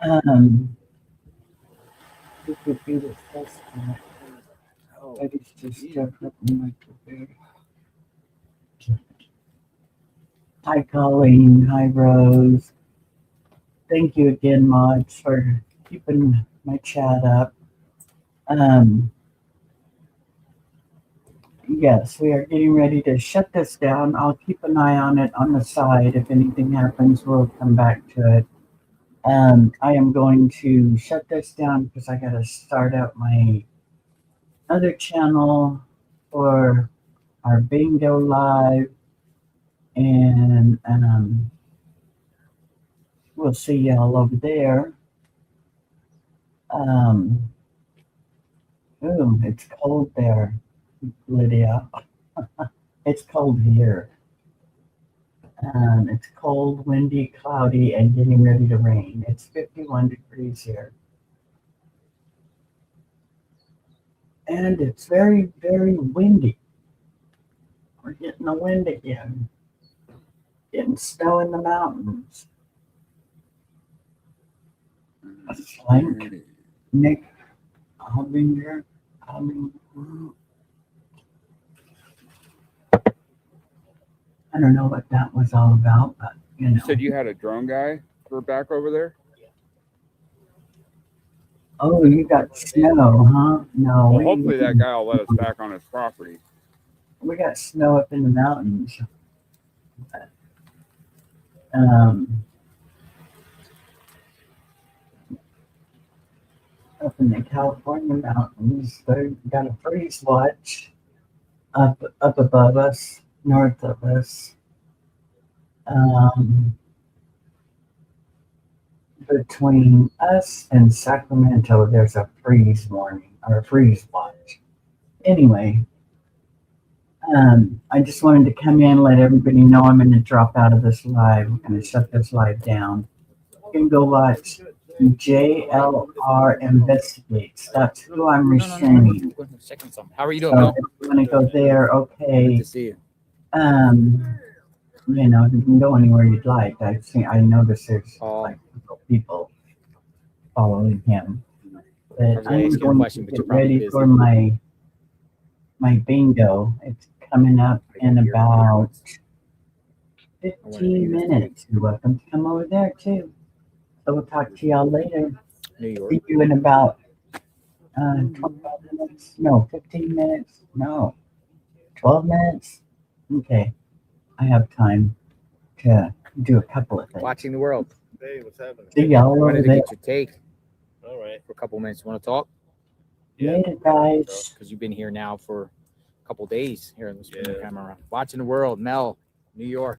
Who could be the suspect? Betty's just looking like the bear. Hi, Colleen. Hi, Rose. Thank you again, mods, for keeping my chat up. Yes, we are getting ready to shut this down. I'll keep an eye on it on the side. If anything happens, we'll come back to it. I am going to shut this down because I got to start up my other channel for our bingo live, and we'll see y'all over there. Ooh, it's cold there, Lydia. It's cold here. It's cold, windy, cloudy, and getting ready to rain. It's 51 degrees here. And it's very, very windy. We're getting the wind again. Getting snow in the mountains. Slank, Nick, Albinger. I don't know what that was all about, but you know. You said you had a drone guy for back over there? Oh, you got snow, huh? No, Well, hopefully that guy will let us back on his property. we got snow up in the mountains. Um, up in the California mountains, they got a freeze watch up above us, north of us. Between us and Sacramento, there's a freeze warning or a freeze watch. Anyway, I just wanted to come in, let everybody know I'm going to drop out of this live. I'm going to shut this live down. You can go watch JLR Investigates. That's who I'm restraining. How are you doing, So Mel? if you want to go there, okay. Good to see you. You know, you can go anywhere you'd like. I noticed there's like people following him. But I'm going to get ready for my bingo. It's coming up in about 15 minutes. You're welcome to come over there too. So we'll talk to y'all later. New York. See you in about 25 minutes. No, 15 minutes. No, 12 minutes. Okay. I have time to do a couple of things. Watching the world. Hey, what's happening? See y'all I over wanted to there. get your take All right. for a couple minutes. Want to talk? Later, guys. Because you've been here now for a couple days here in this camera. Watching the world, Mel, New York.